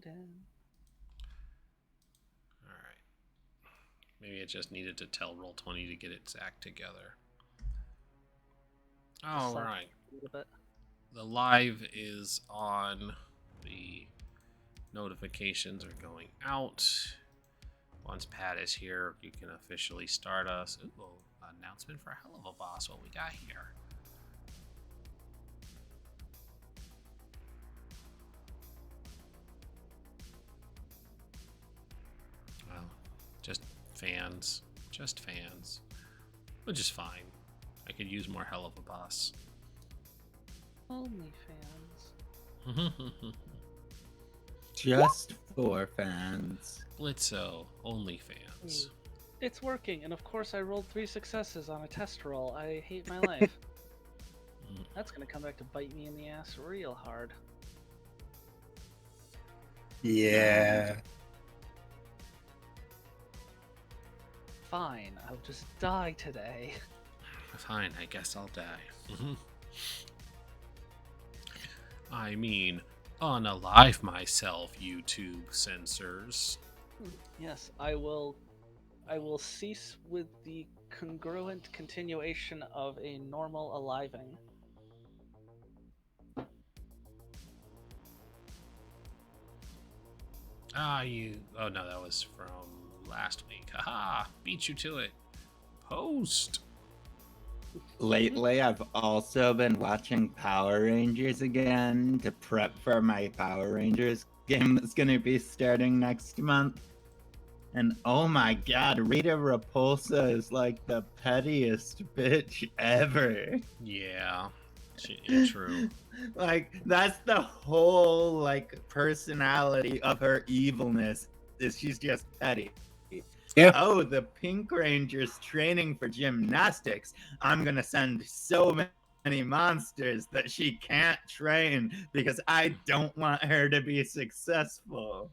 loading. All right. Maybe it just needed to tell Roll20 to get its act together. All right. A little bit. The live is on. The notifications are going out. Once Pat is here, you can officially start us. Ooh, announcement for Hell of a Boss. What we got here? Well, just fans. Just fans. Which is fine. I could use more Hell of a Boss. Only fans. Just for fans. Blitzo, only fans. It's working, and of course I rolled 3 successes on a test roll. I hate my life. That's gonna come back to bite me in the ass real hard. Yeah. Fine, I'll just die today. Fine, I guess I'll die. I mean, unalive myself, YouTube censors. Yes, I will cease with the congruent continuation of a normal aliving. Oh no, that was from last week. Haha, beat you to it. Post. Lately, I've also been watching Power Rangers again to prep for my Power Rangers game that's going to be starting next month. And oh my god, Rita Repulsa is like the pettiest bitch ever. Yeah, true. Like, that's the whole, like, personality of her evilness, is she's just petty. Yeah. Oh, the Pink Ranger's training for gymnastics. I'm gonna send so many monsters that she can't train because I don't want her to be successful.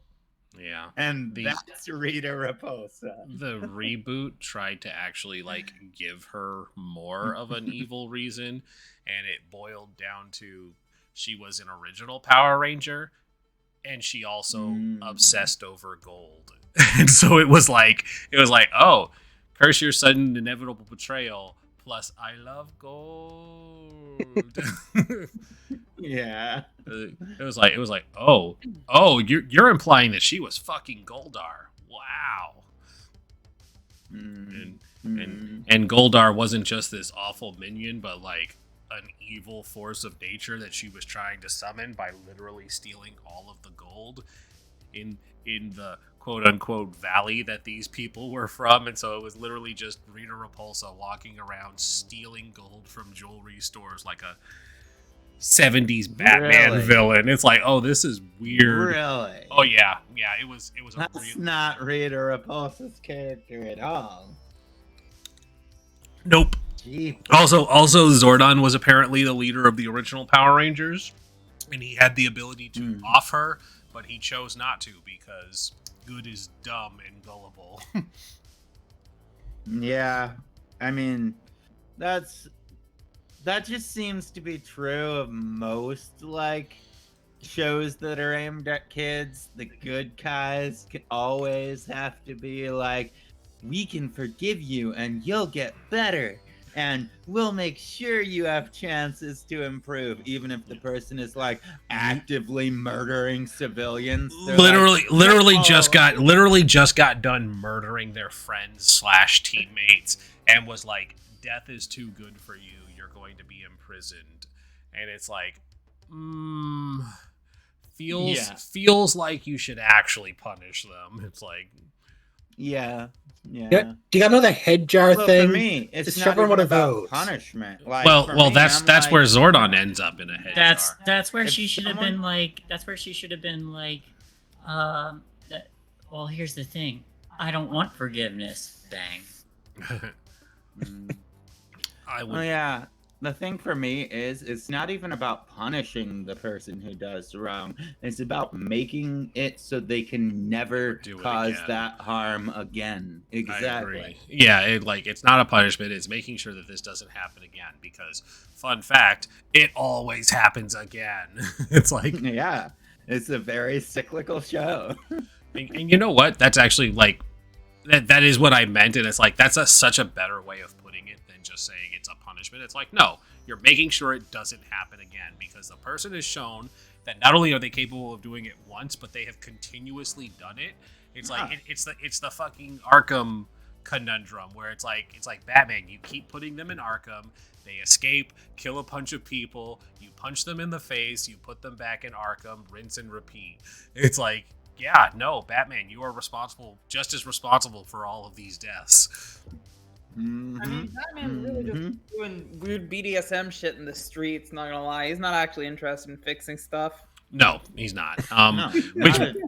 Yeah. And that's Rita Repulsa. The reboot tried to actually, like, give her more of an evil reason, and it boiled down to she was an original Power Ranger, and she also obsessed over gold. And so it was like, oh, curse your sudden inevitable betrayal, plus I love gold. Yeah. It was like, oh, you're implying that she was fucking Goldar. Wow. And Goldar wasn't just this awful minion, but like an evil force of nature that she was trying to summon by literally stealing all of the gold in the quote-unquote valley that these people were from. And so it was literally just Rita Repulsa walking around stealing gold from jewelry stores like a 70s Batman villain. It's like, oh, this is weird. Really? Oh yeah, it was That's not Rita Repulsa's character at all. Nope. Jeez. Also Zordon was apparently the leader of the original Power Rangers, and he had the ability to off her, but he chose not to because good is dumb and gullible. Yeah, I mean, that just seems to be true of most, like, shows that are aimed at kids. The good guys always have to be like, we can forgive you and you'll get better. And we'll make sure you have chances to improve, even if the person is like actively murdering civilians. Literally just got done murdering their friends / teammates, and was like, "Death is too good for you. You're going to be imprisoned." And it's like, feels like you should actually punish them. It's like, yeah. Do you got another head jar thing? For me, it's just not even one of about those. Punishment. Like, that's where Zordon ends up in a head jar. That's where she should have been like. That's where she should have been like. Well, here's the thing. I don't want forgiveness. Bang. I would. Oh yeah. The thing for me is, it's not even about punishing the person who does wrong. It's about making it so they can never cause that harm again. Exactly. Yeah, it's not a punishment. It's making sure that this doesn't happen again. Because, fun fact, it always happens again. It's like, yeah. It's a very cyclical show. And you know what? That's actually like that is what I meant, and it's like that's such a better way of putting it than just saying it's a punishment. It's like, no, you're making sure it doesn't happen again, because the person has shown that not only are they capable of doing it once, but they have continuously done it. It's like it's the fucking Arkham conundrum, where it's like Batman, you keep putting them in Arkham, they escape, kill a bunch of people, you punch them in the face, you put them back in Arkham, rinse and repeat. It's like, yeah, no, Batman, you are just as responsible for all of these deaths. Mm-hmm. I mean, Batman really just doing weird BDSM shit in the streets, not gonna lie. He's not actually interested in fixing stuff. No, he's not. No,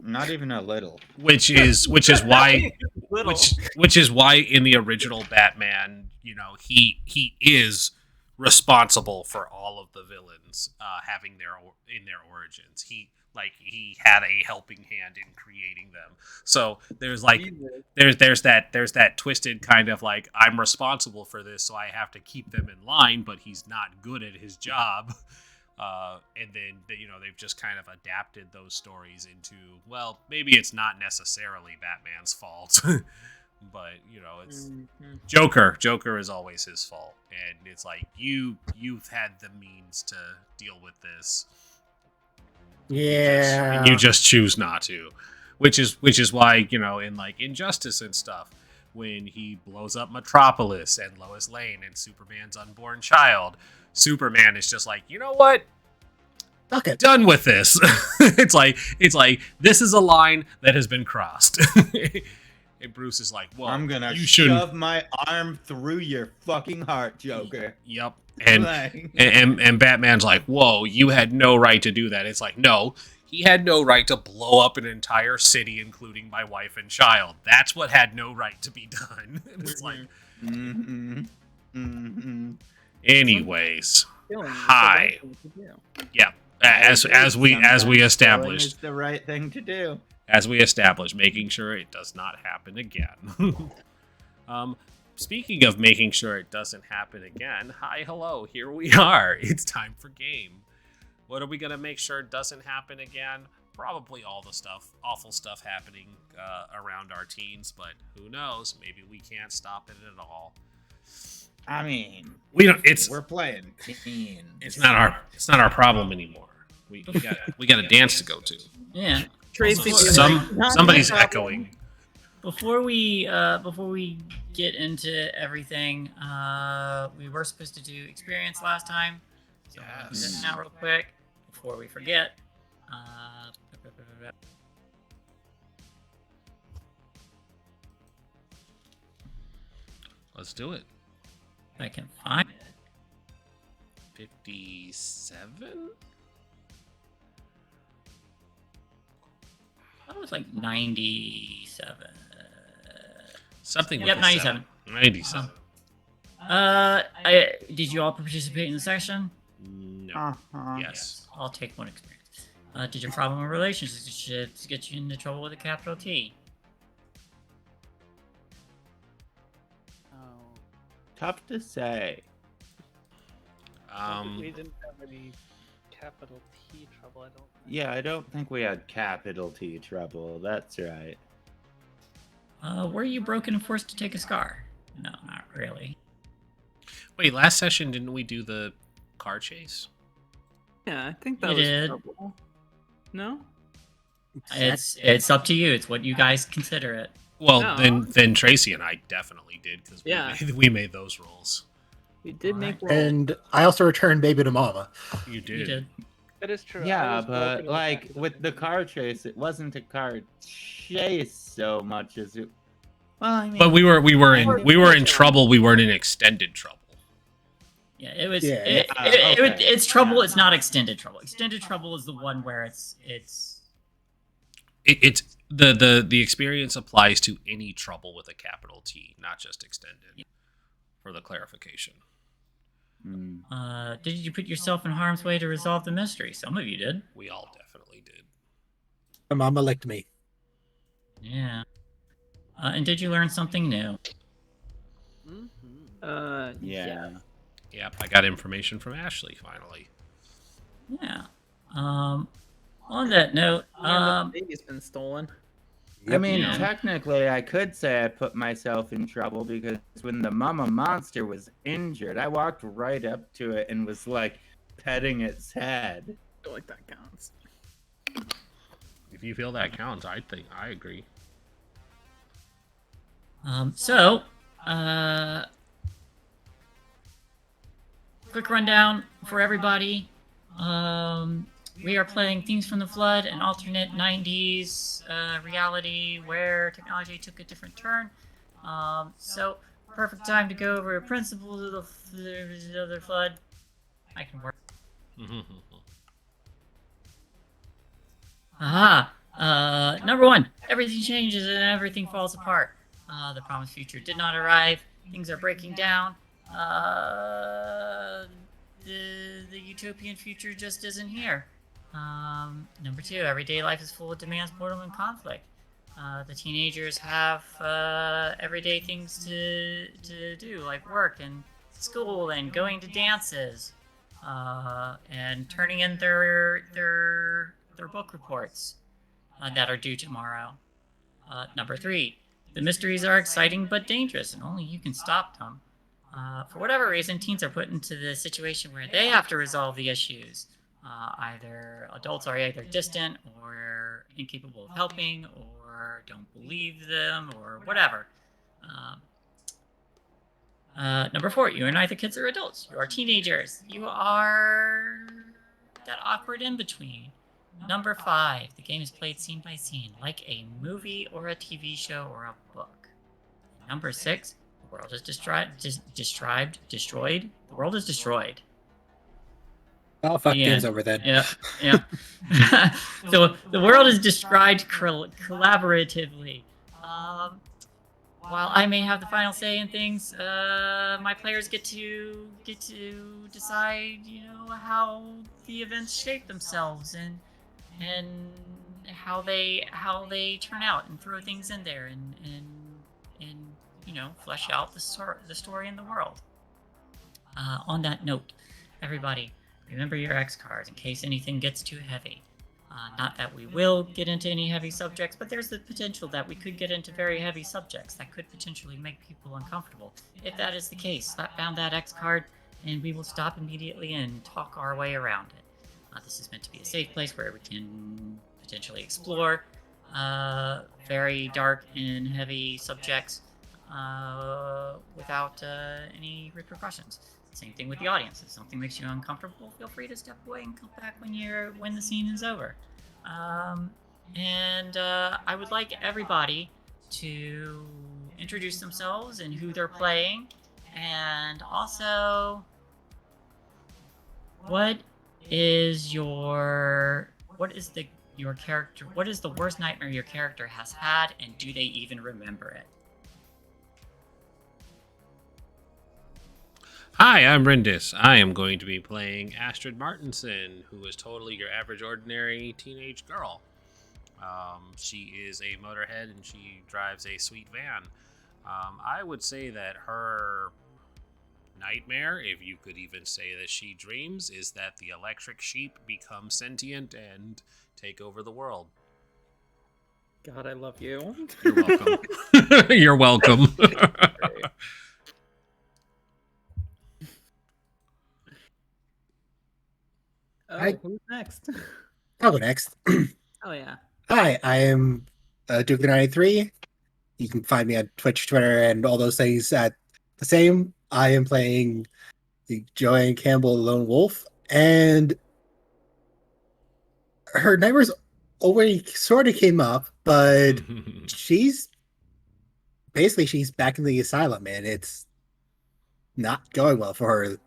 not even a little. Which is why which is why in the original Batman, you know, he is responsible for all of the villains having their origins. He had a helping hand in creating them. So there's there's that twisted kind of like, I'm responsible for this, so I have to keep them in line, but he's not good at his job. And then, you know, they've just kind of adapted those stories into, well, maybe it's not necessarily Batman's fault, but, you know, it's Joker is always his fault. And it's like, you've had the means to deal with this. Yeah. And you just choose not to, which is why, you know, in like Injustice and stuff, when he blows up Metropolis and Lois Lane and Superman's unborn child, Superman is just like, you know what? Fuck it. Done with this. It's like this is a line that has been crossed. And Bruce is like, well, I'm gonna you shouldn't. shove my arm through your fucking heart, Joker. Yep. And Batman's like, whoa, you had no right to do that. It's like, no, he had no right to blow up an entire city, including my wife and child. That's what had no right to be done. It's like, anyways, hi. Yeah, as we established, it's the right thing to do. As we established, making sure it does not happen again. Speaking of making sure it doesn't happen again, hi, hello, here we are. It's time for game. What are we gonna make sure doesn't happen again? Probably all the awful stuff happening around our teens, but who knows? Maybe we can't stop it at all. I mean, we're playing teens. It's not our problem anymore. We got a dance to go to. Yeah. Tracy, somebody's echoing. Before we get into everything, we were supposed to do experience last time. So I'm gonna do that now real quick before we forget. Let's do it. If I can find it. 57? That was like 97. Something. Yep, 97. 97. Did you all participate in the session? No. Yes. I'll take one experience. Did your problem with relationships get you into trouble with a capital T? Tough to say. We didn't have any capital T trouble, I don't think. Yeah, I don't think we had capital T trouble. That's right. Were you broken and forced to take a scar? No, not really. Wait, last session didn't we do the car chase? Yeah, I think that You was did. trouble. No? It's up to you. It's what you guys consider it. Well, No. then Tracy and I definitely did, because we made those rolls. We did make rolls. And I also returned baby to mama. You You did. did. That is true. I Yeah, was but broken in like fact. with the car chase, it wasn't a car chase so much as it. Well, I mean, But we were in trouble. We weren't in extended trouble. Yeah, it was. Yeah. It's trouble. It's not extended trouble. Extended trouble is the one where it's. It's the experience applies to any trouble with a capital T, not just extended. For the clarification. Did you put yourself in harm's way to resolve the mystery? Some of you did. We all definitely did. My mama licked me. Yeah. And did you learn something new? yeah. Yep, I got information from Ashley finally. Yeah. On that note, And the baby's been stolen. I mean, Yeah. technically, I could say I put myself in trouble because when the mama monster was injured, I walked right up to it and was like petting its head. I feel like that counts. If you feel that counts, I think I agree. Quick rundown for everybody. We are playing Themes from the Flood, an alternate 90s reality where technology took a different turn. So, perfect time to go over principles of the Flood. I can work. Number one, everything changes and everything falls apart. The promised future did not arrive. Things are breaking down. The utopian future just isn't here. Number two, everyday life is full of demands, boredom, and conflict. The teenagers have everyday things to do, like work and school and going to dances, and turning in their book reports that are due tomorrow. Number three, the mysteries are exciting but dangerous, and only you can stop them. For whatever reason, teens are put into the situation where they have to resolve the issues. Either adults are either distant or incapable of helping or don't believe them or whatever. Number four, you are neither kids or adults. You are teenagers. You are that awkward in-between. Number five, the game is played scene by scene, like a movie or a TV show or a book. Number six, the world is destroyed. The world is destroyed. Oh, fuck, game's over then. Yeah. So the world is described collaboratively. While I may have the final say in things, my players get to decide, how the events shape themselves and how they turn out and throw things in there and flesh out the story in the world. On that note, everybody, remember your X cards in case anything gets too heavy. Not that we will get into any heavy subjects, but there's the potential that we could get into very heavy subjects that could potentially make people uncomfortable. If that is the case, slap down that X card, and we will stop immediately and talk our way around it. This is meant to be a safe place where we can potentially explore very dark and heavy subjects without any repercussions. Same thing with the audience. If something makes you uncomfortable, feel free to step away and come back when the scene is over. I would like everybody to introduce themselves and who they're playing, and also what is the worst nightmare your character has had, and do they even remember it? Hi, I'm Rindis. I am going to be playing Astrid Mårtensson, who is totally your average, ordinary teenage girl. She is a motorhead and she drives a sweet van. I would say that her nightmare, if you could even say that she dreams, is that the electric sheep become sentient and take over the world. God, I love you. You're welcome. You're welcome. Who's next? I'll go next. Oh yeah. Hi, I am Doogler93. You can find me on Twitch, Twitter, and all those things at the same. I am playing the Joanne Campbell Lone Wolf, and her nightmares already sort of came up, but she's back in the asylum, and it's not going well for her.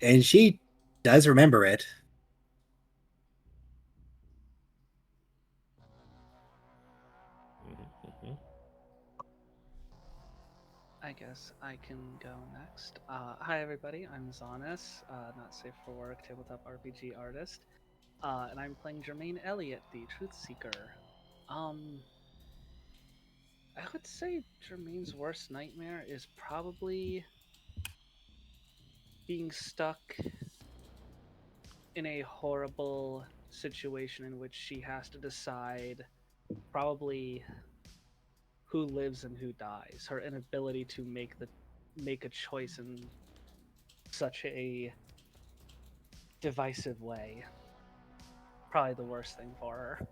And she does remember it. I guess I can go next. Hi everybody, I'm Zaunis, not safe for work tabletop RPG artist, and I'm playing Jermaine Elliott, the Truth Seeker. I would say Jermaine's worst nightmare is probably being stuck in a horrible situation in which she has to decide probably who lives and who dies. Her inability to make a choice in such a divisive way. Probably the worst thing for her.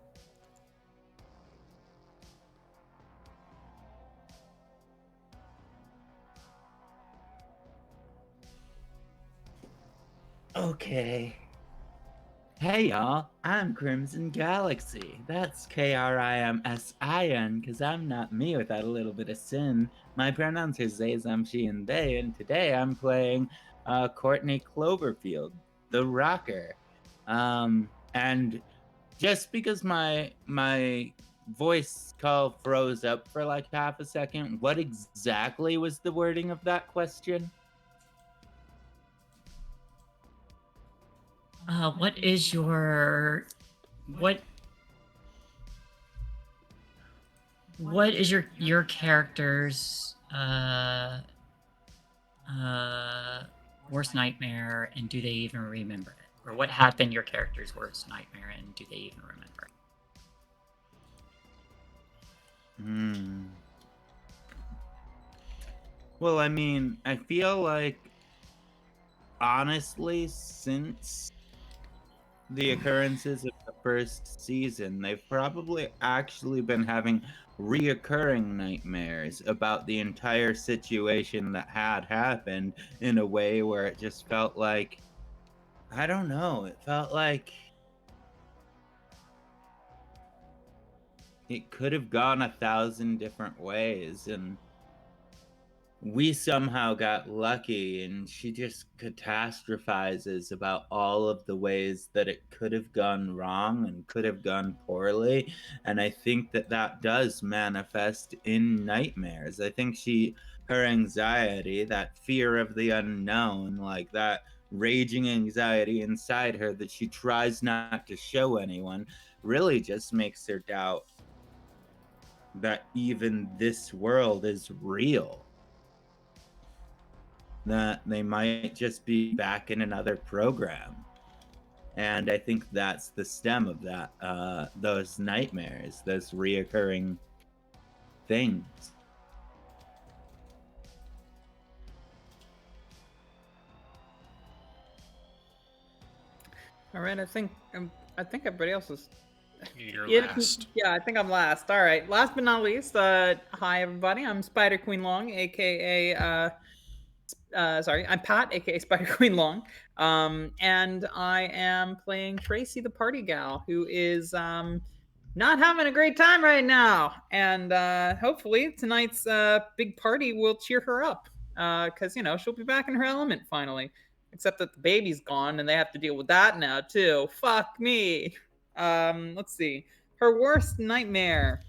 Okay. Hey y'all, I'm Crimson Galaxy. That's Krimsin, because I'm not me without a little bit of sin. My pronouns are they, them, she, and they, and today I'm playing Courtney Cloverfield, the rocker. And just because my voice call froze up for like half a second, what exactly was the wording of that question? What is your character's worst nightmare, and do they even remember it? Or what had been your character's worst nightmare, and do they even remember it? Well, I mean, I feel like, honestly, since the occurrences of the first season, they've probably actually been having reoccurring nightmares about the entire situation that had happened in a way where it just felt like, I don't know, it felt like it could have gone 1,000 different ways, and we somehow got lucky, and she just catastrophizes about all of the ways that it could have gone wrong and could have gone poorly. And I think that that does manifest in nightmares. I think her anxiety, that fear of the unknown, like that raging anxiety inside her that she tries not to show anyone, really just makes her doubt that even this world is real. That they might just be back in another program. And I think that's the stem of that, those nightmares, those reoccurring things. All right, I think everybody else is. You're Yeah, last. yeah, I think I'm last. All right, last but not least, hi everybody. I'm Spider Queen Long, aka I'm Pat, aka Spider Queen Long. And I am playing Tracy, the party gal, who is not having a great time right now. And hopefully tonight's big party will cheer her up, because she'll be back in her element finally. Except that the baby's gone, and they have to deal with that now too. Fuck me. Let's see. Her worst nightmare.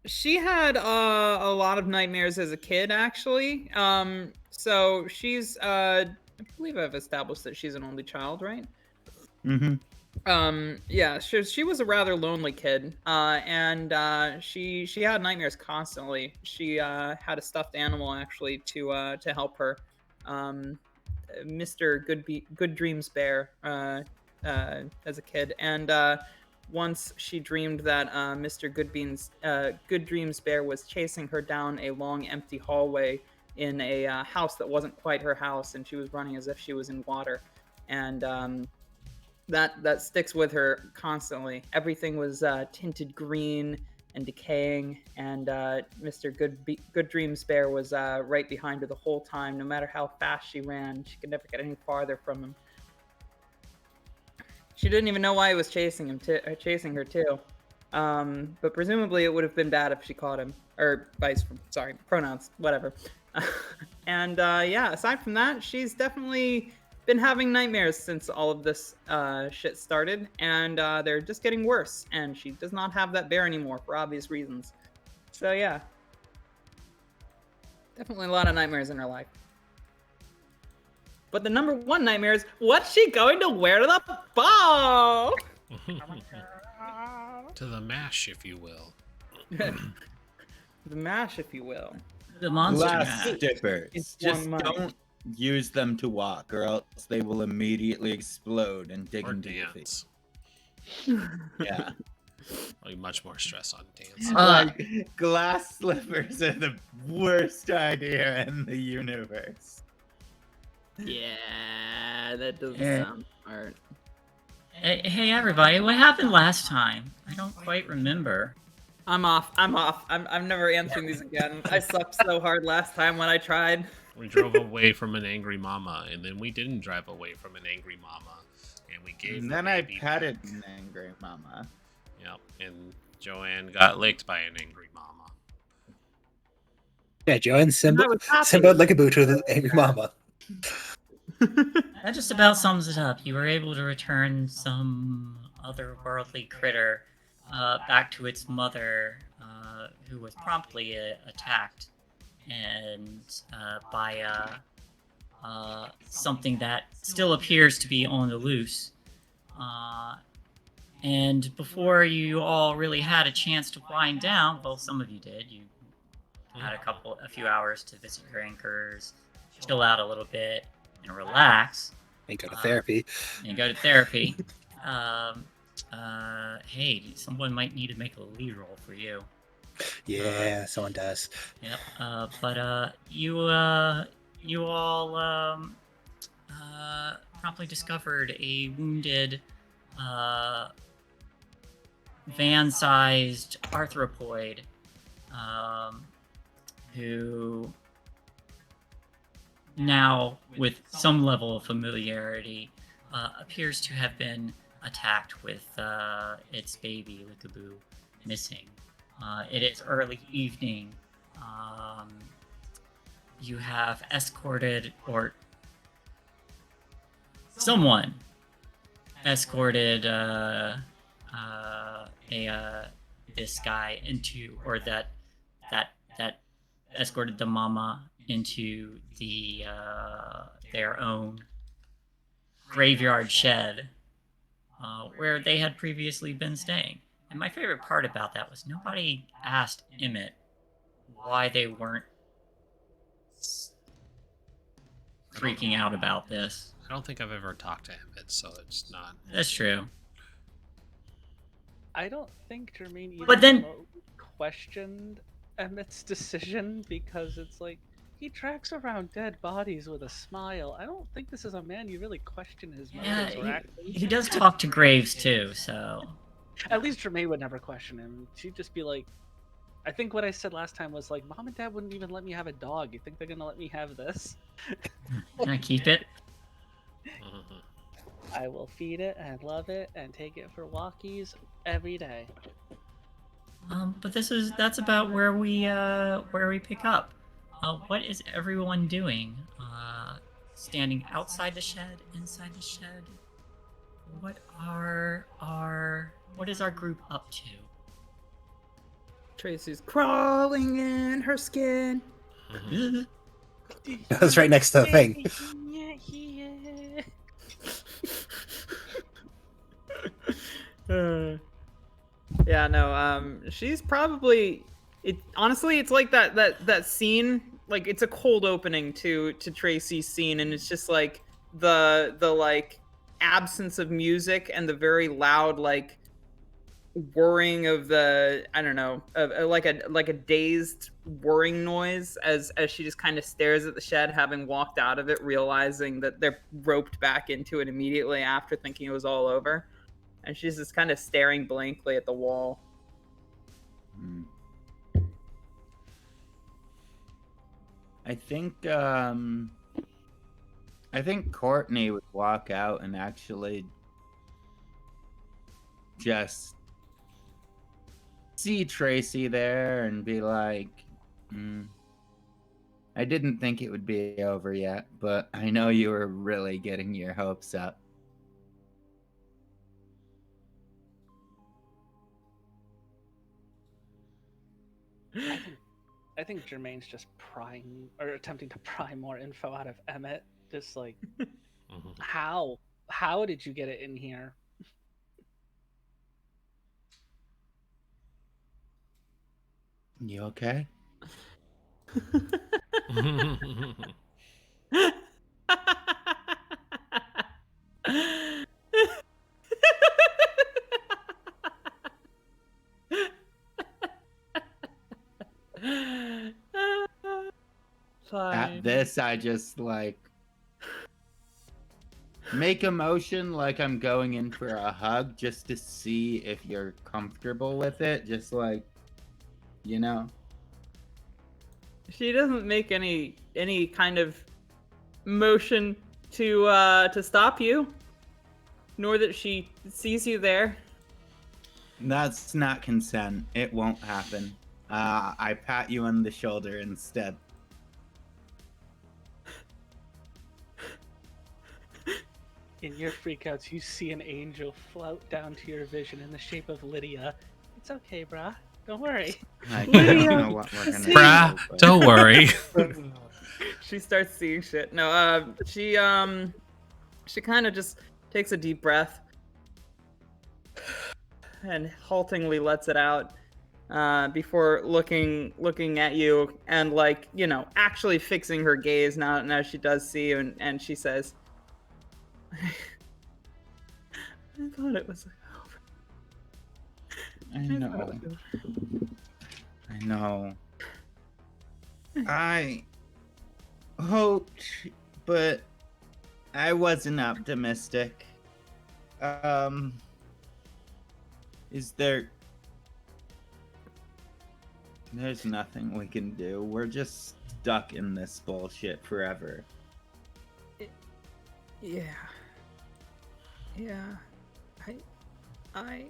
She had a lot of nightmares as a kid, actually. So she's I believe I've established that she's an only child, right? Mm-hmm. Yeah, she was a rather lonely kid. And she had nightmares constantly. She had a stuffed animal actually to help her. Mr. Good Dreams Bear as a kid, and once she dreamed that Mr. Good Dreams Bear was chasing her down a long empty hallway in a house that wasn't quite her house, and she was running as if she was in water, and that sticks with her constantly. Everything was tinted green and decaying, and Mr. Good Dreams Bear was right behind her the whole time. No matter how fast she ran, she could never get any farther from him. She didn't even know why he was chasing her too. But presumably it would have been bad if she caught him, or pronouns, whatever. And yeah, aside from that, she's definitely been having nightmares since all of this shit started, and they're just getting worse, and she does not have that bear anymore for obvious reasons. So yeah, definitely a lot of nightmares in her life. But the number one nightmare is, what's she going to wear to the ball? To the mash, if you will. The mash, if you will. The monster Last mash. stippers. It's Just one month. use them to walk, or else they will immediately explode and dig Or into your feet. dance. Yeah. Like much more stress on dance. Like, glass slippers are the worst idea in the universe. Yeah, that doesn't Eh. sound smart. Hey, everybody, what happened last time? I don't quite remember. I'm off. I'm never answering these again. I sucked so hard last time when I tried. We drove away from an angry mama, and then we didn't drive away from an angry mama, and we gave. And the then I baby petted back. an angry mama. Yep, and Joanne got licked by an angry mama. Yeah, Joanne, I Simba, was happy. Simba like a boot with an angry mama. That just about sums it up. You were able to return some otherworldly critter back to its mother, who was promptly attacked and by something that still appears to be on the loose. And before you all really had a chance to wind down, well, some of you did. You had a few hours to visit your anchors, chill out a little bit, and relax. And go to therapy. And go to therapy. Hey, someone might need to make a lead roll for you. Yeah, someone does. Yep. But you all promptly discovered a wounded, van-sized arthropoid, who now, with some level of familiarity, appears to have been attacked with its baby, Lickaboo, missing. It is early evening. You have escorted, or someone escorted this guy into, or that escorted the mama into the their own graveyard shed, where they had previously been staying. And my favorite part about that was nobody asked Emmett why they weren't freaking out about this. I don't think I've ever talked to Emmett, so it's not. That's true. I don't think Jermaine even But then- questioned Emmett's decision, because it's like, he tracks around dead bodies with a smile. I don't think this is a man you really question his motives or Yeah, actions. he does talk to graves too, so... At least Jermaine would never question him. She'd just be like, I think what I said last time was like, Mom and Dad wouldn't even let me have a dog. You think they're gonna let me have this? Can I keep it? I will feed it and love it and take it for walkies every day. But that's about where we pick up. What is everyone doing? Standing outside the shed, inside the shed? What is our group up to? Tracy's crawling in her skin. That's right next to the thing. Yeah, no, she's probably, honestly, it's like that scene, like, it's a cold opening to Tracy's scene, and it's just like the like absence of music and the very loud, like, whirring of the, I don't know, like a dazed whirring noise as she just kind of stares at the shed, having walked out of it, realizing that they're roped back into it immediately after, thinking it was all over. And she's just kind of staring blankly at the wall. I think Courtney would walk out and actually just see Tracy there and be like, I didn't think it would be over yet, but I know you were really getting your hopes up. I think Jermaine's just prying, or attempting to pry more info out of Emmett. Just like, how did you get it in here? You okay? Fine. At this, I just like make a motion like I'm going in for a hug just to see if you're comfortable with it. Just like, you know. She doesn't make any kind of motion to stop you, nor that she sees you there. That's not consent. It won't happen. I pat you on the shoulder instead. In your freakouts, you see an angel float down to your vision in the shape of Lydia. It's okay, brah. Don't worry. I don't know what we're gonna Brah, do, but- don't worry. She starts seeing shit. No, she kind of just takes a deep breath and haltingly lets it out before looking at you and, like, you know, actually fixing her gaze now she does see you, and she says, I thought it was over. I know. I know. I hoped, but I wasn't optimistic. Is there... There's nothing we can do. We're just stuck in this bullshit forever. Yeah. I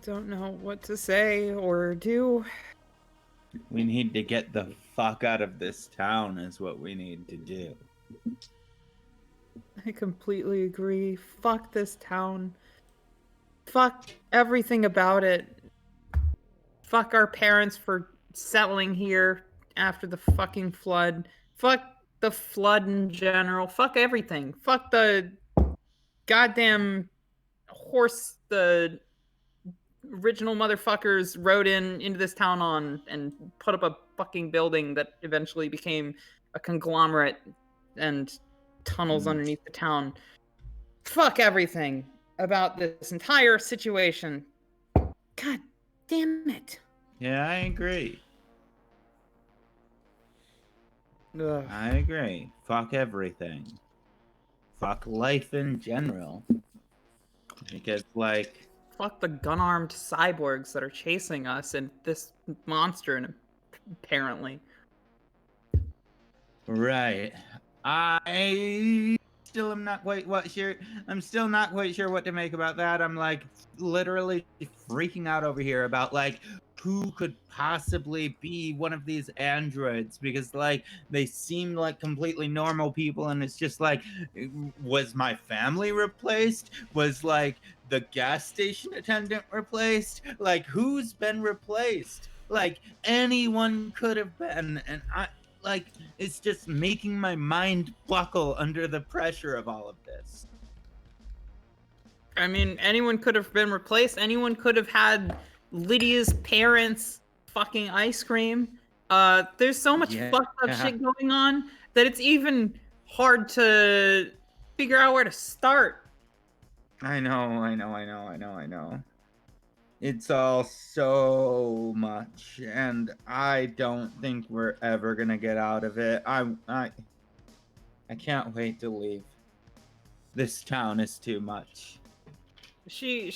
don't know what to say or do. We need to get the fuck out of this town is what we need to do. I completely agree. Fuck this town. Fuck everything about it. Fuck our parents for settling here after the fucking flood. Fuck the flood in general. Fuck everything. Fuck the goddamn horse the original motherfuckers rode into this town on and put up a fucking building that eventually became a conglomerate and tunnels underneath the town. Fuck everything about this entire situation. God damn it. Yeah, I agree. Ugh. I agree. Fuck everything. Fuck life in general. Because, like... Fuck the gun-armed cyborgs that are chasing us and this monster, and apparently. Right. I still am not quite sure. I'm still not quite sure what to make about that. I'm like literally freaking out over here about like who could possibly be one of these androids, because like they seem like completely normal people, and it's just like, was my family replaced? Was like the gas station attendant replaced? Like who's been replaced? Like anyone could have been, and like, it's just making my mind buckle under the pressure of all of this. I mean, anyone could have been replaced. Anyone could have had Lydia's parents' fucking ice cream. There's so much fucked up shit going on that it's even hard to figure out where to start. I know. It's all so much, and I don't think we're ever gonna get out of it. I can't wait to leave. This town is too much. She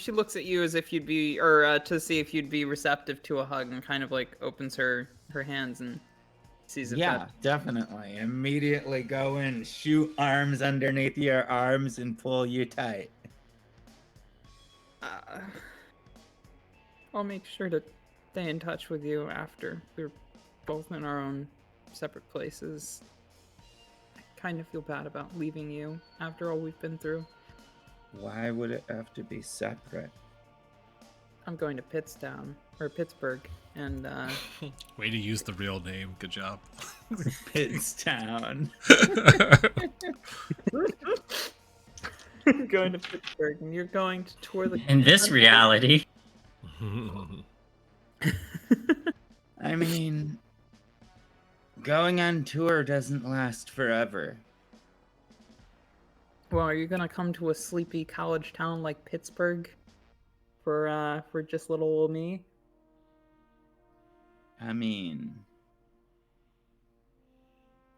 looks at you as if you'd be, or to see if you'd be receptive to a hug, and kind of like opens her hands and sees if definitely. Immediately go and shoot arms underneath your arms and pull you tight. I'll make sure to stay in touch with you after we're both in our own separate places. I kind of feel bad about leaving you after all we've been through. Why would it have to be separate? I'm going to Pittsburgh, and Way to use the real name. Good job. Pittstown. going to Pittsburgh, and you're going to tour the... In this reality. I mean, going on tour doesn't last forever. Well, are you gonna come to a sleepy college town like Pittsburgh for just little old me? I mean,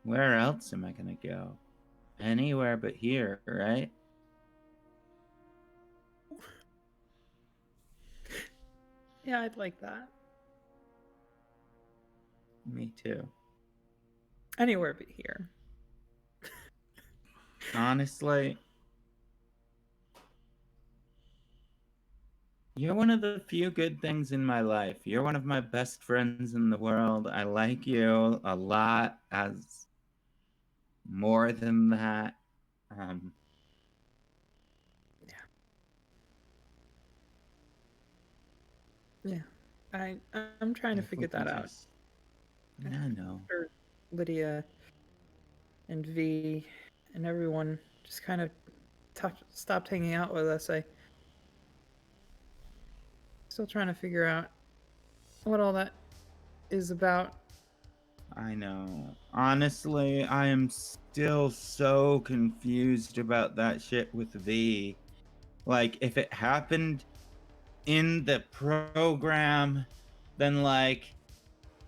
where else am I gonna go? Anywhere but here, right? Yeah, I'd like that. Me too. Anywhere but here. Honestly, you're one of the few good things in my life. You're one of my best friends in the world. I like you a lot, as more than that. Yeah. I'm trying to I figure hope you that out. just- I know. Sure, Lydia and V and everyone just kind of stopped hanging out with us. I still trying to figure out what all that is about. I know. Honestly, I am still so confused about that shit with V. Like, if it happened in the program, then like,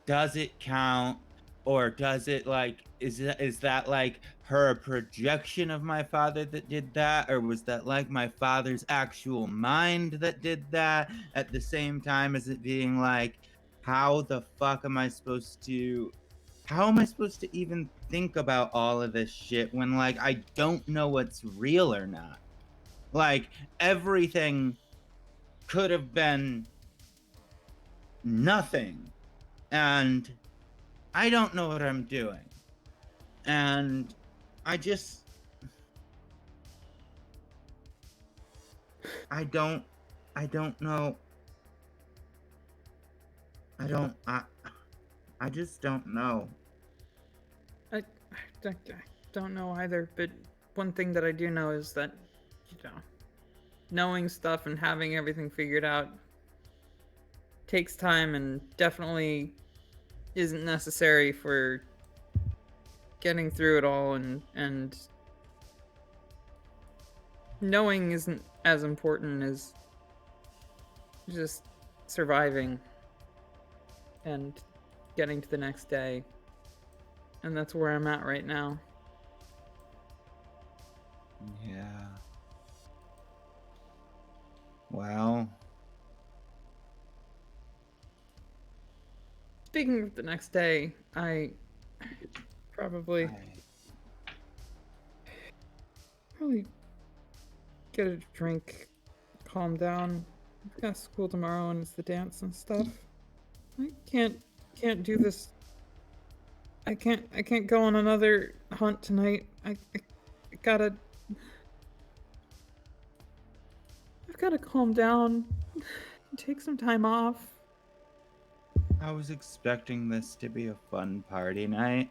does it count? Or does it like, is that like her a projection of my father that did that? Or was that like my father's actual mind that did that? At the same time as it being like, how the fuck am I supposed to even think about all of this shit when like I don't know what's real or not? Like, everything could have been nothing, and I don't know what I'm doing. And I just I don't know. I just don't know. I don't know either, but one thing that I do know is that, knowing stuff and having everything figured out takes time and definitely isn't necessary for getting through it all, and knowing isn't as important as just surviving and getting to the next day. And that's where I'm at right now. Yeah. Well, Speaking of the next day, I probably get a drink, calm down. I've got school tomorrow and it's the dance and stuff. I can't do this. I can't go on another hunt tonight. I've gotta calm down and take some time off. I was expecting this to be a fun party night.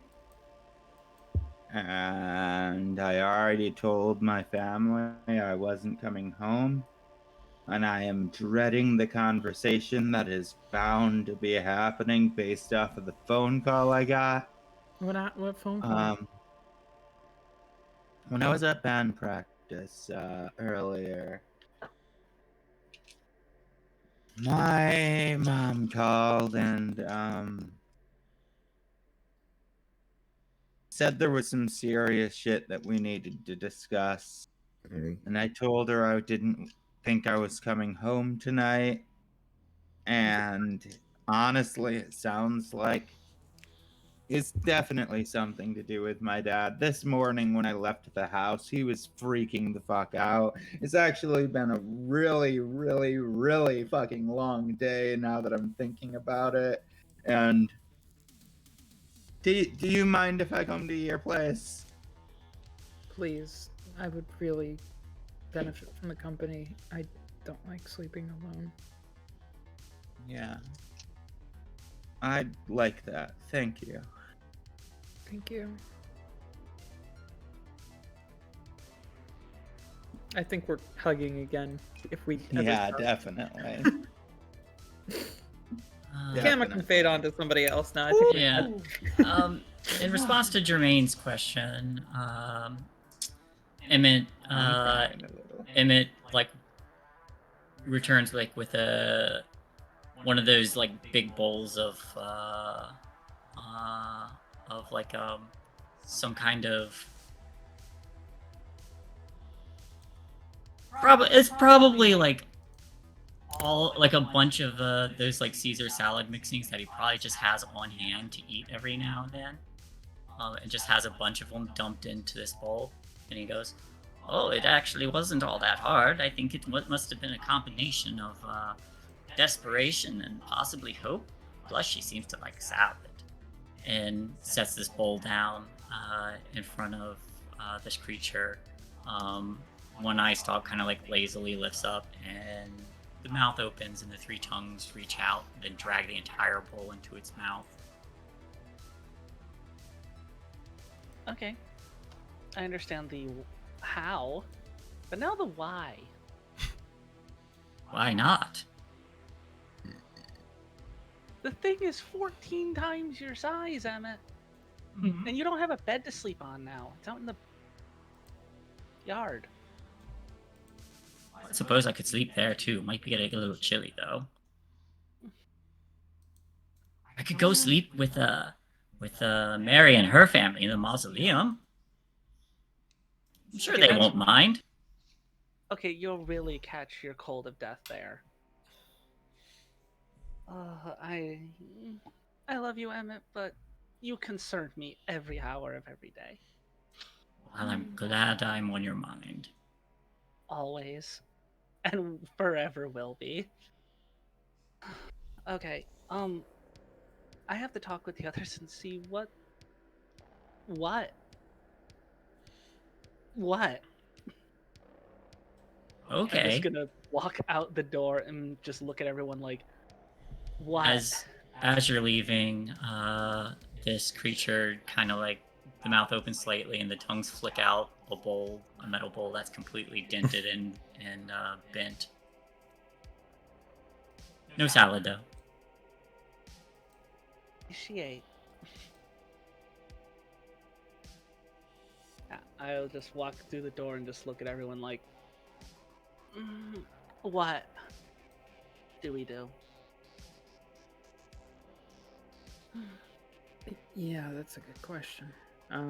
And I already told my family I wasn't coming home. And I am dreading the conversation that is bound to be happening based off of the phone call I got. What phone call? When I was at band practice earlier, my mom called and said there was some serious shit that we needed to discuss. And I told her I didn't think I was coming home tonight. And honestly, it sounds like it's definitely something to do with my dad. This morning when I left the house, he was freaking the fuck out. It's actually been a really, really, really fucking long day now that I'm thinking about it. And do you mind if I come to your place? Please, I would really benefit from the company. I don't like sleeping alone. Yeah. I'd like that. Thank you. Thank you. I think we're hugging again. If we Yeah, definitely. Camera can fade on to somebody else now. I think Yeah. In response to Jermaine's question, Emmett like returns like with one of those like big bowls of like some kind of probably like all like a bunch of those like Caesar salad mixings that he probably just has on hand to eat every now and then, and just has a bunch of them dumped into this bowl. And he goes, "Oh, it actually wasn't all that hard. I think it must have been a combination of desperation and possibly hope. Plus, she seems to like salad." And sets this bowl down in front of this creature. One eye stalk kind of like lazily lifts up, and the mouth opens, and the three tongues reach out, and then drag the entire bowl into its mouth. Okay. I understand the how, but now the why. Why not? The thing is 14 times your size, Emmett. Mm-hmm. And you don't have a bed to sleep on now. It's out in the yard. I suppose I could sleep there too. Might be getting a little chilly though. I could go sleep with Mary and her family in the mausoleum. I'm sure Okay, they won't mind. Okay, you'll really catch your cold of death there. I love you, Emmett, but you concern me every hour of every day. Well, I'm glad I'm on your mind. Always. And forever will be. Okay, I have to talk with the others and see what? Okay. I'm just gonna walk out the door and just look at everyone like, what? As you're leaving, this creature kind of like the mouth opens slightly and the tongues flick out a metal bowl that's completely dented and bent. No salad though. She ate. I'll just walk through the door and just look at everyone like, what do we do? Yeah, that's a good question. I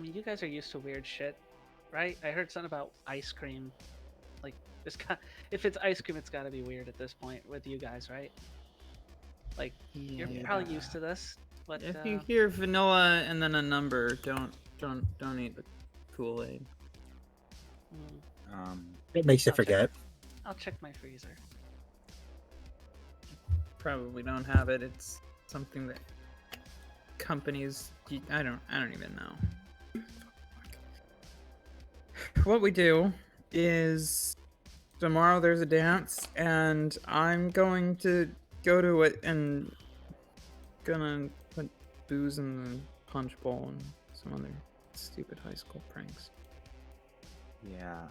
mean, you guys are used to weird shit, right? I heard something about ice cream. Like, if it's ice cream, it's gotta be weird at this point with you guys, right? Like, you're probably used to this, but if you hear vanilla and then a number, don't eat the Kool-Aid. It makes you forget. I'll check my freezer. Probably don't have it. It's something that companies. I don't even know. What we do is tomorrow there's a dance, and I'm going to go to it and gonna put booze in the punch bowl and some other stupid high school pranks. Yeah,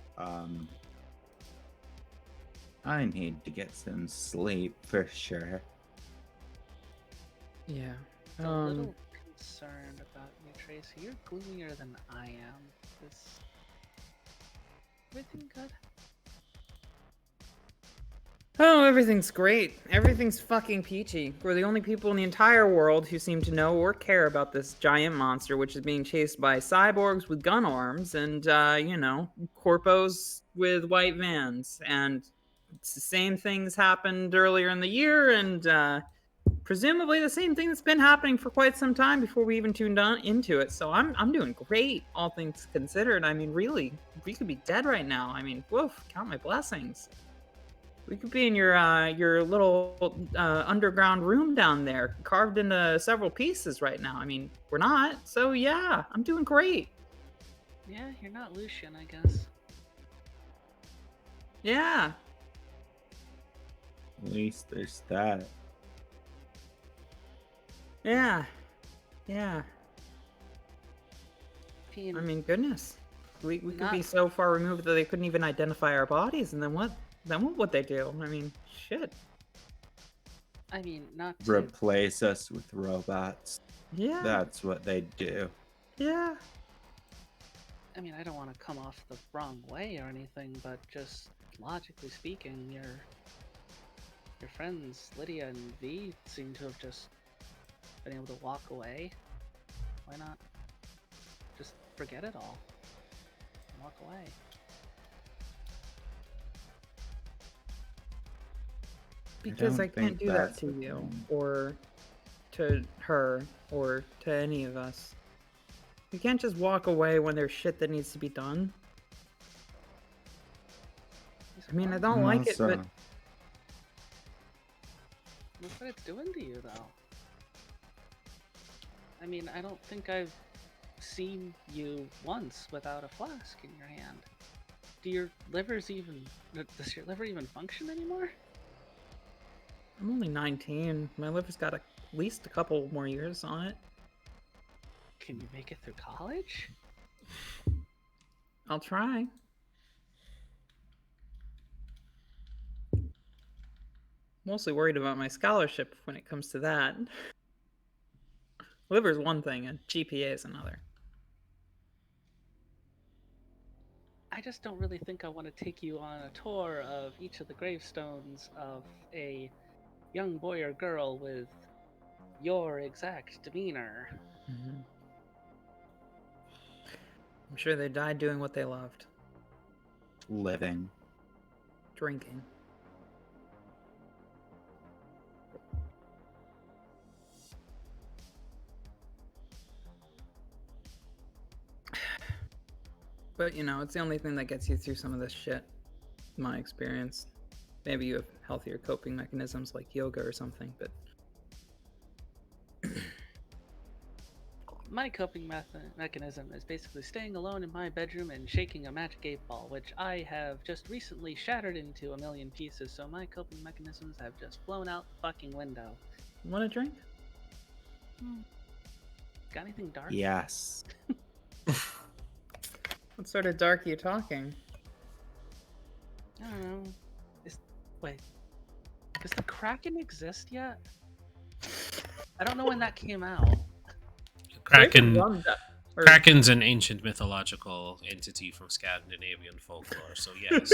I need to get some sleep for sure. Yeah. I'm a little concerned about you, Tracy. You're gloomier than I am. Is everything good? Oh, everything's great. Everything's fucking peachy. We're the only people in the entire world who seem to know or care about this giant monster, which is being chased by cyborgs with gun arms and, corpos with white vans. And it's the same things happened earlier in the year, and presumably the same thing that's been happening for quite some time before we even tuned on into it. So I'm doing great, all things considered. I mean, really, we could be dead right now. I mean, woof, count my blessings. We could be in your little underground room down there, carved into several pieces right now. I mean, we're not, so yeah, I'm doing great. Yeah, you're not Lucian, I guess. Yeah. At least there's that. Yeah. Yeah. I mean, goodness. We could be so far removed that they couldn't even identify our bodies, and then what? Then what would they do? I mean, shit. I mean, not to... Replace us with robots. Yeah. That's what they do. Yeah. I mean, I don't want to come off the wrong way or anything, but just logically speaking, Your friends, Lydia and V, seem to have just been able to walk away. Why not just forget it all and walk away? Because I don't can't think do that that's to the you, thing. or to her, or to any of us. You can't just walk away when there's shit that needs to be done. I mean, I don't like it, but Look what it's doing to you, though. I mean, I don't think I've seen you once without a flask in your hand. Does your liver even function anymore? I'm only 19. My liver's got at least a couple more years on it. Can you make it through college? I'll try. Mostly worried about my scholarship when it comes to that. Liver's one thing, and GPA is another. I just don't really think I want to take you on a tour of each of the gravestones of a young boy or girl with your exact demeanor. Mm-hmm. I'm sure they died doing what they loved. living. Drinking. But, you know, it's the only thing that gets you through some of this shit, in my experience. Maybe you have healthier coping mechanisms like yoga or something, but... My coping mechanism is basically staying alone in my bedroom and shaking a magic 8-ball, which I have just recently shattered into a million pieces, so my coping mechanisms have just flown out the fucking window. Want a drink? Got anything dark? Yes. What sort of dark are you talking? I don't know. Wait. Does the Kraken exist yet? I don't know when that came out. Kraken's an ancient mythological entity from Scandinavian folklore, so yes.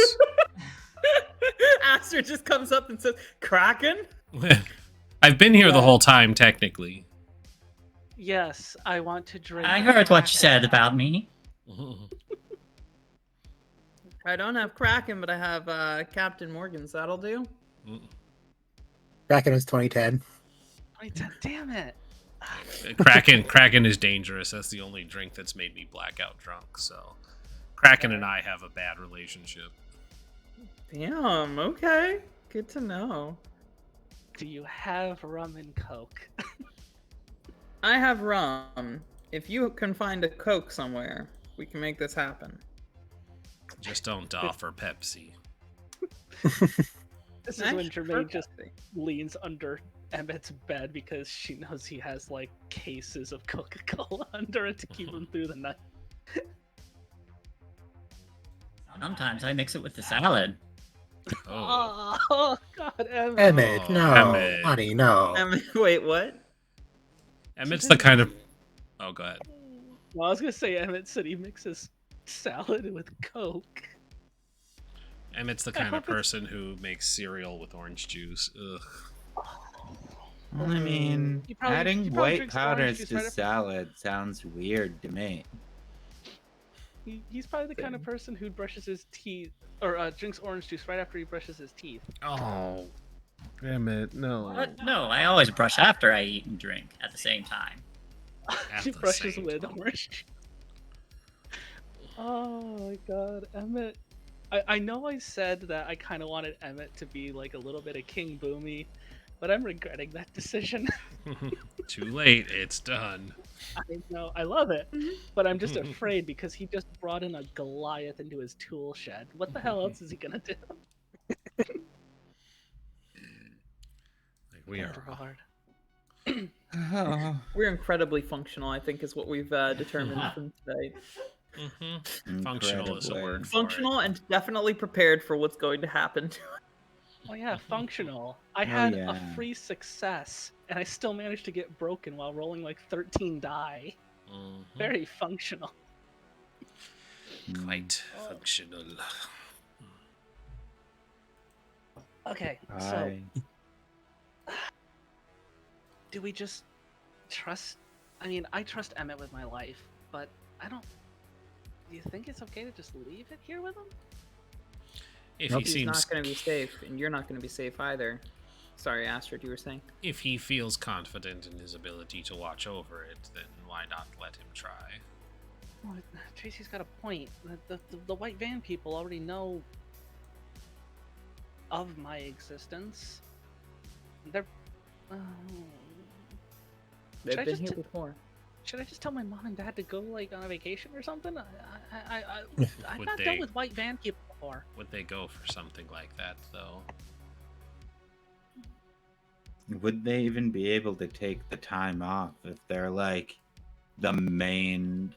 Astrid just comes up and says, Kraken? I've been here the whole time, technically. Yes, I want to drink. I heard what you said about me. I don't have Kraken, but I have Captain Morgan's. That'll do. Kraken was 2010. 2010, damn it. Kraken is dangerous. That's the only drink that's made me blackout drunk. So, Kraken and I have a bad relationship. Damn, okay. Good to know. Do you have rum and coke? I have rum. If you can find a Coke somewhere, we can make this happen. Just don't offer Pepsi. This is when Jermaine just leans under Emmett's bed because she knows he has like cases of Coca-Cola under it to keep him through the night. Sometimes I mix it with the salad. Oh God, Emmett. Emmett, no. Emmett. Honey, no. Wait, what? Emmett's the kind of... Oh, go ahead. Well, I was gonna say Emmett said he mixes salad with Coke. Emmett's the kind of person who makes cereal with orange juice. Ugh. I mean, he adding probably white drinks powders orange juice to right after- salad sounds weird to me. He's probably the kind of person who brushes his teeth or drinks orange juice right after he brushes his teeth. Oh. Emmett, no. What? No, I always brush after I eat and drink at the same time. She the brushes same with time. orange juice. Oh my God, Emmett. I know I said that I kind of wanted Emmett to be like a little bit of King Boomy, but I'm regretting that decision. Too late. It's done. I know, I love it, but I'm just afraid because he just brought in a Goliath into his tool shed. What the hell else is he gonna do? Like, we are... hard. We're incredibly functional, I think, is what we've determined from today. Functional is a Incredibly. word for Functional and definitely prepared for what's going to happen to us. Oh yeah, functional. I Oh, had yeah. a free success, and I still managed to get broken while rolling like 13 die. Very functional. Quite functional. Okay, so do we just trust? I mean, I trust Emmett with my life, but I don't. Do you think it's okay to just leave it here with him? If Nope. he He's seems, not going to be safe, and you're not going to be safe either. Sorry, Astrid, you were saying? if he feels confident in his ability to watch over it, then why not let him try? Well, Tracy's got a point. The white van people already know of my existence. They're. They've Should I been just here t- before. Should I just tell my mom and dad to go like on a vacation or something? I've Would not they- dealt with white van people before. Would they go for something like that, though? Would they even be able to take the time off if they're like the main,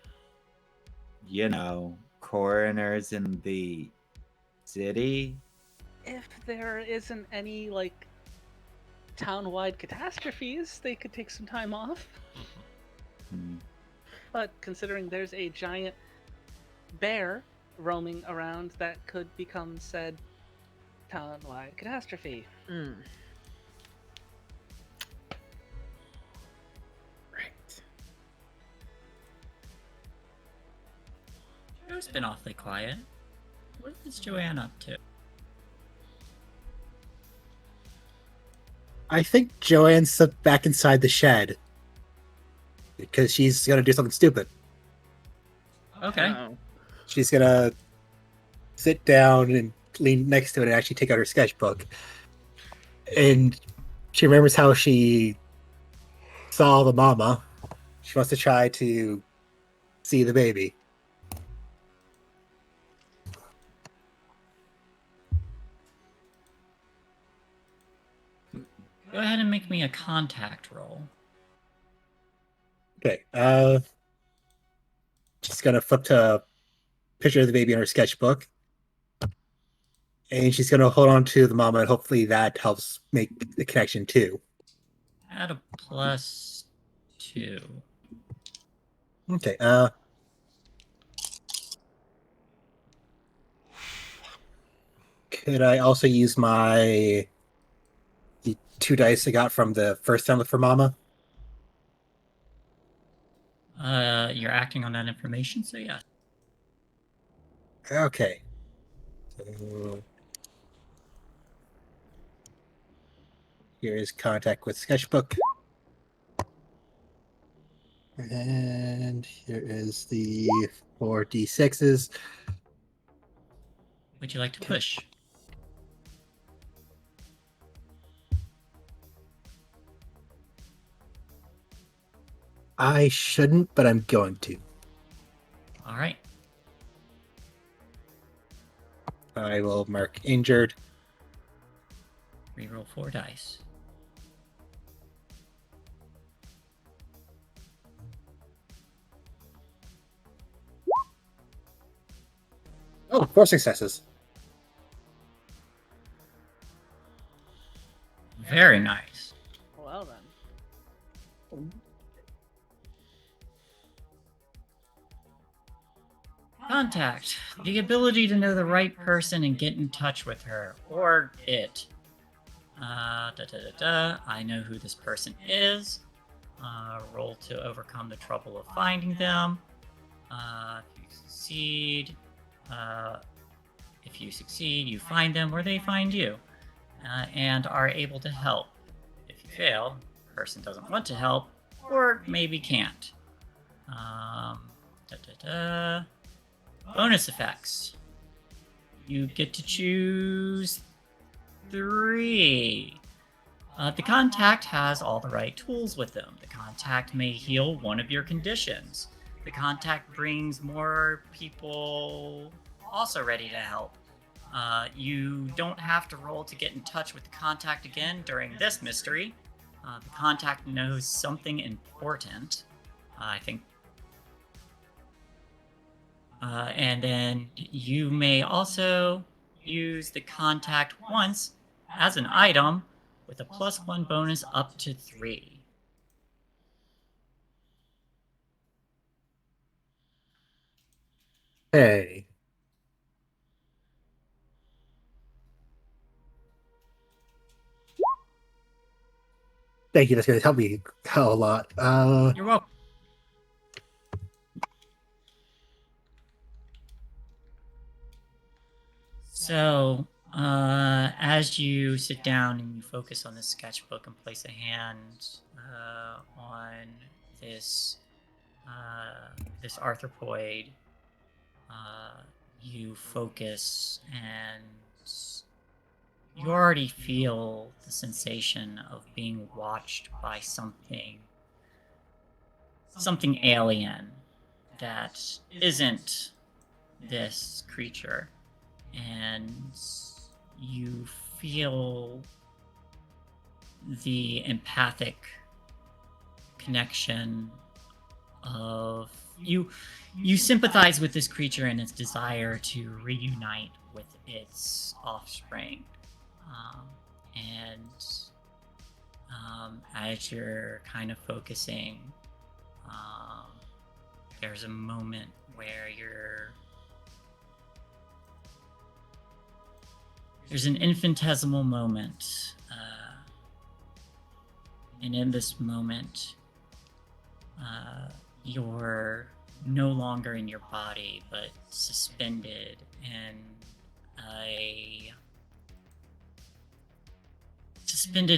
coroners in the city? If there isn't any like town-wide catastrophes, they could take some time off. Hmm. But considering there's a giant bear roaming around, that could become said town-wide catastrophe. Mm. Right. Joe's been awfully quiet. What is Joanne up to? I think Joanne's slipped back inside the shed because she's gonna do something stupid. Okay. Oh. She's gonna sit down and lean next to it and actually take out her sketchbook. And she remembers how she saw the mama. She wants to try to see the baby. Go ahead and make me a contact roll. Okay, she's gonna flip to a picture of the baby in her sketchbook. And she's gonna hold on to the mama and hopefully that helps make the connection too. Add a +2. Okay, could I also use the 2 dice I got from the first time for Mama? You're acting on that information, so yeah. Okay. So here is contact with sketchbook. And here is the 4d6s. Would you like to push? I shouldn't, but I'm going to. All right. I will mark injured. Reroll 4 dice. Oh, 4 successes. Very nice. Well then. Contact. The ability to know the right person and get in touch with her. Or it. I know who this person is. Roll to overcome the trouble of finding them. If you succeed, you find them or they find you. And are able to help. If you fail, the person doesn't want to help or maybe can't. Bonus effects. You get to choose 3. The contact has all the right tools with them. The contact may heal one of your conditions. The contact brings more people also ready to help. You don't have to roll to get in touch with the contact again during this mystery. The contact knows something important. I think. And then you may also use the contact once as an item with a +1 bonus up to 3. Hey. Thank you. That's going to help me a lot. You're welcome. So, as you sit down and you focus on this sketchbook and place a hand on this this arthropoid, you focus and you already feel the sensation of being watched by something alien that isn't this creature. And you feel the empathic connection of you sympathize with this creature and its desire to reunite with its offspring. As you're kind of focusing, there's a moment where there's an infinitesimal moment, and in this moment, you're no longer in your body, but suspended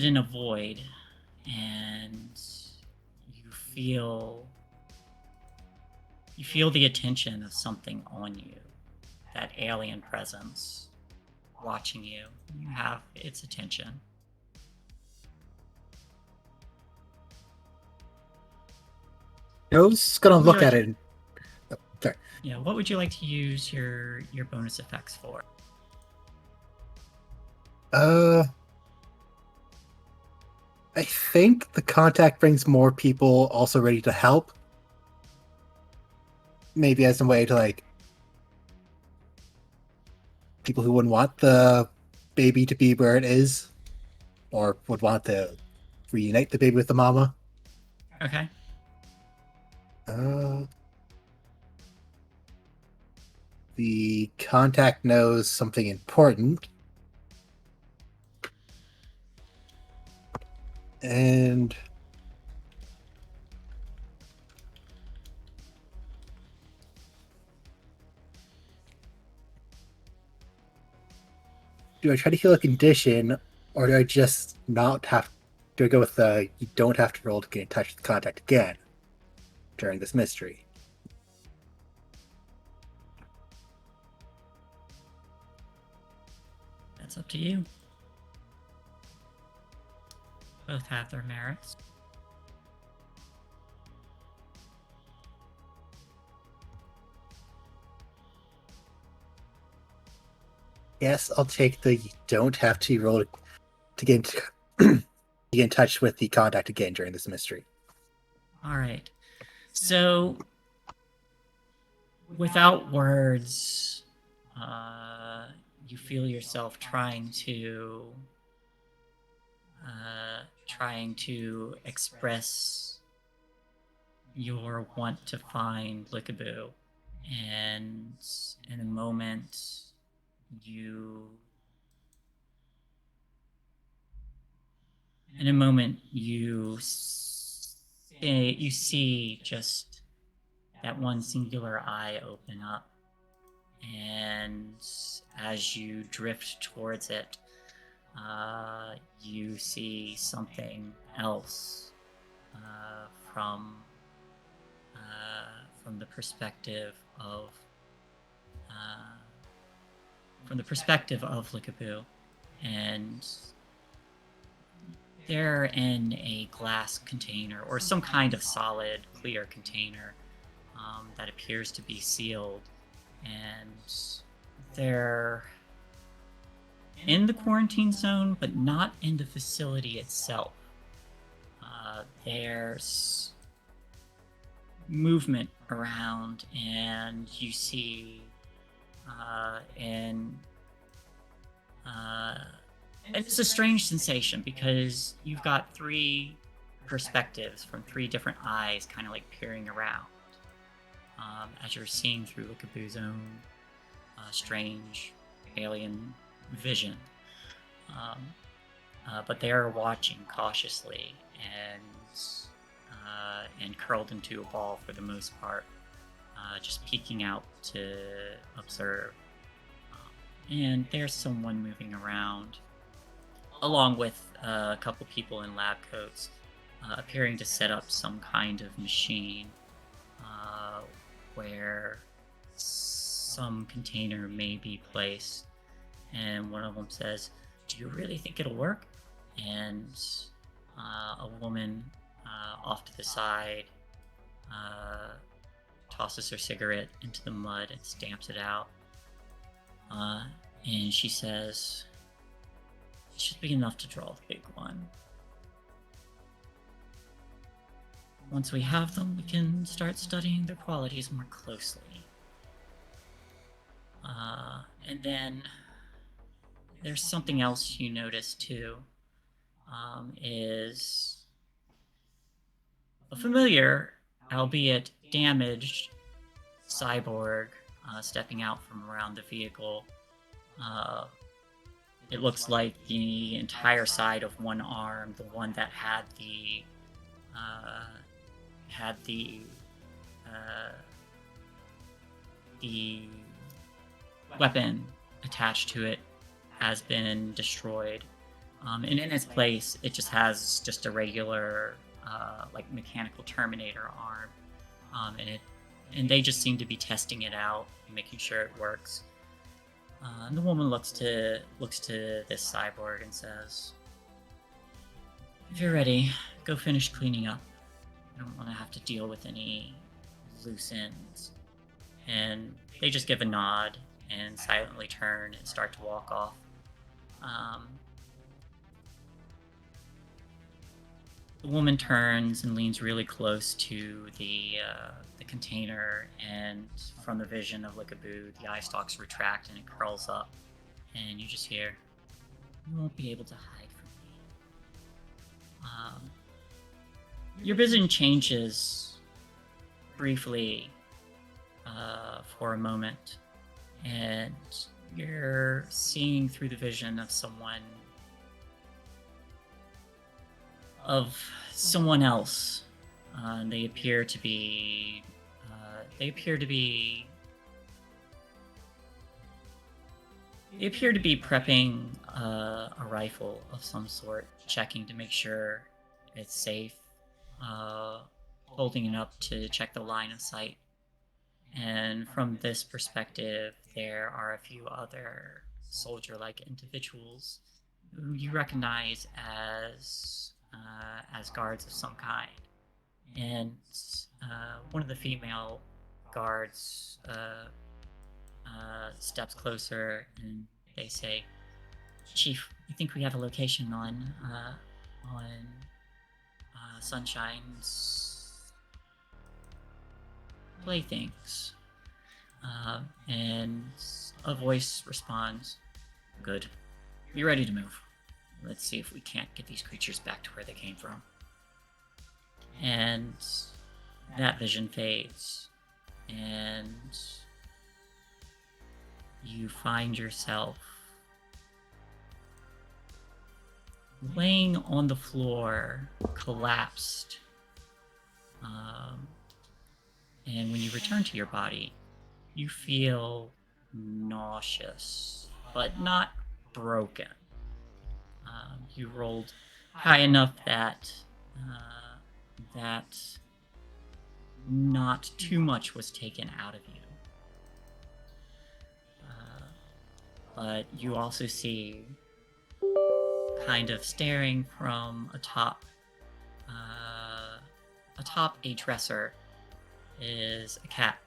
in a void, and you feel the attention of something on you, that alien presence watching you. You have its attention. Joe's gonna look at it. And... Oh, sorry. Yeah, what would you like to use your bonus effects for? I think the contact brings more people also ready to help. Maybe as a way to, like, people who wouldn't want the baby to be where it is, or would want to reunite the baby with the mama. Okay. The contact knows something important. And do I try to heal a condition, or do I just not have... Do I go with the you don't have to roll to get in touch with the contact again during this mystery? That's up to you. Both have their merits. Yes, I'll take the you don't have to roll to get in touch with the contact again during this mystery. All right. So, without words, you feel yourself trying to express your want to find Lickaboo, and in a moment you see just that one singular eye open up, and as you drift towards it, you see something else from the perspective of Lickaboo, and they're in a glass container or some kind of solid, clear container that appears to be sealed, and they're in the quarantine zone, but not in the facility itself. There's movement around, and you see and it's a strange sensation because you've got three perspectives from three different eyes kind of like peering around as you're seeing through Lickaboo's own strange alien vision. But they are watching cautiously, and curled into a ball for the most part, just peeking out to observe. And there's someone moving around, along with a couple people in lab coats, appearing to set up some kind of machine where some container may be placed. And one of them says, "Do you really think it'll work?" And a woman off to the side tosses her cigarette into the mud and stamps it out. And she says, "It should be enough to draw the big one. Once we have them, we can start studying their qualities more closely." And then there's something else you notice too, is a familiar, albeit damaged, cyborg stepping out from around the vehicle. It looks like the entire side of one arm, the one that had the weapon attached to it, has been destroyed. And in its place, it just has just a regular, like mechanical Terminator arm. And they just seem to be testing it out, making sure it works. And the woman looks to this cyborg and says, "If you're ready, go finish cleaning up. I don't want to have to deal with any loose ends." And they just give a nod and silently turn and start to walk off. The woman turns and leans really close to the container, and from the vision of Lickaboo, the eye stalks retract and it curls up, and you just hear, "You won't be able to hide from me." Your vision changes briefly for a moment, and you're seeing through the vision of someone else. They appear to be prepping a rifle of some sort, checking to make sure it's safe, holding it up to check the line of sight. And from this perspective, there are a few other soldier-like individuals who you recognize as guards of some kind. And one of the female guards steps closer, and they say, "Chief, I think we have a location on Sunshine's playthings." And a voice responds, "Good. Be ready to move. Let's see if we can't get these creatures back to where they came from." And that vision fades, and you find yourself laying on the floor, collapsed. And when you return to your body, you feel nauseous, but not broken. You rolled high enough that not too much was taken out of you. But you also see, kind of staring from atop a dresser, is a cat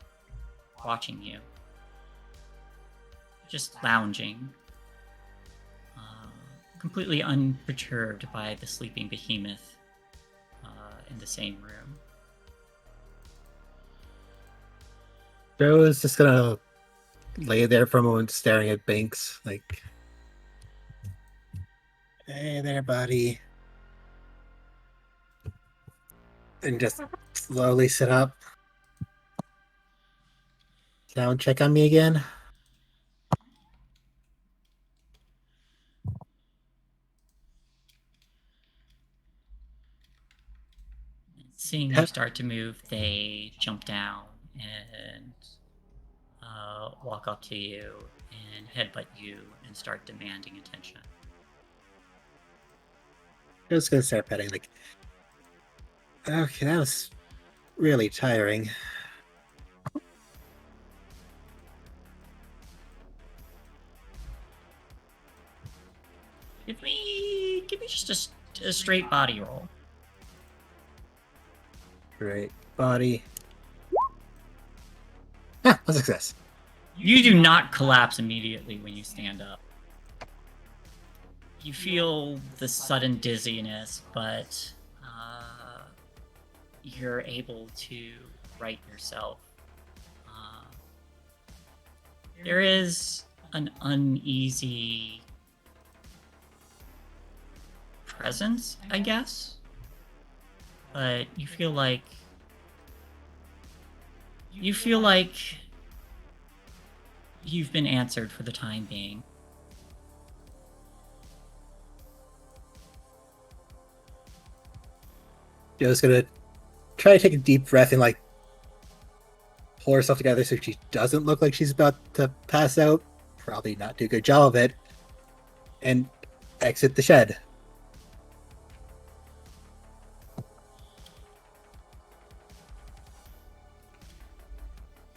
watching you, just lounging, completely unperturbed by the sleeping behemoth in the same room. Joe is just gonna lay there for a moment staring at Banks, like, "Hey there, buddy." And just slowly sit up. Down, check on me again. seeing you start to move, they jump down and walk up to you and headbutt you and start demanding attention. I'm just gonna start petting, like, okay, that was really tiring. Give me just a straight body roll. Great body. Ah, a success. You do not collapse immediately when you stand up. You feel the sudden dizziness, but you're able to right yourself. There is an uneasy presence, I guess, but you feel like you've been answered for the time being. Joe's gonna try to take a deep breath and, like, pull herself together so she doesn't look like she's about to pass out. Probably not do a good job of it. And exit the shed.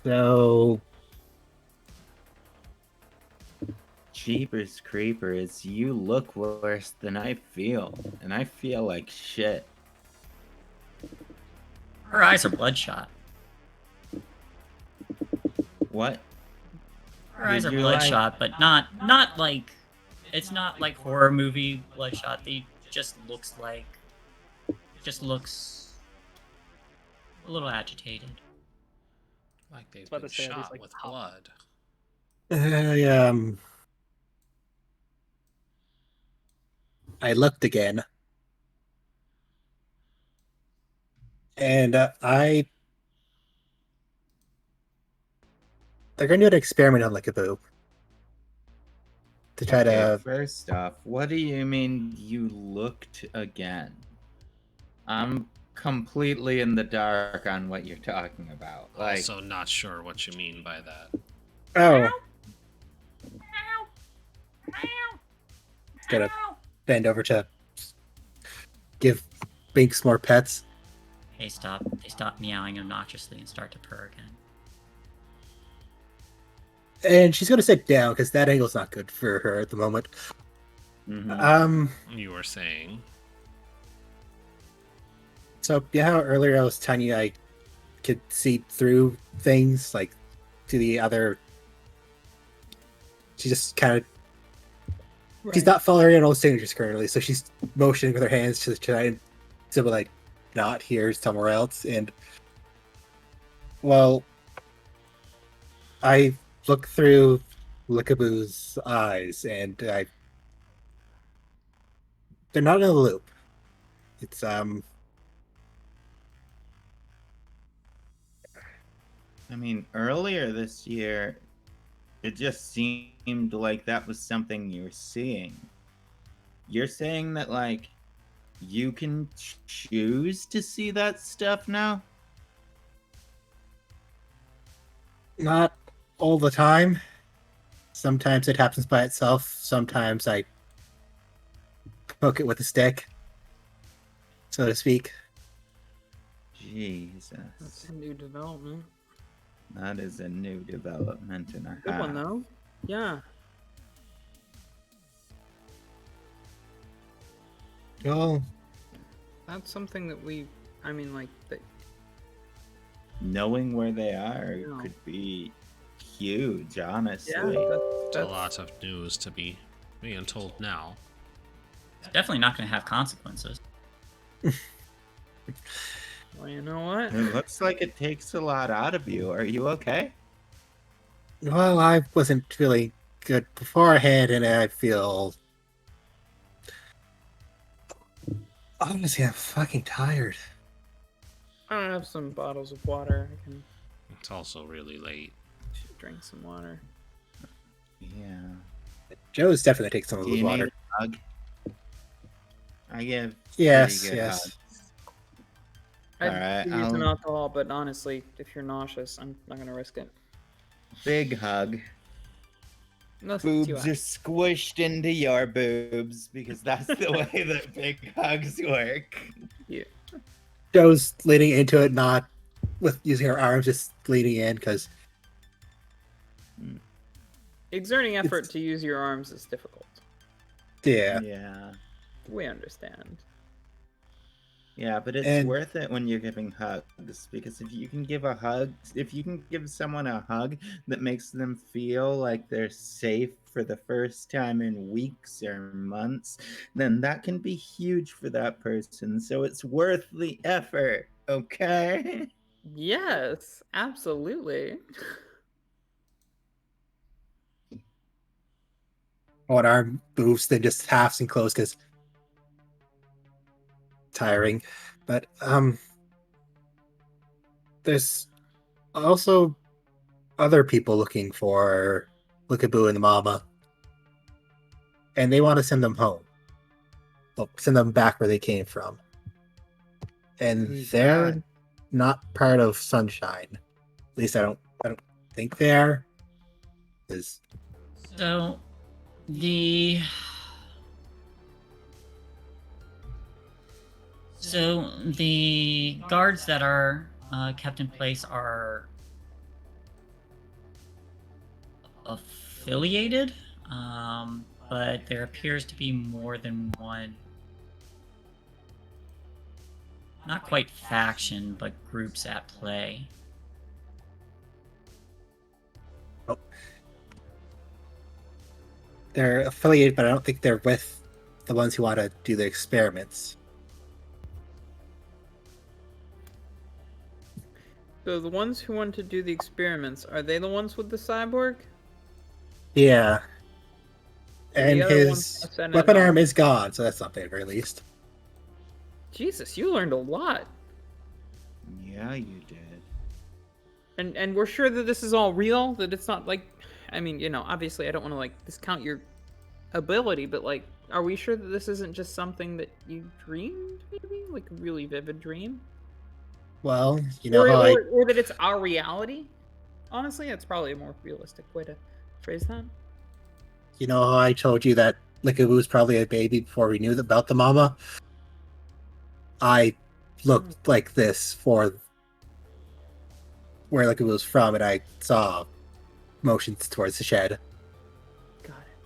So, Jeepers creepers, you look worse than I feel, and I feel like shit. Her eyes are bloodshot. What? Her eyes are Did you, bloodshot, but not like, it's not like horror movie bloodshot. They just looks a little agitated. Like they've about been to say, are these, shot like, with pop- blood. I looked again. And they're going to do an experiment on Lickaboo. To try to... First off, what do you mean you looked again? I'm completely in the dark on what you're talking about. Like, Also, not sure what you mean by that. Oh. Gonna bend over to give Binks more pets. They stop meowing obnoxiously and start to purr again. And she's gonna sit down because that angle's not good for her at the moment. mhm. You were saying. So yeah, how earlier I was telling you I could see through things, like to the other. She just kind of. She's not following all signatures currently, so she's motioning with her hands to try and to like not here somewhere else. And well, I look through Lickaboo's eyes, and they're not in a loop. It's I mean, earlier this year, it just seemed like that was something you were seeing. You're saying that, like, you can choose to see that stuff now? not all the time. Sometimes it happens by itself. Sometimes I poke it with a stick, so to speak. Jesus. That's a new development. That is a new development in a Good one though. Yeah. Well, That's something that that Knowing where they are Yeah. could be huge, honestly. yeah, It's a that's lot of news to be being told now. It's definitely not going to have consequences. well, you know what? It looks like it takes a lot out of you. Are you okay? well, I wasn't feeling good beforehand, and I feel. Honestly, I'm fucking tired. I don't have some bottles of water. I can It's also really late. should drink some water. Yeah. Joe's definitely takes some of Do his you water. need a hug? I give Yes, pretty good yes. hugs. I'd Alright, use an alcohol, but honestly, if you're nauseous, I'm not gonna risk it. big hug. No, Boobs are squished into your boobs because that's the way that big hugs work. Yeah. Joe's leaning into it, not with using her arms, just leaning in because Exerting effort to use your arms is difficult. Yeah. We understand. Yeah, but it's worth it when you're giving hugs, because if you can give someone a hug that makes them feel like they're safe for the first time in weeks or months, then that can be huge for that person. So it's worth the effort, okay? Yes, absolutely. one arm moves, then just halves and close because tiring. But there's also other people looking for Lookaboo and the Mama, and they want to send them home. Well, send them back where they came from, and they're not part of Sunshine. At least I don't think they are. So the guards that are kept in place are affiliated, but there appears to be more than one, not quite faction, but groups at play. Oh. They're affiliated, but I don't think they're with the ones who want to do the experiments. So the ones who want to do the experiments, are they the ones with the cyborg? Yeah. And the other his ones sent it weapon off. arm is gone, so that's something at the very least. Jesus, you learned a lot. Yeah, you did. And we're sure that this is all real, that it's not like, I mean, you know, obviously I don't want to like discount your ability, but like, are we sure that this isn't just something that you dreamed, maybe? Like a really vivid dream? Well, you know how or that it's our reality? Honestly, that's probably a more realistic way to phrase that. you know how I told you that Lickaboo was probably a baby before we knew about the mama? I looked like this for where Lickaboo was from, and I saw motions towards the shed. Got it.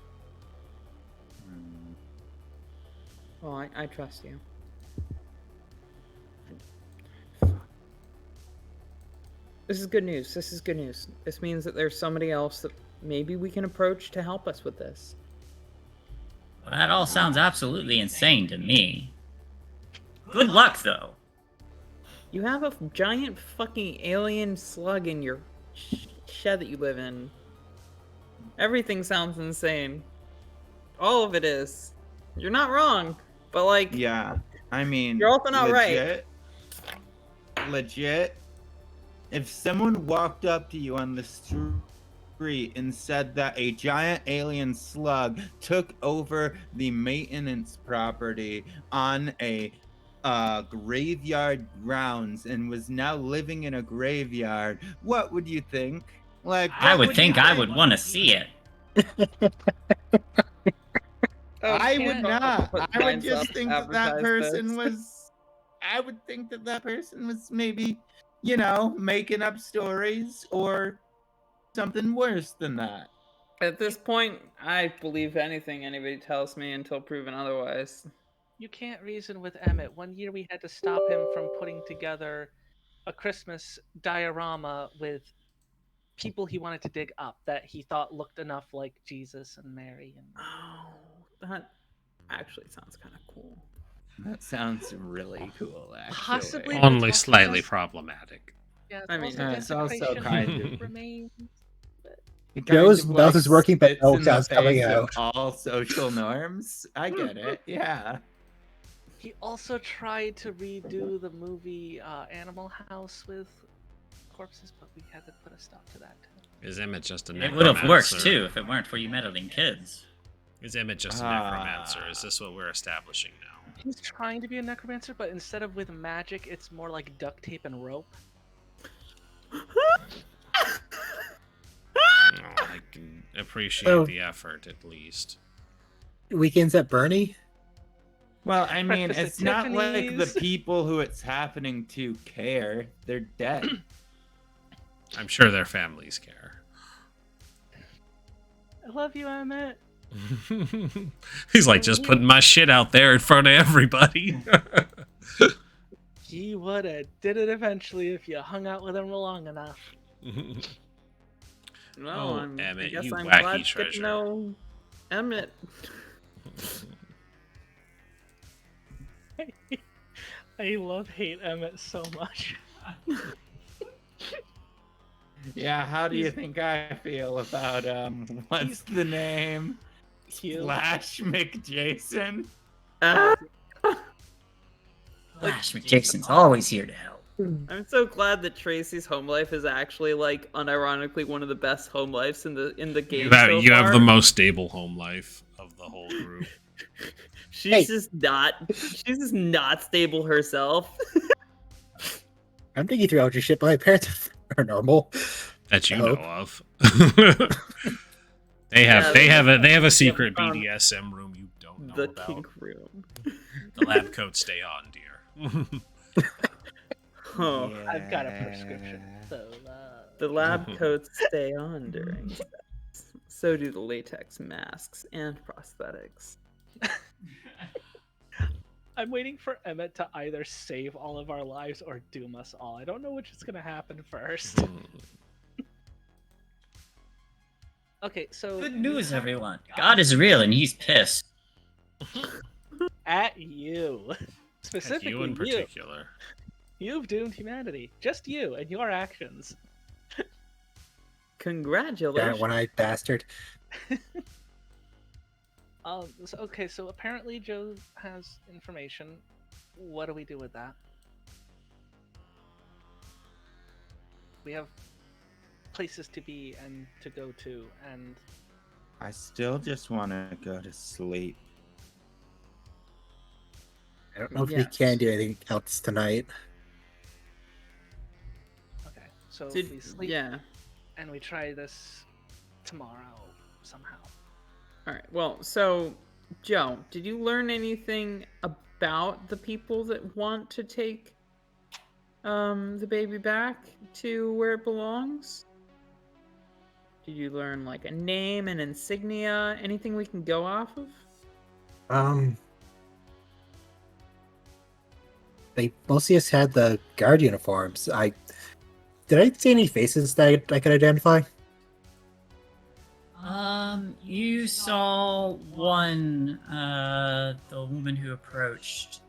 Well, I trust you. This is good news. This is good news. This means that there's somebody else that maybe we can approach to help us with this. Well, that all sounds absolutely insane to me. Good luck, though. You have a giant fucking alien slug in your shed that you live in. Everything sounds insane. All of it is. You're not wrong, but like... Yeah, I mean... You're also not right. Legit. If someone walked up to you on the street and said that a giant alien slug took over the maintenance property on a graveyard grounds and was now living in a graveyard, what would you think? Like, I would think I would want to see it. I would not. I would just think that person this. was. I would think that person was maybe, you know, making up stories or something worse than that. At this point, I believe anything anybody tells me until proven otherwise. You can't reason with Emmett. One year we had to stop him from putting together a Christmas diorama with people he wanted to dig up that he thought looked enough like Jesus and Mary. And Oh, that actually sounds kind of cool. That sounds really cool, actually. Possibly Only slightly problematic. Yeah, I mean, it's also kind of remains. Joe's mouth is working, but no spits in the sound's coming face of out. all social norms. I get it. Yeah. He also tried to redo the movie Animal House with corpses, but we had to put a stop to that too. Is Emmett just a It necromancer? would have worked too if it weren't for you meddling kids. Is Emmett just a necromancer? Is this what we're establishing now? He's trying to be a necromancer, but instead of with magic, it's more like duct tape and rope. I can appreciate So- the effort, at least. Weekends at Bernie? Well, I mean, Breakfast at it's not like the Tiffany's. people who it's happening to care. They're dead. I'm sure their families care. I love you, Emmett. He's like, just putting my shit out there in front of everybody. He would have did it eventually if you hung out with him long enough. Well, I Emmett, guess you I'm wacky glad to get treasure. to know Emmett. I hate Emmett so much. Yeah, how do you think I feel about what's the name? Hugh. Flash McJason? Flash McJason's always here to help. I'm so glad that Tracy's home life is actually like unironically one of the best home lives in the game. You have far. the most stable home life of the whole group. She's just not stable herself. I'm thinking through all your shit, but my parents are normal. That you I know hope. of. They have a secret found BDSM room you don't know The about. kink room. The lab coats stay on, dear. Oh, I've got a prescription. So, the lab coats stay on during sex. So do the latex masks and prosthetics. I'm waiting for Emmett to either save all of our lives or doom us all. I don't know which is going to happen first. Okay, so Good news, everyone. God is real and he's pissed. at you, specifically you in particular. You've doomed humanity. Just you and your actions. Congratulations. That one-eyed bastard. So apparently Joe has information. What do we do with that? We have places to be and to go to, and I still just want to go to sleep. I don't know if we Yes. can do anything else tonight. okay. So if we sleep Yeah. and we try this tomorrow somehow. All right. Well, so Joe, did you learn anything about the people that want to take the baby back to where it belongs? Did you learn like a name, an insignia, anything we can go off of? They mostly just had the guard uniforms. Did I see any faces that I could identify? You saw one, the woman who approached,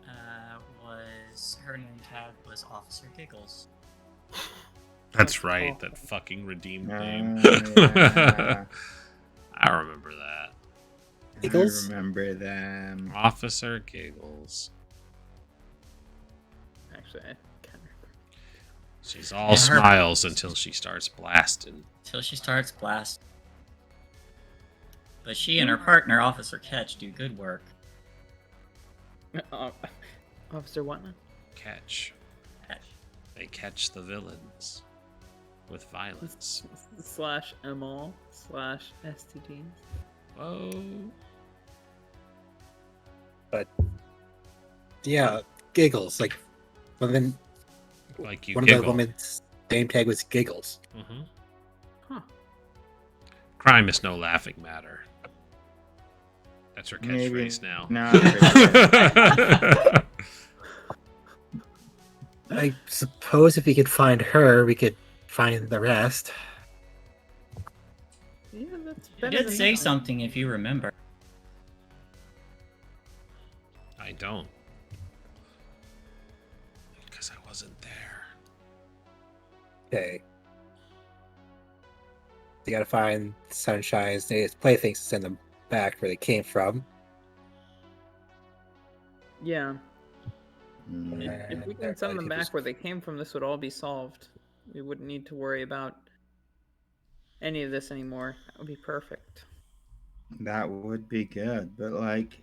her name tag was Officer Giggles. That's right, that fucking redeemed name. Yeah. I remember that. Giggles? I remember them. Officer Giggles. Actually, I can't remember. She's all smiles until she starts blasting. Till she starts blasting. But she and her partner, Officer Ketch, do good work. Officer what now? Catch. Ketch. They catch the villains with violence. /ML/STDs. Whoa. Yeah, Giggles. Like, one Like you of the giggle. women's name tag was Giggles. Mhm. Huh. Crime is no laughing matter. That's her Maybe catchphrase now. not really. I suppose if we could find her, we could find the rest. Yeah, that's You better did than say nothing. something if you remember. I don't. Because I wasn't there. Okay. You gotta find Sunshine's playthings to send them back where they came from. Yeah. Mm. If we can send them back where they came from, this would all be solved. We wouldn't need to worry about any of this anymore. That would be perfect. That would be good, but like,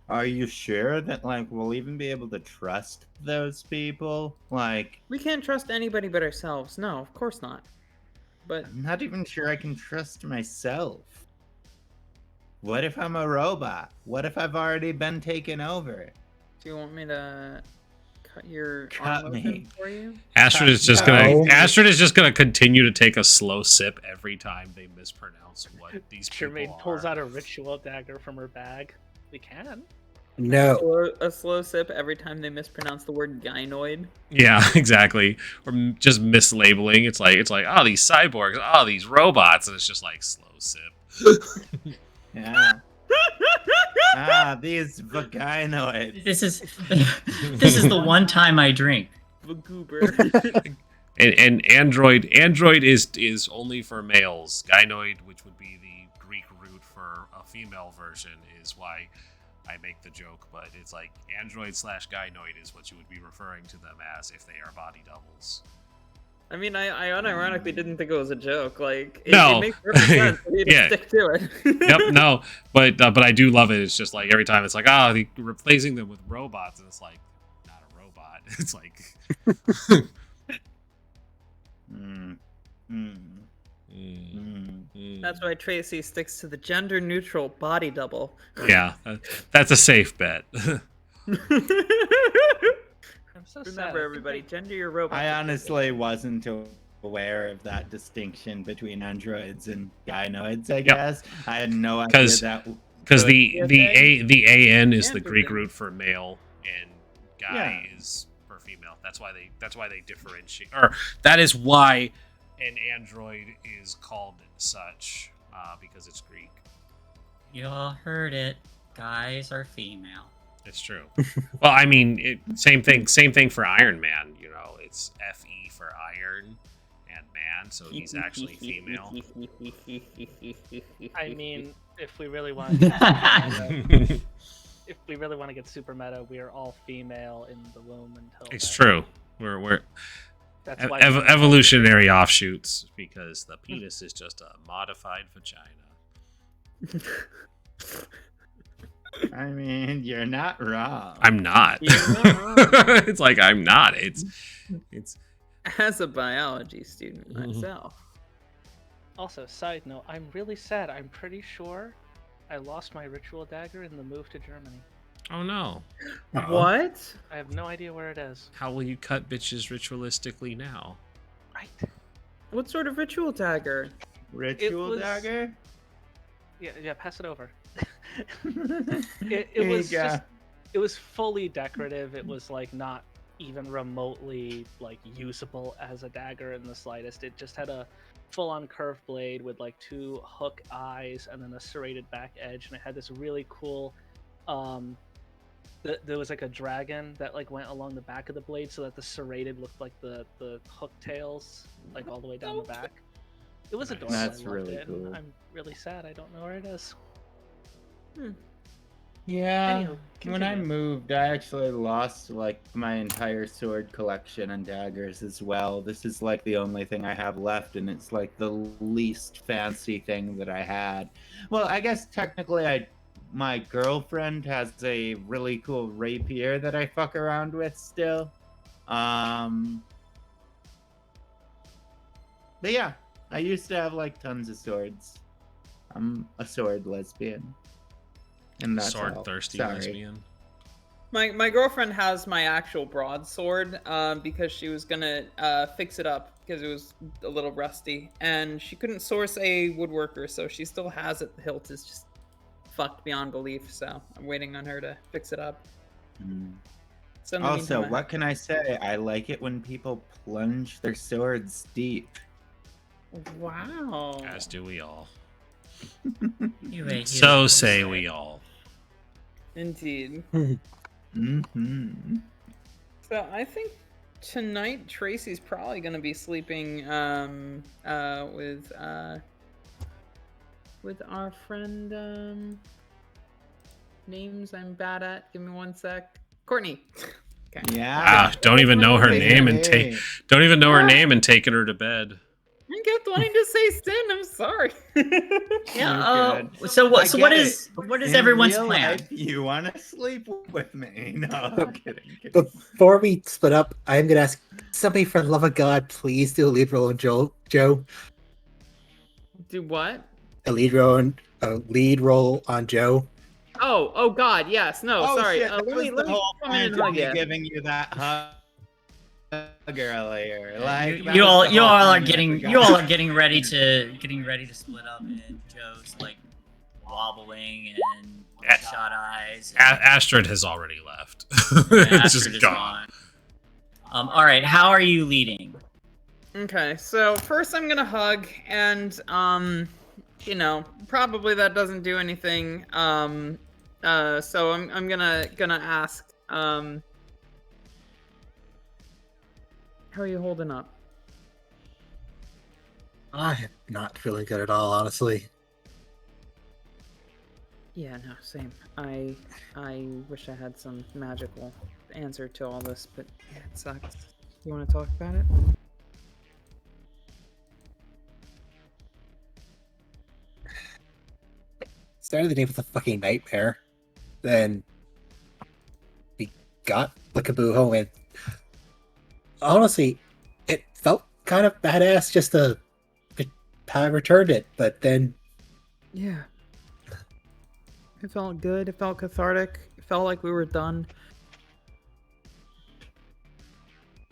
Are you sure that like we'll even be able to trust those people? Like, We can't trust anybody but ourselves. No, of course not. But I'm not even sure I can trust myself. What if I'm a robot? What if I've already been taken over? do you want me to cut your Cut arm me. open for you? Astrid is just No. gonna continue to take a slow sip every time they mispronounce what these people Jermaine are. pulls out a ritual dagger from her bag. We can. No. A slow sip every time they mispronounce the word gynoid. Yeah, exactly. Or just mislabeling. It's like, oh, these cyborgs, oh, these robots, and it's just like slow sip. Yeah. These vaginoids. This is this is the one time I drink. The goober. And android is only for males. Gynoid, which would be the Greek root for a female version, is why I make the joke. But it's like android/gynoid is what you would be referring to them as if they are body doubles. I mean, I unironically didn't think it was a joke. Like, No. it makes perfect sense. We need to Yeah. stick to it. Yep, no, but I do love it. It's just like every time it's like, replacing them with robots, and it's like not a robot. It's like, That's why Tracy sticks to the gender-neutral body double. yeah, that's a safe bet. I'm so sad. Remember, everybody, gender your robot. I honestly wasn't aware of that distinction between androids and gynoids, I guess. I had no idea 'Cause- that. Because But- the an is the Greek Androgen. root for male, and guy Yeah. is for female. That's why they differentiate, or that is why an android is called such, because it's Greek. You all heard it. Guys are female. It's true. Well, I mean, same thing for Iron Man. You know, it's Fe for iron and man, so he's actually female. I mean, if we really want to get if we really want to get super meta, we are all female in the womb until. It's that. true. We're That's why. evolutionary offshoots, because the penis is just a modified vagina. I mean, you're not wrong. I'm not. You're not wrong. It's like I'm not. It's As a biology student Mhm. myself. Also, side note, I'm really sad. I'm pretty sure I lost my ritual dagger in the move to Germany. oh no. What? I have no idea where it is. How will you cut bitches ritualistically now? Right. What sort of ritual dagger? Ritual was- dagger? Yeah, pass it over. Here it you was go. just, it was fully decorative. It was like not even remotely like usable as a dagger in the slightest. It just had a full-on curved blade with like two hook eyes and then a serrated back edge, and it had this really cool there was like a dragon that like went along the back of the blade so that the serrated looked like the hook tails like all the way down the back. It was Nice. adorable. That's I loved really it, and cool. I'm really sad I don't know where it is. Yeah. Anywho, When I continue. moved, I actually lost like my entire sword collection and daggers as well. This is like the only thing I have left, and it's like the least fancy thing that I had. Well, I guess technically my girlfriend has a really cool rapier that I fuck around with still. But yeah, I used to have like tons of swords. I'm a sword lesbian. And that's Sword all. thirsty Sorry. lesbian. My girlfriend has my actual broadsword because she was gonna fix it up because it was a little rusty, and she couldn't source a woodworker, so she still has it. The hilt is just fucked beyond belief, so I'm waiting on her to fix it up. Mm. So in the Also, meantime, what can I say? I like it when people plunge their swords deep. Wow. As do we all. You ain't So used to say it. we all. Indeed. Mm-hmm. So I think tonight Tracy's probably gonna be sleeping with our friend names I'm bad at. Give me one sec. Courtney. Okay. Yeah. Ah, don't even know her name and Hey. don't even know her name and taking her to bed. kept wanting to say sin. I'm sorry. Yeah. You're So I what? So get what it. is In everyone's real plan? life, you want to sleep with me? No, I'm kidding. Before we split up, I'm gonna ask somebody, for the love of God, please do a lead role on Joe. Do what? A lead role on Joe. Oh God, yes. No, Oh sorry. shit! That was the Let me whole come in point and of hug me you. giving you that hug earlier. Like that You was all the whole are point, and I you all are forgot. getting ready to split up, and Joe's like wobbling and shot eyes. Astrid has already left. And It's Astrid just is gone. All right, how are you leading? Okay, so first I'm gonna hug, and probably that doesn't do anything. So I'm gonna ask, how are you holding up? I am not feeling good at all, honestly. Yeah, no, same. I wish I had some magical answer to all this, but yeah, it sucks. You want to talk about it? Started the day with a fucking nightmare. Then we got the Kaboo home, and honestly, it felt kind of badass just to how I returned it. But then, Yeah. It felt good. It felt cathartic. It felt like we were done.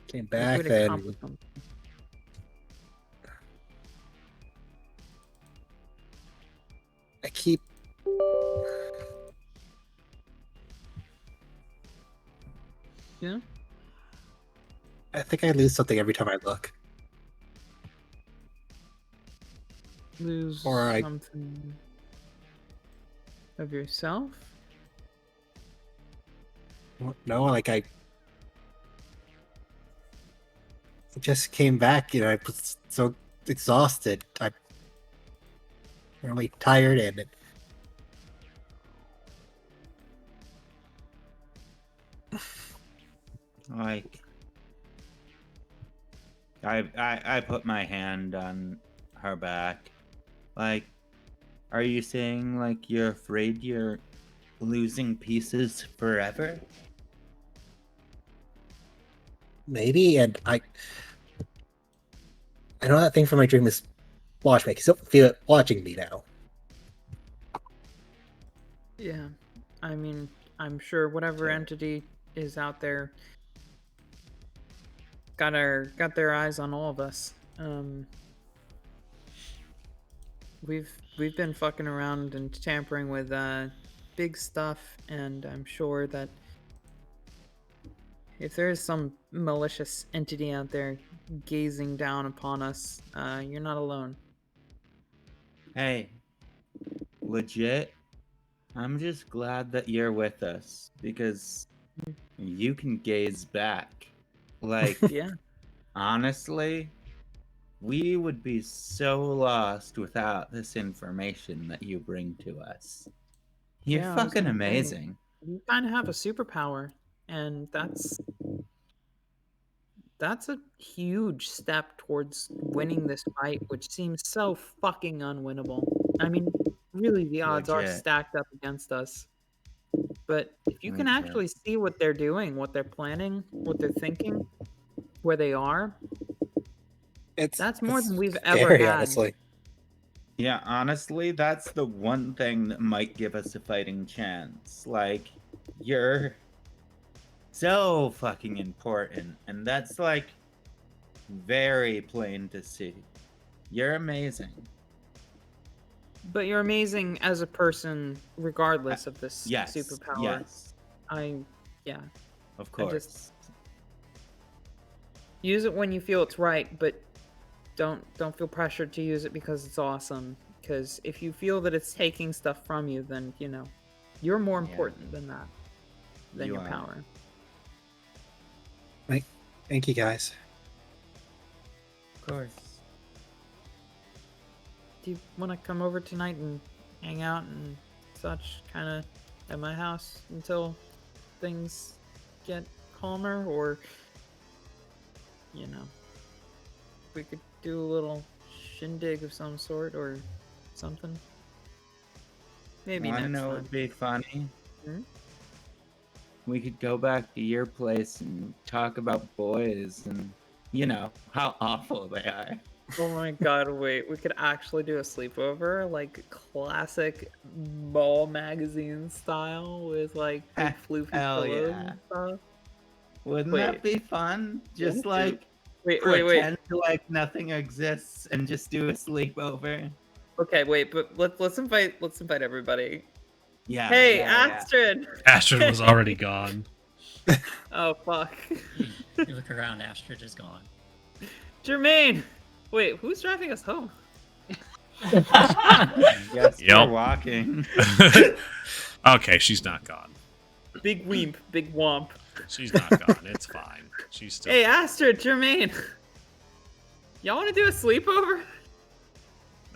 came Like back, we'd then accomplished something. I keep. Yeah. I think I lose something every time I look. Lose Or I- something of yourself. No, like I just came back, I was so exhausted. I'm really tired, and Like, I put my hand on her back. Like, are you saying like you're afraid you're losing pieces forever? maybe, and I know that thing from my dream is watch me. I can still feel it watching me now. Yeah. I mean, I'm sure whatever Sure. entity is out there got their eyes on all of us. We've been fucking around and tampering with big stuff, and I'm sure that if there is some malicious entity out there gazing down upon us, you're not alone. Hey, legit, I'm just glad that you're with us because you can gaze back. Like, Yeah. honestly, we would be so lost without this information that you bring to us. You're Yeah, I was fucking gonna say, amazing. you kind of have a superpower, and that's a huge step towards winning this fight, which seems so fucking unwinnable. I mean, really, the odds are Legit. stacked up against us. But if you can Legit. actually see what they're doing, what they're planning, what they're thinking, where they are, that's more than we've ever scary, had. honestly. Yeah, honestly, that's the one thing that might give us a fighting chance. Like, you're so fucking important, and that's like very plain to see. You're amazing. But you're amazing as a person, regardless of this Yes. superpower. Yes. Yeah. Of I course. just- Use it when you feel it's right, but don't feel pressured to use it because it's awesome. Because if you feel that it's taking stuff from you, then you're more Yeah. important than that, than You your are. power. Thank you, guys. Of course. Do you want to come over tonight and hang out and such, kind of at my house until things get calmer, or we could do a little shindig of some sort or something? Maybe I next know time. it'd be funny. Hmm? We could go back to your place and talk about boys and, how awful they are. Oh my god, wait, we could actually do a sleepover, like classic mall magazine style with like big floofy Hell pillows yeah. and stuff. Wouldn't Wait. that be fun? Just Wouldn't like Wait. pretend like nothing exists and just do a sleepover. Okay, wait, but let's invite everybody. Yeah. Hey, yeah. Astrid! Astrid was already gone. Oh fuck. You look around, Astrid is gone. Jermaine! Wait, who's driving us home? Yes, Yep. we're walking. Okay, she's not gone. Big weemp, big womp. She's not gone. It's fine. She's still. Hey, Astrid, Jermaine! Y'all wanna do a sleepover?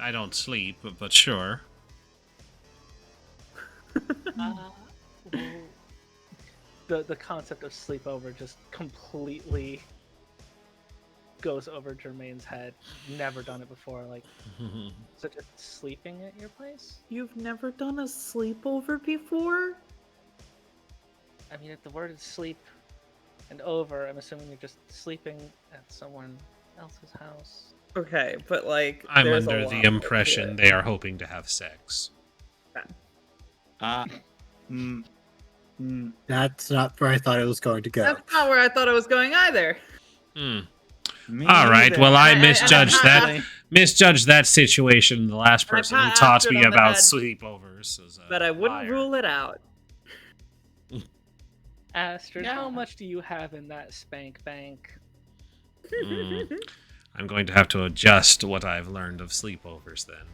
I don't sleep, but sure. Well, the concept of sleepover just completely goes over Jermaine's head. Never done it before. Like, so just sleeping at your place? You've never done a sleepover before? I mean, if the word is sleep and over, I'm assuming you're just sleeping at someone else's house. Okay, but like, I'm there's a under lot the more to impression it. they are hoping to have sex. That's not where I thought it was going to go. That's not where I thought it was going either. Hmm. Me All right. neither. Well, I I- misjudged that. I- Misjudged that situation. The last And I person who pat taught Astrid me on the about head. sleepovers is a But I wouldn't liar. rule it out. Astrid, Yeah. how much do you have in that spank bank? Mm. I'm going to have to adjust what I've learned of sleepovers then.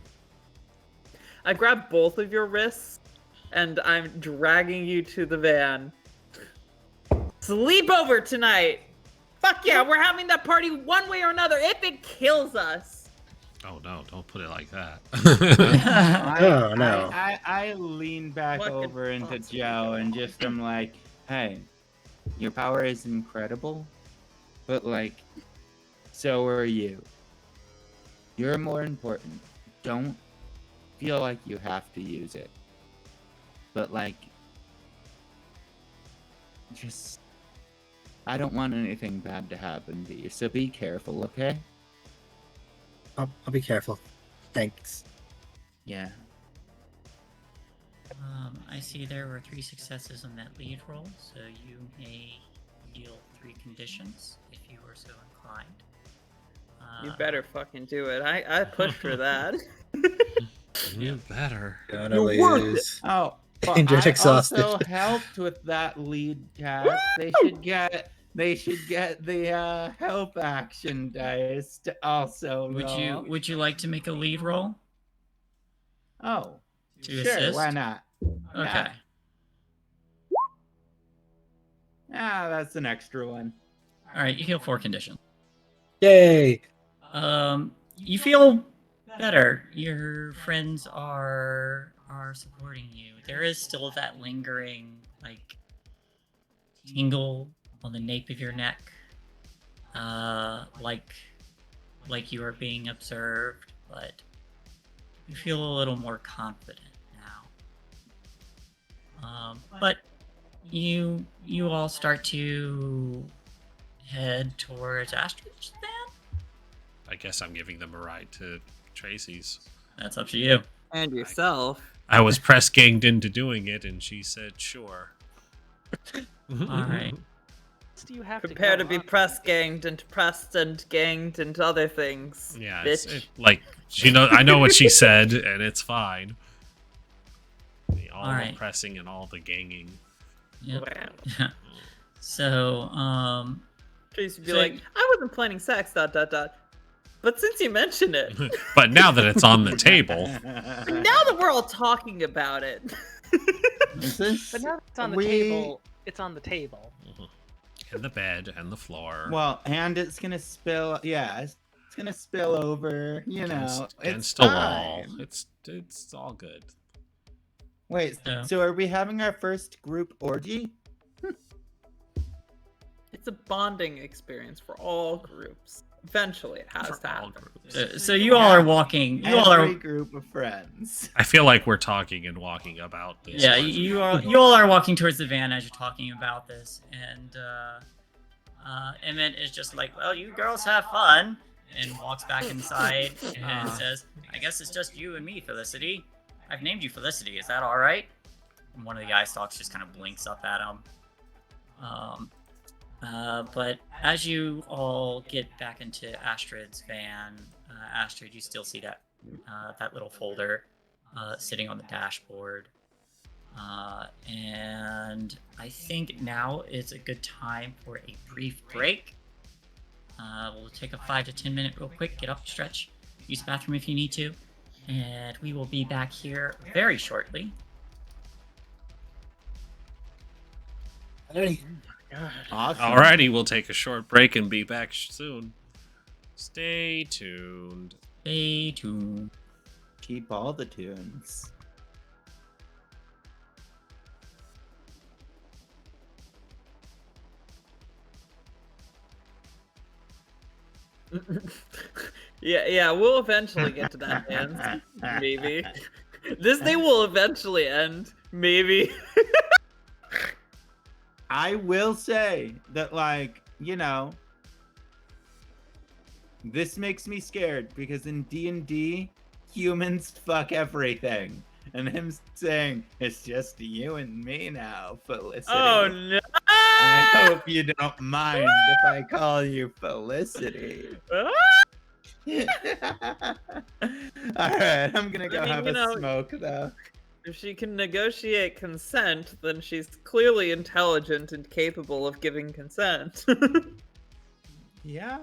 I grab both of your wrists and I'm dragging you to the van. Sleepover tonight! Fuck yeah, we're having that party one way or another if it kills us! Oh no! Don't put it like that. Oh, no. I lean back Fucking over into possibly Joe go and on. just am like, hey, your power is incredible, but like, so are you. You're more important. Don't feel like you have to use it. But like, just, I don't want anything bad to happen to you, so be careful, okay? I'll be careful. Thanks. Yeah. I see there were 3 successes on that lead roll, so you may deal 3 conditions if you were so inclined. You better fucking do it. I pushed for that. You better. Gonna You're worth it. lose. Oh, but Injured, I exhausted. also helped with that lead cast. They should get the help action dice to also roll. Would you like to make a lead roll Oh, to sure, assist? why not? Okay. Ah, that's an extra one. All right, you heal 4 conditions. Yay! You feel better. Your friends are supporting you. There is still that lingering like tingle on the nape of your neck, like you are being observed, but you feel a little more confident now. But you all start to head towards Astrid's van. I guess I'm giving them a ride to Tracy's. That's up to you. And yourself. I was press ganged into doing it, and she said sure. All right. What do you have Prepare to go be on? press ganged and pressed and ganged and other things. Yeah, bitch. I know what she said, and it's fine. All the Alright. pressing and all the ganging. Yep. Wow. So, Tracy would be So- like, I wasn't planning sex, ... But since you mentioned it, But now that it's on the table, now that we're all talking about it, Is this, But now that it's on the we- table, it's on the table. and the bed and the floor. Well, and it's gonna spill. Yeah, it's gonna spill over. You know, it's against a wall. fine. It's all good. Wait, Yeah. so are we having our first group orgy? it's a bonding experience for all groups. Eventually, it has For to all happen. groups. So you all are walking. You all Every are. group of friends. I feel like we're talking and walking about this. Yeah, you all are walking towards the van as you're talking about this, and Emmett is just like, "Well, you girls have fun," and walks back inside and says, "I guess it's just you and me, Felicity. I've named you Felicity. Is that all right?" And one of the eye stalks just kind of blinks up at him. But as you all get back into Astrid's van, Astrid, you still see that little folder sitting on the dashboard. And I think now is a good time for a brief break. We'll take a 5 to 10 minute real quick, get up, stretch, use the bathroom if you need to, and we will be back here very shortly. Alrighty. Awesome. Alrighty, we'll take a short break and be back soon. Stay tuned. Stay tuned. Keep all the tunes. Yeah, we'll eventually get to that dance. Maybe. This day will eventually end. Maybe. I will say that, like, you know, this makes me scared because in D&D, humans fuck everything. And him saying, it's just you and me now, Felicity. Oh no! I hope you don't mind if I call you Felicity. Alright, I'm gonna go have a smoke, though. If she can negotiate consent, then she's clearly intelligent and capable of giving consent. Yeah.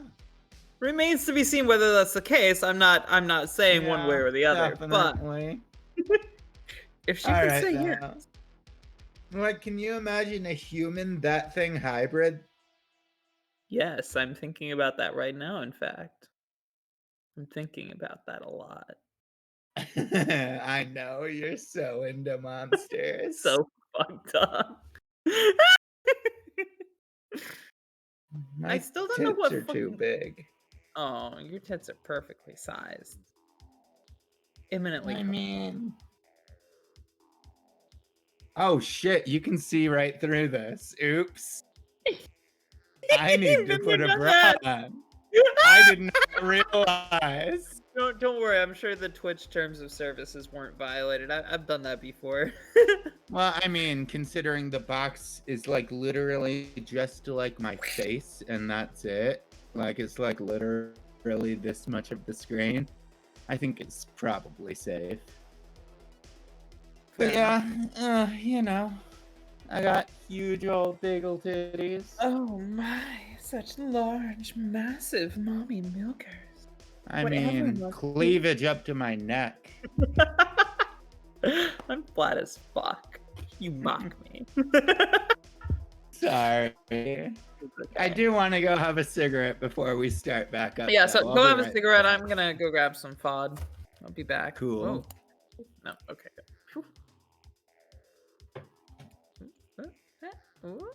Remains to be seen whether that's the case. I'm not saying one way or the other, Definitely. but if she can say now. yes. Like, can you imagine a human that thing hybrid? Yes, I'm thinking about that right now, in fact. I'm thinking about that a lot. I know, you're so into monsters. So fucked up. My I still don't know what tits are too fucking- big. Oh, your tits are perfectly sized. Imminently. I mean... Oh shit, you can see right through this. Oops. I need to put a bra on. I did not realize. Don't worry, I'm sure the Twitch terms of services weren't violated. I've done that before. Well, I mean, considering the box is like literally just like my face and that's it. Like it's like literally this much of the screen. I think it's probably safe. But yeah, you know, I got huge old bagel titties. Oh my, such large, massive mommy milkers. I Whatever mean, must be. cleavage up to my neck. I'm flat as fuck. You mock me. Sorry. Okay. I do want to go have a cigarette before we start back up. Yeah, though. so I'll go be have a right cigarette. back. I'm gonna go grab some FOD. I'll be back. Cool. Whoa. No, okay. Whew. Ooh.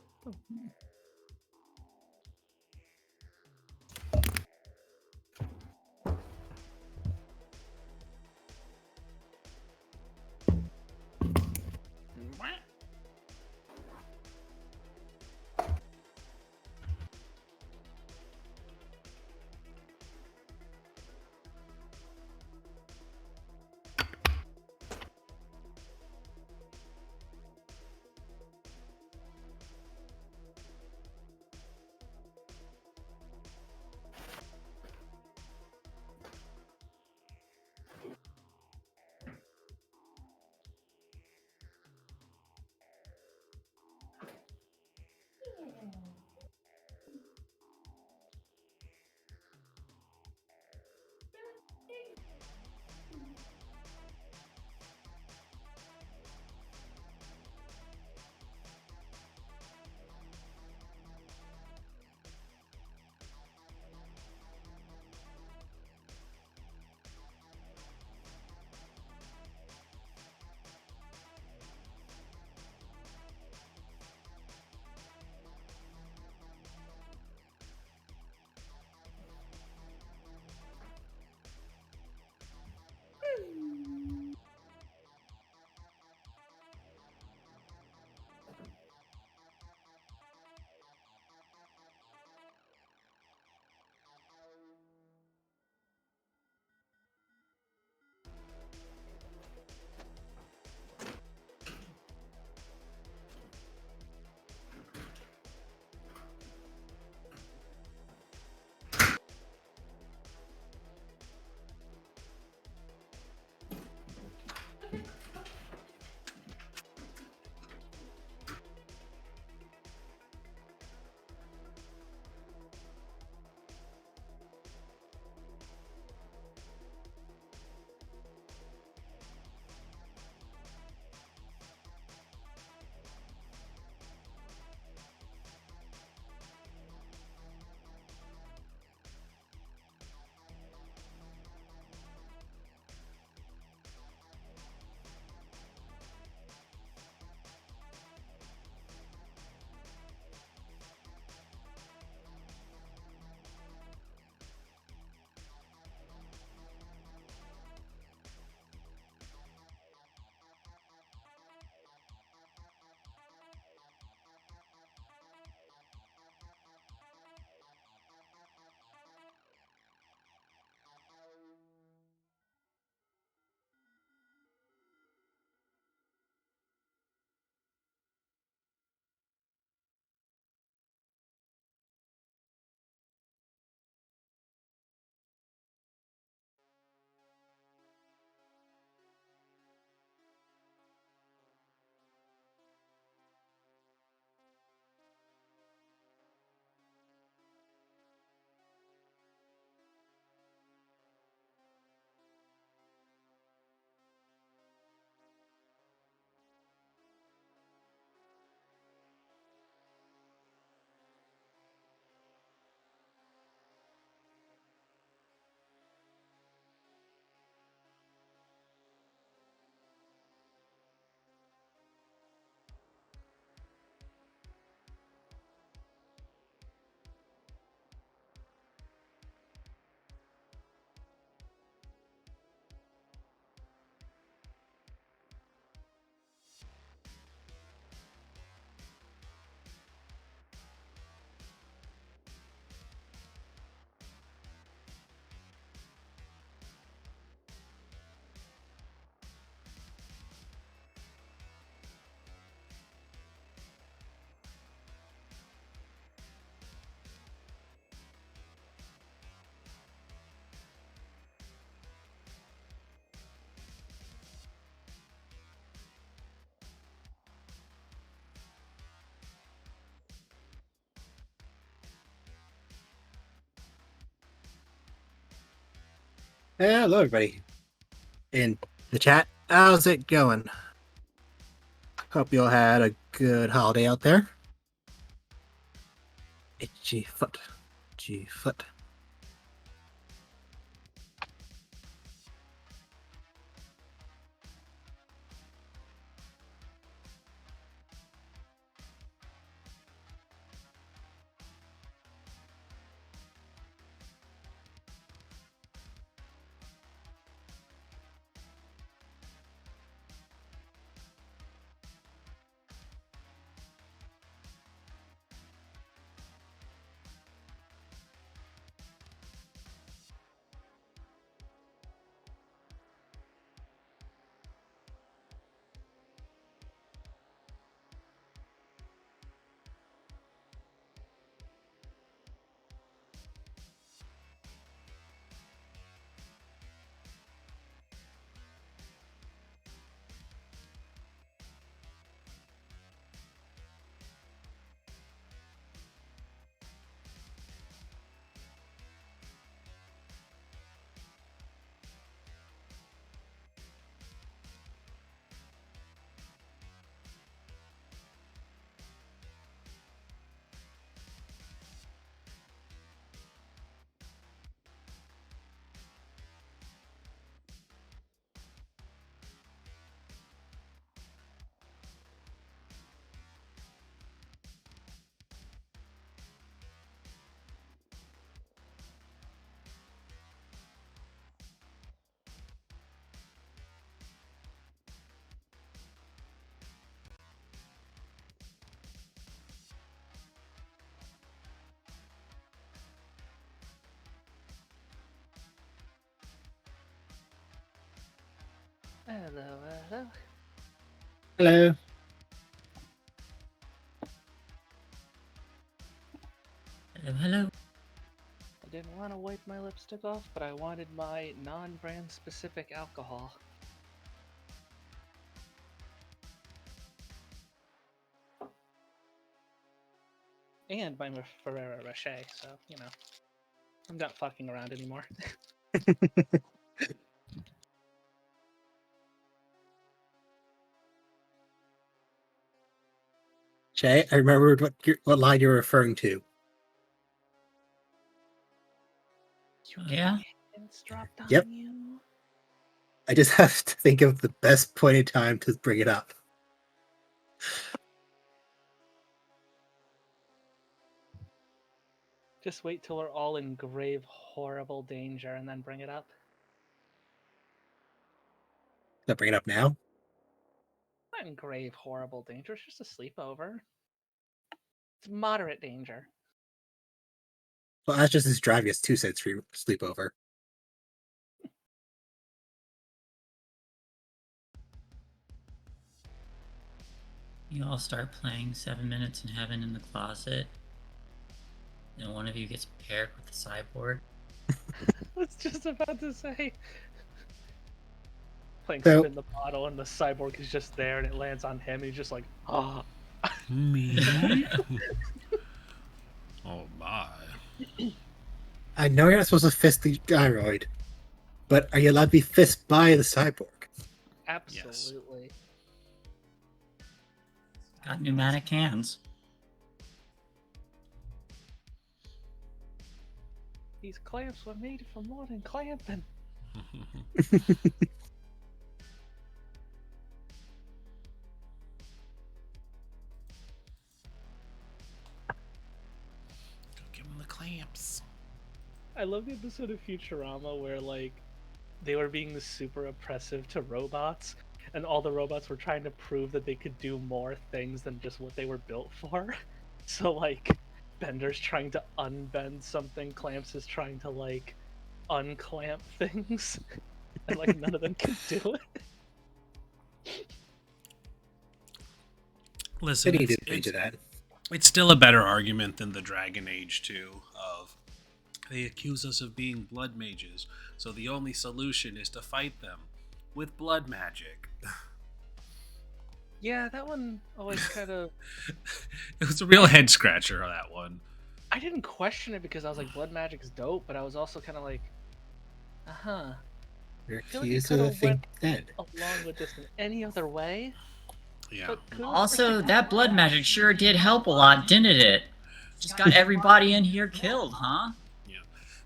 Hello, everybody. In the chat, how's it going? Hope you all had a good holiday out there. Itchy foot. Itchy foot. Hello, hello. Hello. Hello. I didn't want to wipe my lipstick off, but I wanted my non-brand specific alcohol. And my Ferrero Rocher, so, you know. I'm not fucking around anymore. Shae, I remembered what line you're referring to. Yeah? It's dropped on Yep. you. I just have to think of the best point in time to bring it up. Just wait till we're all in grave, horrible danger and then bring it up. Should I bring it up now? Not in grave, horrible danger. It's just a sleepover. It's moderate danger. Well, that's just his driving us 2 cents free sleepover. You all start playing 7 Minutes in Heaven in the closet. And one of you gets paired with the cyborg. I was just about to say. Playing So- spin the bottle and the cyborg is just there and it lands on him and he's just like, ah. Me? Oh my. I know you're not supposed to fist the gyroid, but are you allowed to be fist by the cyborg? Absolutely. Got pneumatic hands. These clamps were made for more than clamping. Go give him the clamps. I love the episode of Futurama where, like, they were being super oppressive to robots, and all the robots were trying to prove that they could do more things than just what they were built for. So, like, Bender's trying to unbend something, Clamps is trying to, like, unclamp things, and, like, none of them can do it. Listen, They it's, didn't it's, do that. it's still a better argument than the Dragon Age 2 of they accuse us of being blood mages, so the only solution is to fight them with blood magic. Yeah, that one always kind of... It was a real head scratcher on that one. I didn't question it because I was like, blood magic's dope, but I was also kind of like, Uh-huh. You're I feel like it accused could of have being went dead. along with this in any other way. Yeah. But kudos for Also, sticking that with blood it. magic sure did help a lot, didn't it? Just got everybody in here killed, huh? Yeah.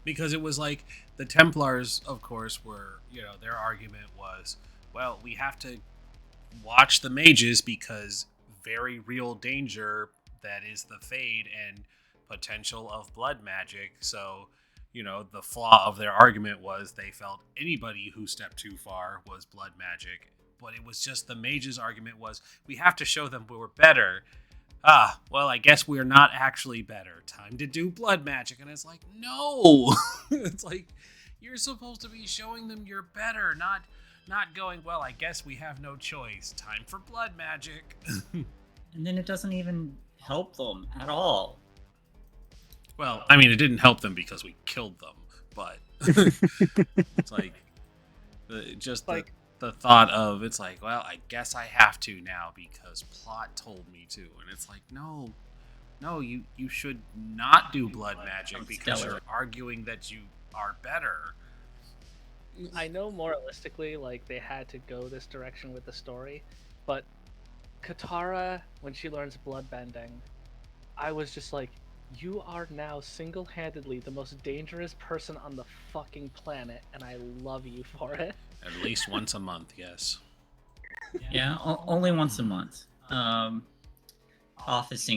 Because it was like the Templars, of course, were, their argument was, well, we have to watch the mages because very real danger that is the fade and potential of blood magic. So, the flaw of their argument was they felt anybody who stepped too far was blood magic. But it was just the mages' argument was we have to show them we're better. Well, I guess we're not actually better. Time to do blood magic. And it's like, no. It's like, you're supposed to be showing them you're better, not going, well, I guess we have no choice. Time for blood magic. And then it doesn't even help them at all. Well, I mean, it didn't help them because we killed them, but it's like, the thought of, it's like, well, I guess I have to now because plot told me to. And it's like, no, you should not do blood magic because you're arguing that you are better. I know moralistically, like, they had to go this direction with the story, but Katara, when she learns bloodbending, I was just like, you are now single-handedly the most dangerous person on the fucking planet, and I love you for it. At least once a month, yes. Yeah, only once a month. Off is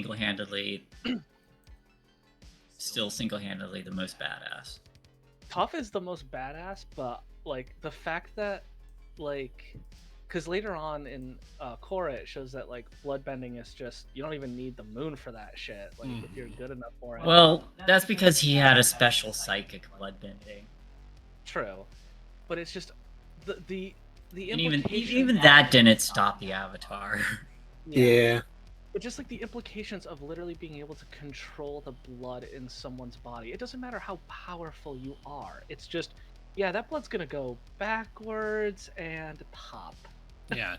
still single-handedly the most badass. Toph is the most badass, but, like, the fact that, like, because later on in Korra, it shows that, like, bloodbending is just, you don't even need the moon for that shit, like, if you're good enough for it. Well, that's because he had a special psychic bloodbending. True. But it's just, the And implication... even that didn't stop the Avatar. Yeah. But just, like, the implications of literally being able to control the blood in someone's body. It doesn't matter how powerful you are. It's just, yeah, that blood's gonna go backwards and pop. Yeah,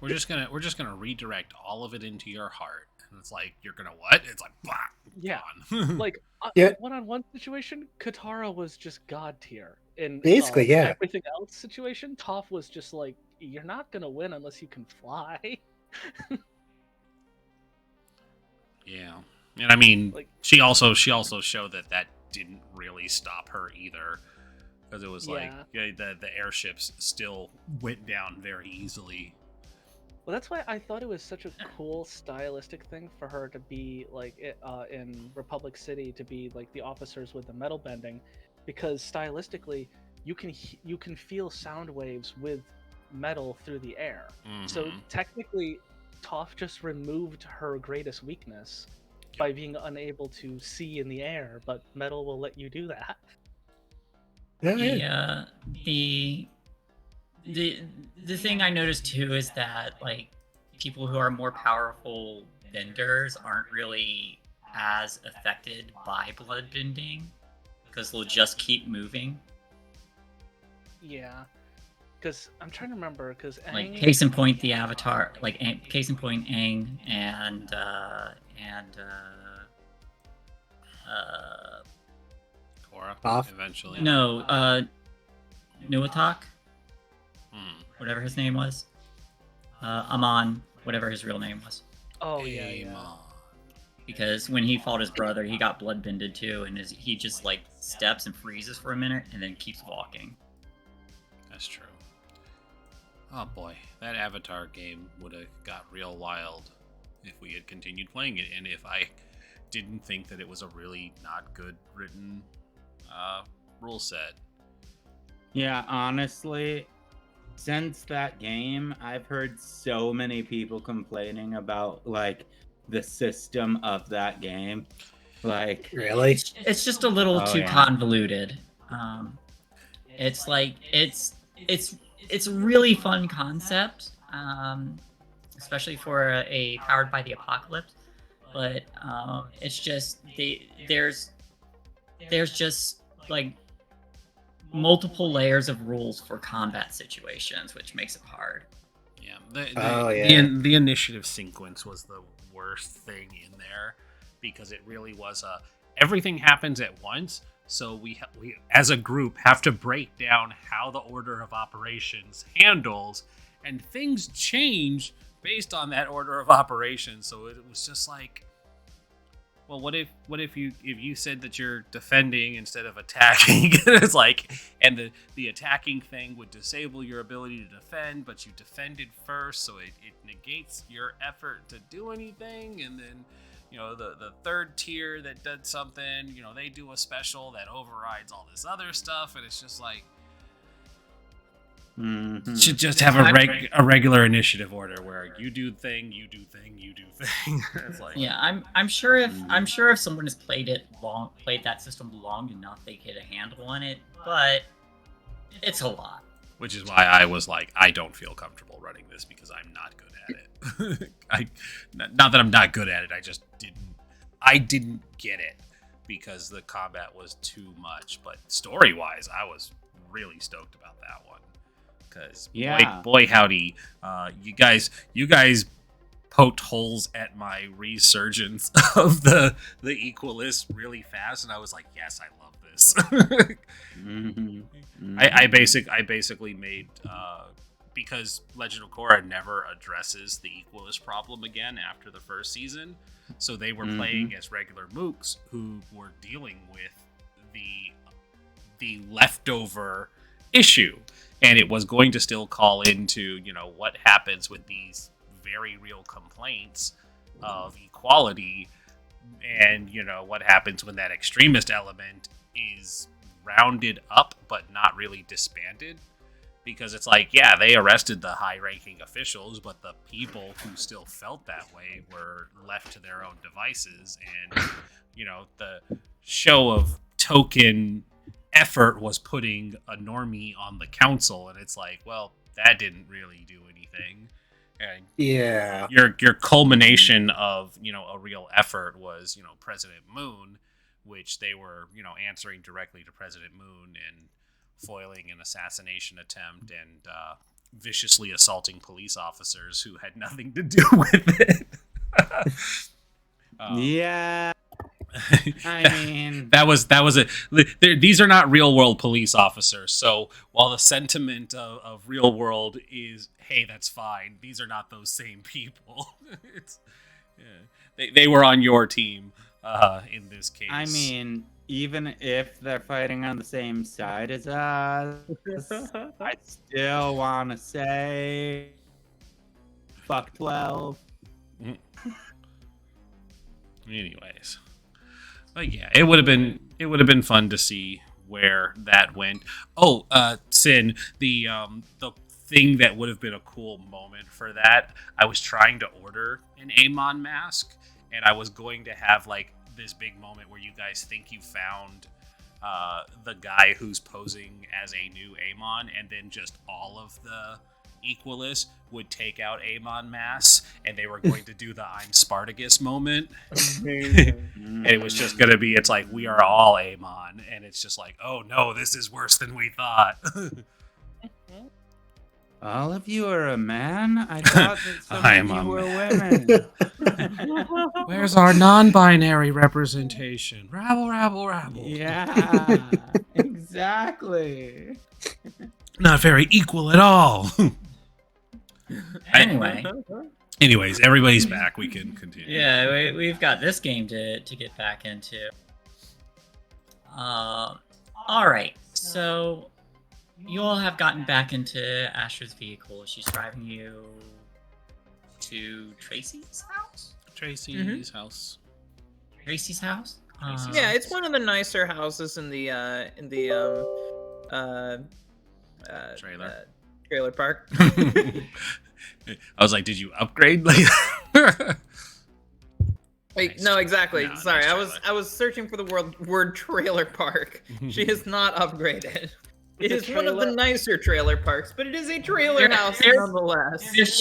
we're just gonna redirect all of it into your heart. And it's like, you're gonna what? It's like, blah, Yeah. gone. Like, Yeah. one-on-one situation, Katara was just god tier. In Basically, yeah. everything else situation, Toph was just like, you're not gonna win unless you can fly. Yeah, and I mean, Like- she also showed that didn't really stop her either, because it was like, the airships still went down very easily. Well, that's why I thought it was such a cool stylistic thing for her to be like in Republic City, to be like the officers with the metal bending, because stylistically you can feel sound waves with metal through the air. So technically, Toph just removed her greatest weakness by being unable to see in the air, but metal will let you do that. The thing I noticed too is that, like, people who are more powerful benders aren't really as affected by blood bending because they'll just keep moving. Yeah, because I'm trying to remember, because like, case in point, the Avatar, like, case in point, Aang and Korra, Toph? eventually. no, Nuatak, whatever his name was, Amon, whatever his real name was. Oh yeah. Because when he fought his brother, he got bloodbended too, and he just, like, steps and freezes for a minute and then keeps walking. That's true. Oh boy, that Avatar game would have got real wild if we had continued playing it, and if I didn't think that it was a really not good written rule set. Yeah, honestly, since that game, I've heard so many people complaining about, like, the system of that game. Like, Really? It's just a little too convoluted. It's like, it's a really fun concept, especially for a powered by the apocalypse. But it's just there's just, like, multiple layers of rules for combat situations, which makes it hard. Yeah, the initiative sequence was the worst thing in there, because it really was everything happens at once. So we as a group have to break down how the order of operations handles, and things change based on that order of operations. So it was just like, well, what if you said that you're defending instead of attacking? It's like, and the attacking thing would disable your ability to defend, but you defended first, so it negates your effort to do anything. And then, the third tier that did something, they do a special that overrides all this other stuff, and it's just like, should just have a regular initiative order where you do thing, you do thing, you do thing. It's like, yeah, I'm sure if someone has played that system long enough, they get a handle on it, but it's a lot. Which is why I was like, I don't feel comfortable running this because I'm not good at it. Not that I'm not good at it, I didn't get it because the combat was too much. But story-wise, I was really stoked about that one. Because boy howdy, you guys poked holes at my resurgence of the Equalist really fast, and I was like, yes, I love this. I basically made because Legend of Korra never addresses the Equalist problem again after the first season, so they were playing as regular mooks who were dealing with the leftover issue. And it was going to still call into, what happens with these very real complaints of equality, and, what happens when that extremist element is rounded up but not really disbanded. Because it's like, yeah, they arrested the high-ranking officials, but the people who still felt that way were left to their own devices. And, the show of token effort was putting a normie on the council, and it's like, well, that didn't really do anything. And yeah, your culmination of a real effort was President Moon, which they were answering directly to President Moon and foiling an assassination attempt and viciously assaulting police officers who had nothing to do with it. Yeah. I mean, that was it. These are not real world police officers. So while the sentiment of real world is, hey, that's fine, these are not those same people. They were on your team in this case. I mean, even if they're fighting on the same side as us, I still want to say, fuck 12. Anyways. But yeah, it would have been fun to see where that went. Oh, Sin, the thing that would have been a cool moment for that, I was trying to order an Amon mask, and I was going to have like this big moment where you guys think you found the guy who's posing as a new Amon, and then just all of the Equalists would take out Amon masks, and they were going to do the I'm Spartacus moment. And it was just going to be, it's like, we are all Amon, and it's just like, oh no, this is worse than we thought. All of you are a man? I thought that some of you were women. Where's our non-binary representation? Rabble, rabble, rabble. Yeah, exactly. Not very equal at all. Anyways, everybody's back. We can continue. Yeah, we've got this game to get back into. All right, so you all have gotten back into Astrid's vehicle. She's driving you to Tracy's house. Tracy's house. Tracy's house. Yeah, it's one of the nicer houses in the trailer park. I was like, did you upgrade later? Wait, no, exactly. No, Sorry, nice I was searching for the word trailer park. She is not upgraded. It is one of the nicer trailer parks, but it is a trailer house nonetheless. There's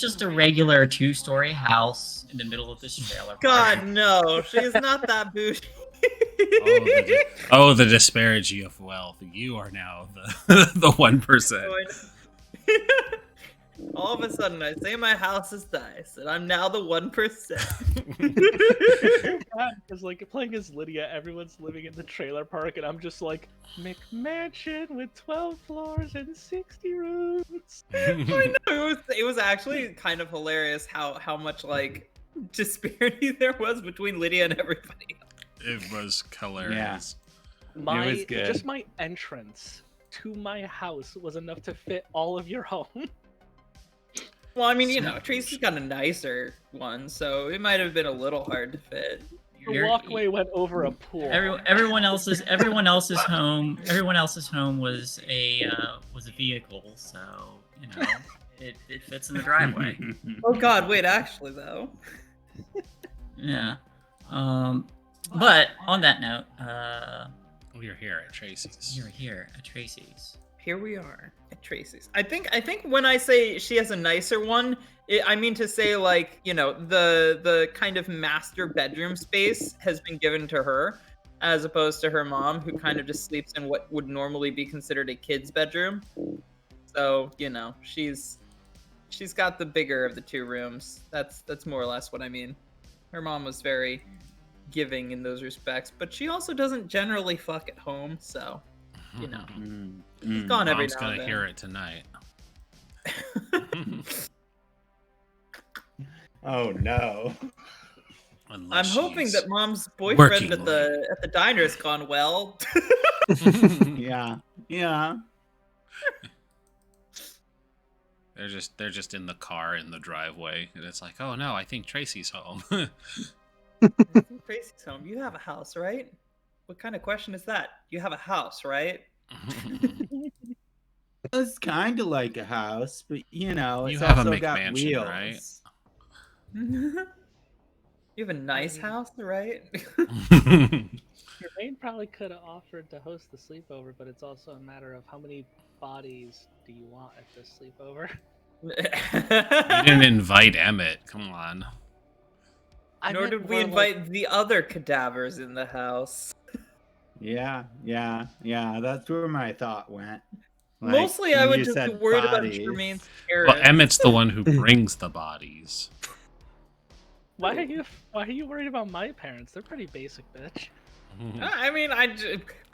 just a regular 2-story house in the middle of this trailer park. God, no, she is not that bougie. The disparity of wealth. You are now the 1%. All of a sudden, I say my house is nice, and I'm now the 1%. Because like playing as Lydia, everyone's living in the trailer park, and I'm just like McMansion with 12 floors and 60 rooms. I know it was actually kind of hilarious how much like disparity there was between Lydia and everybody. It was hilarious. My was good. just my entrance to my house was enough to fit all of your home. Well, I mean, you know, Tracy's got a nicer one, so it might have been a little hard to fit. The walkway went over a pool. Everyone else's home was a vehicle, so you know it fits in the driveway. Oh God, wait, actually though. Yeah. But on that note, We're here at Tracy's. you're here at Tracy's. Here we are at Tracy's. I think when I say she has a nicer one, I mean to say like, you know, the kind of master bedroom space has been given to her, as opposed to her mom, who kind of just sleeps in what would normally be considered a kid's bedroom. So, you know, she's got the bigger of the two rooms. That's more or less what I mean. Her mom was very giving in those respects, but she also doesn't generally fuck at home, so you know. She's gone every Mom's now gonna and then. hear it tonight. Oh no. I'm Unless hoping she's that mom's boyfriend working at the diner has gone well. Yeah. Yeah. They're just in the car in the driveway, and it's like, oh no, I think Tracy's home. Tracy's home. You have a house, right? What kind of question is that? You have a house, right? It's kind of like a house, but you know, it's You have a also got McMansion, wheels. right? You have a nice house, right? Jermaine probably could have offered to host the sleepover, but it's also a matter of how many bodies do you want at this sleepover? You didn't invite Emmett. Come on. Nor did we invite the other cadavers in the house. Yeah. That's where my thought went. Like, Mostly, I when would you just be said worried about bodies. Jermaine's Well, parents. Emmett's the one who brings the bodies. Why are you worried about my parents? They're pretty basic, bitch. I mean,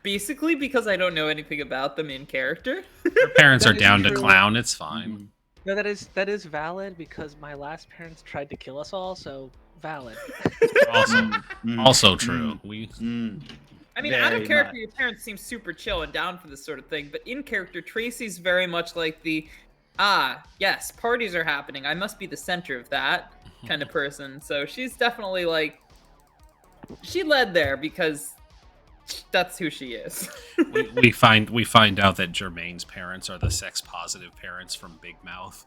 basically because I don't know anything about them in character. Their parents That are is down to true. clown. It's fine. No, that is valid because my last parents tried to kill us all, so valid. Also true. We I mean, out of Very character, much. your parents seem super chill and down for this sort of thing, but in character, Tracy's very much like the, yes, parties are happening. I must be the center of that kind of person. So she's definitely like, she led there because that's who she is. we find out that Jermaine's parents are the sex positive parents from Big Mouth.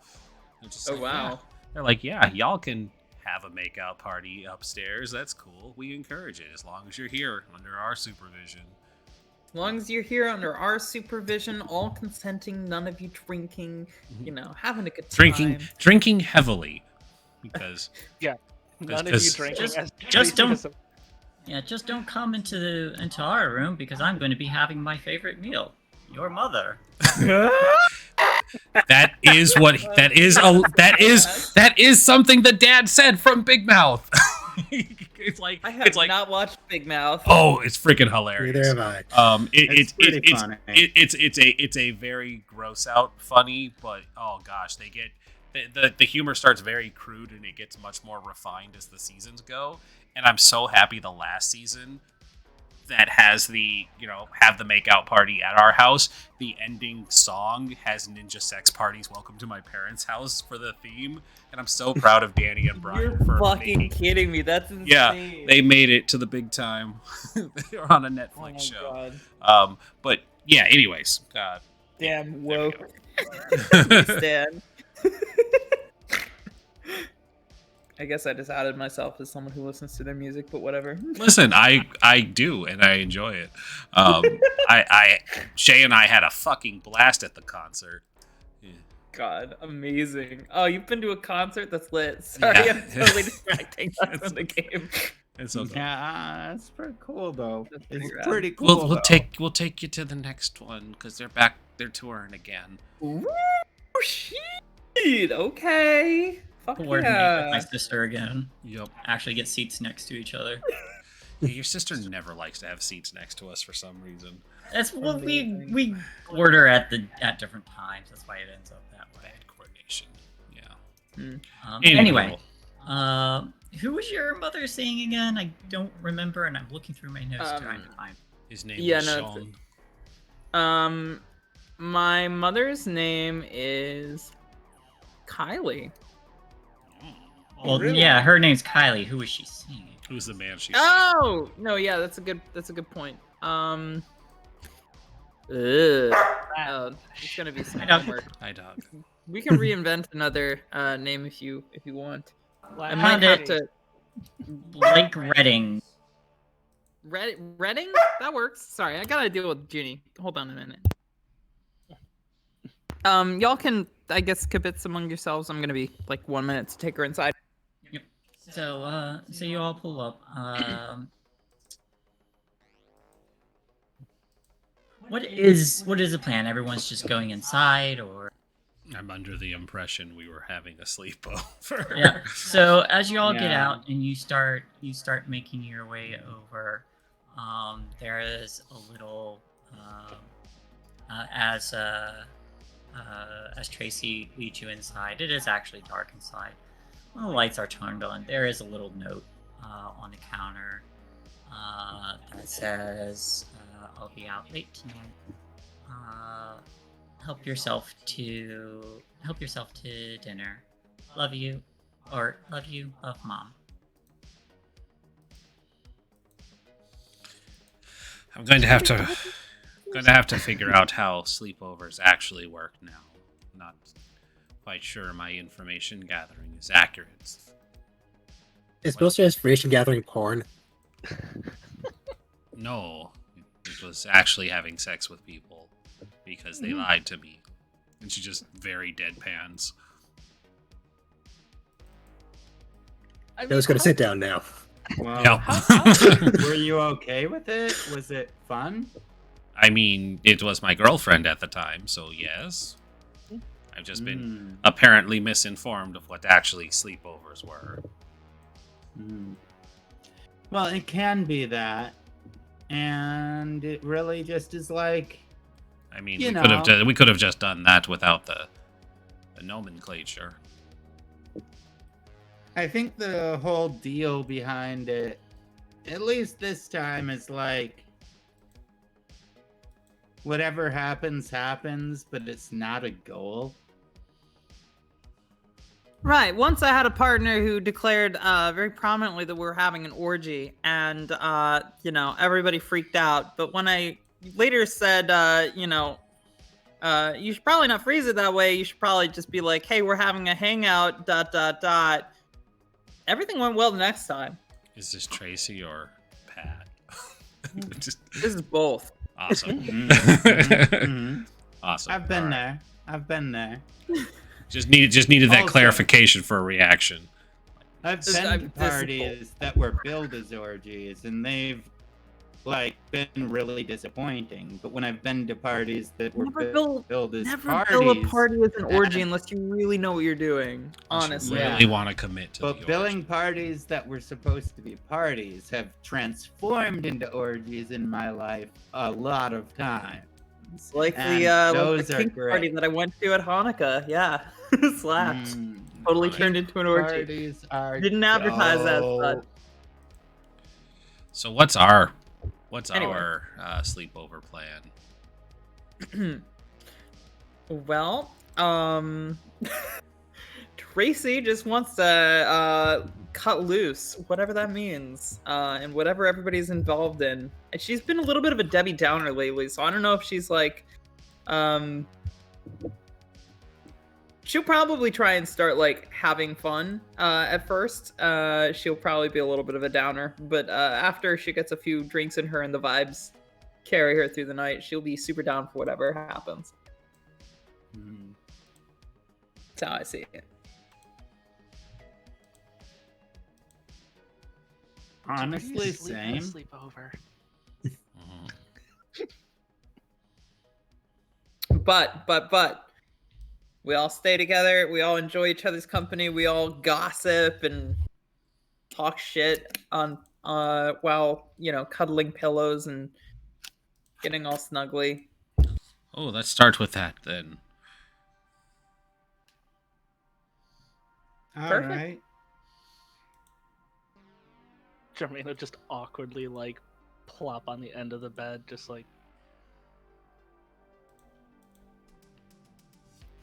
They're just Oh, like, wow. yeah. They're like, yeah, y'all can have a makeout party upstairs. That's cool. We encourage it as long as you're here under our supervision. As long as you're here under our supervision, all consenting, none of you drinking, you know, having a good time. Drinking heavily, because None of you Just- drinking. just don't- Yeah, just don't come into our room because I'm going to be having my favorite meal. Your mother. that is something that Dad said from Big Mouth. I have it's like not watched Big Mouth. oh, it's freaking hilarious. Neither have I. It's pretty funny. It's a very gross out funny, but oh gosh, they get the humor starts very crude and it gets much more refined as the seasons go. And I'm so happy the last season that has the, have the makeout party at our house. The ending song has Ninja Sex Parties Welcome to My Parents' House for the theme. And I'm so proud of Danny and Brian You're for fucking making. kidding me. That's insane. Yeah, they made it to the big time. They're on a Oh Netflix my show. God. But yeah, anyways. Damn there we woke. go. Stan. I guess I just outed myself as someone who listens to their music, but whatever. Listen, I do, and I enjoy it. Shae and I had a fucking blast at the concert. Yeah. God, amazing. Oh, you've been to a concert? That's lit. Sorry, Yeah. I'm totally distracting us from the game. It's okay. Yeah, it's pretty cool though. That's pretty It's rad. pretty cool. We'll though. take you to the next one because they're touring again. Ooh, shit. Okay. Fuck Coordinate yeah. with my sister again. Yep. Actually get seats next to each other. Your sister never likes to have seats next to us for some reason. That's what Amazing. we order at different times. That's why it ends up that way. Bad coordination. Yeah. Anyway, who was your mother saying again? I don't remember, and I'm looking through my notes trying to find. His name Yeah, was no, Sean. My mother's name is Kylie. Well, Really? yeah, her name's Kylie. Who was she singing? Who's the man she Oh no, yeah, that's a good point. It's gonna be some I don't- homework. Hi, dog. We can reinvent another name if you want. I might Found have it. to. Blake Redding. Redding? That works. Sorry, I gotta deal with Junie. Hold on a minute. Y'all can, I guess, kibitz among yourselves. I'm gonna be like 1 minute to take her inside. Yep. So you all pull up. What is the plan? Everyone's just going inside, or? I'm under the impression we were having a sleepover. Yeah. So as you all get Yeah. out and you start making your way over, there is a little as Tracy leads you inside. It is actually dark inside. When the lights are turned on, there is a little note on the counter that says, "I'll be out late tonight. Help yourself to dinner. Love you, love mom." I'm going to have to figure out how sleepovers actually work now. I'm not quite sure my information gathering is accurate. It's mostly information gathering porn. No, it was actually having sex with people because they lied to me. And she just very deadpans. Joe's gonna sit down now. Well, Yep. were you okay with it? Was it fun? I mean, it was my girlfriend at the time, so yes. I've just been apparently misinformed of what actually sleepovers were. Well, it can be that, and it really just is like, I mean, You we could have just done that without the nomenclature. I think the whole deal behind it, at least this time, is like, whatever happens, happens, but it's not a goal. Right. Once I had a partner who declared very prominently that we were having an orgy, and everybody freaked out. But when I later said, you should probably not phrase it that way. You should probably just be like, "Hey, we're having a hangout." ... Everything went well the next time. Is this Tracy or Pat? Just This is both. awesome. Mhm. Awesome. I've been All right. there. I've been there. Just needed that Also- clarification for a reaction. I've This- been I- to this is parties that were billed as orgies, and they've been really disappointing. But when I've been to parties that were billed as Never parties, bill a party as an orgy and- unless you really know what you're doing. You Honestly. Yeah. really want to commit to but the billing orgy. parties that were supposed to be parties have transformed into orgies in my life a lot of times. Like And the those are kink party great. that I went to at Hanukkah. Yeah. Slapped. Mm. Totally Hanukkah turned into an orgy. Parties are Didn't advertise that, but dope. So what's our Anyway. sleepover plan? Well, Tracy just wants to cut loose, whatever that means, and whatever everybody's involved in. And she's been a little bit of a Debbie Downer lately, so I don't know if she's like, she'll probably try and start like having fun at first. She'll probably be a little bit of a downer, but after she gets a few drinks in her and the vibes carry her through the night, she'll be super down for whatever happens. Mm. That's how I see it. Honestly, Sleep at a same. Sleepover. Mhm. But We all stay together. We all enjoy each other's company. We all gossip and talk shit on while cuddling pillows and getting all snuggly. Oh, let's start with that then. All Perfect. right. Jermaine would just awkwardly like plop on the end of the bed, just like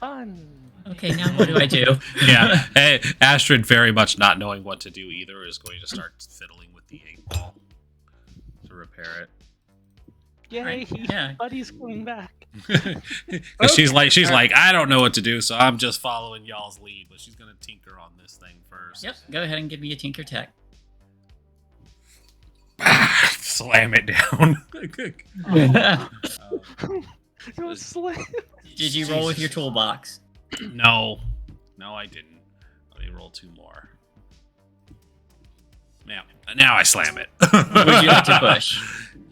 fun. Okay, now what do I do? Yeah, hey, Astrid, very much not knowing what to do either, is going to start fiddling with the 8-ball to repair it. Yay, Right, yeah. Buddy's coming back. Because she's like, I don't know what to do, so I'm just following y'all's lead. But she's gonna tinker on this thing first. Yep, go ahead and give me a tinker tech. Slam it down. You're slim. Did you roll with your toolbox? No, I didn't. Let me roll 2 more. Now I slam it. Would you like to push?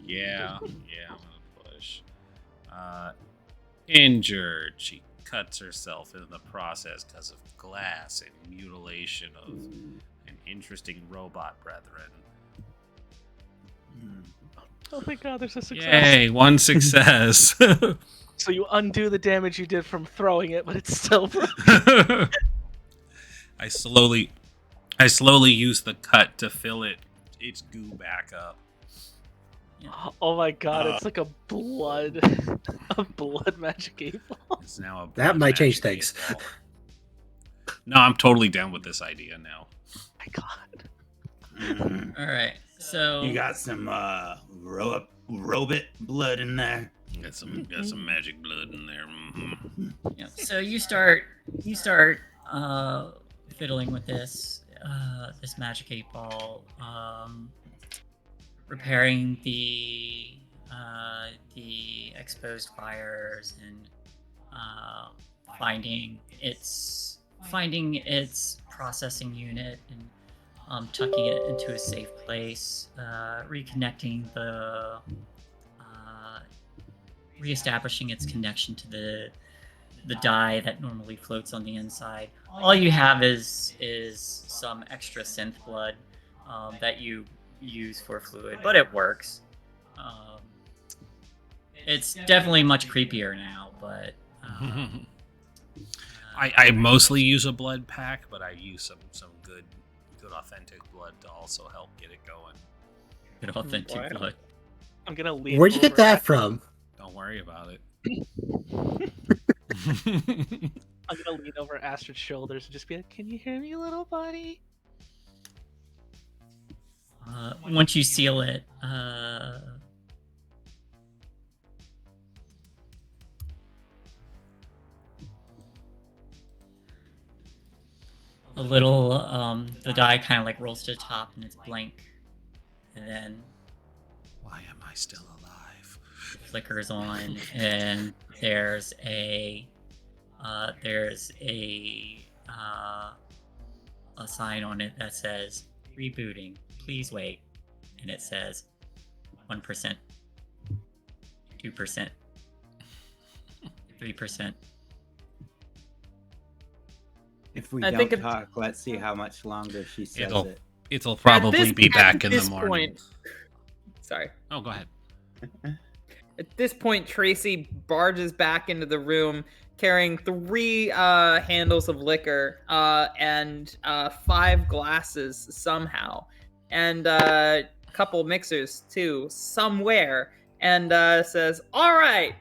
Yeah, I'm gonna push. Injured. She cuts herself in the process because of glass and mutilation of an interesting robot brethren. Oh my god, there's a success. Yay, 1 success. So you undo the damage you did from throwing it, but it's still broken. I slowly use the cut to fill its goo back up. Oh my god, it's like a blood magic 8-ball. It's now a That might change magic things. 8-ball. No, I'm totally down with this idea now. Oh my god. All right, so You got some robot blood in there. Got some magic blood in there. Mm-hmm. yeah, so you start fiddling with this magic 8-ball, repairing the exposed fires and finding its processing unit and tucking it into a safe place, reconnecting reestablishing its connection to the dye that normally floats on the inside. All you have is some extra synth blood that you use for fluid, but it works. It's definitely much creepier now, but I mostly use a blood pack, but I use some good authentic blood to also help get it going. good authentic blood. I'm gonna lean Where'd you get over that from? Don't worry about it. I'm gonna lean over Astrid's shoulders and just be like, "Can you hear me, little buddy?" Once you seal it, the dye kind of like rolls to the top and it's blank, and then Why am I still alive? flickers on, and there's a sign on it that says rebooting. Please wait, and it says 1%, 2%, 3%. If we I don't think it- talk, let's see how much longer she says It'll- it. It'll probably be At back in the this morning. point- Sorry. Oh, go ahead. At this point, Tracy barges back into the room carrying 3 handles of liquor and 5 glasses somehow, and a couple mixers too somewhere, and says, "All right,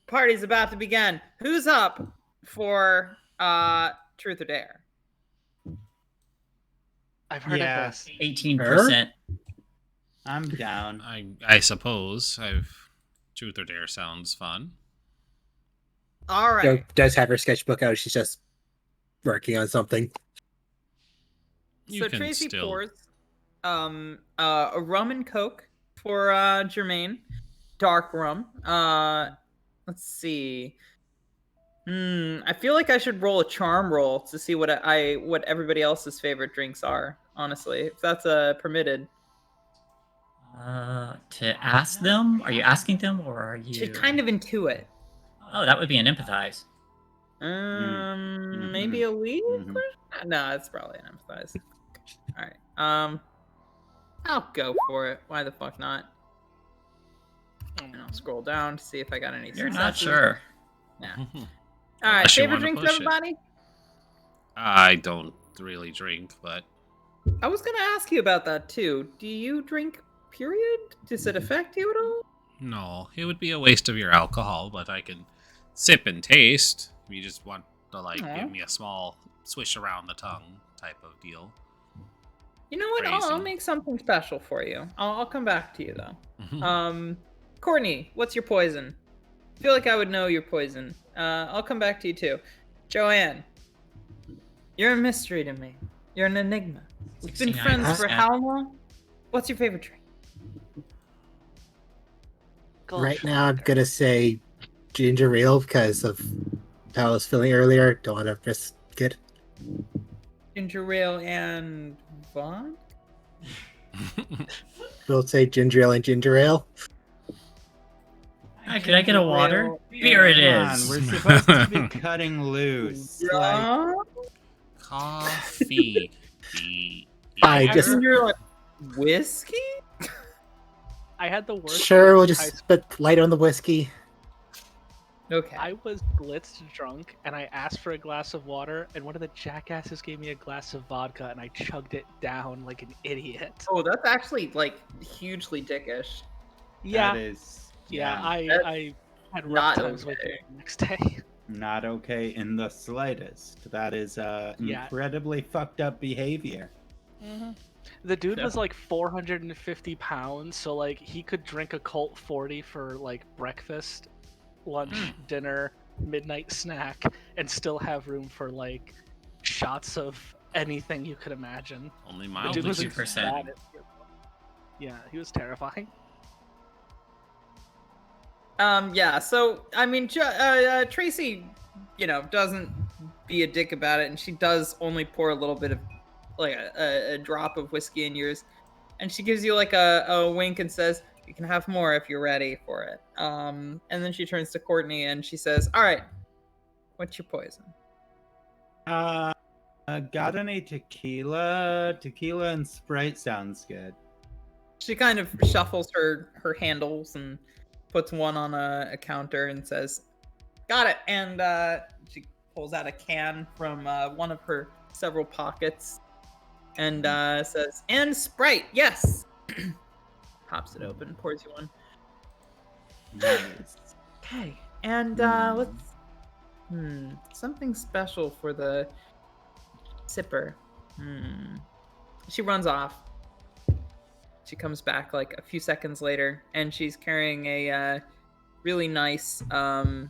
party's about to begin. Who's up for Truth or Dare?" I've heard Yeah. of this. 18%. I'm down. I suppose Truth or Dare sounds fun. All right. Jo does have her sketchbook out. She's just working on something. You So can Tracy still- pours a rum and coke for Jermaine, dark rum. Let's see. I feel like I should roll a charm roll to see what everybody else's favorite drinks are. Honestly, if that's permitted. To ask them? Are you asking them, or are you? To kind of intuit. Oh, that would be an empathize. Maybe a week? Mhm. No, it's probably an empathize. All right. I'll go for it. Why the fuck not? And I'll scroll down to see if I got any You're not successes. sure. Yeah. Mhm. All right. Unless you Favorite wanna drinks, push it. everybody? I don't really drink, but I was gonna ask you about that too. Do you drink? Period? Does it affect you at all? no, it would be a waste of your alcohol. But I can sip and taste. If you just want to like Aw. give me a small swish around the tongue type of deal. You know what? I'll Crazy. make something special for you. I'll come back to you though. Mhm. Courtney, what's your poison? I feel like I would know your poison. I'll come back to you too. Joanne, you're a mystery to me. You're an enigma. We've been friends for 69%. how long? What's your favorite drink? Right now, I'm gonna say ginger ale because of how I was feeling earlier. Don't want to risk it. Ginger ale and vodka? We'll say ginger ale and ginger ale. Hi, could I get a water? ale. Here it Come on, is. we're supposed to be cutting loose. Like, Yeah. Coffee. I just- Ginger like whiskey? I had the worst. Sure, we'll high just school. put light on the whiskey. Okay. I was blitzed drunk, and I asked for a glass of water, and one of the jackasses gave me a glass of vodka, and I chugged it down like an idiot. Oh, that's actually like hugely dickish. Yeah, That is yeah. That's I had rough not times with okay. it the next day. not okay in the slightest. That is Yeah. incredibly fucked up behavior. The dude was Yeah. like 450 pounds, so like he could drink a Colt 40 for like breakfast, lunch, dinner, midnight snack, and still have room for like shots of anything you could imagine. Only The mildly dude was 2%. bad at- Yeah, he was terrifying. Yeah, so I mean, Tracy, doesn't be a dick about it, and she does only pour a little bit of, like, a drop of whiskey in yours, and she gives you like a wink and says, "You can have more if you're ready for it." And then she turns to Courtney and she says, "All right, what's your poison?" Got any tequila? Tequila and Sprite sounds good. She kind of shuffles her handles and puts one on a counter and says, "Got it." And she pulls out a can from one of her several pockets and says, "And Sprite, yes." Pops it open, pours you one. Nice. Okay, and let's something special for the sipper. She runs off. She comes back like a few seconds later, and she's carrying a really nice bottle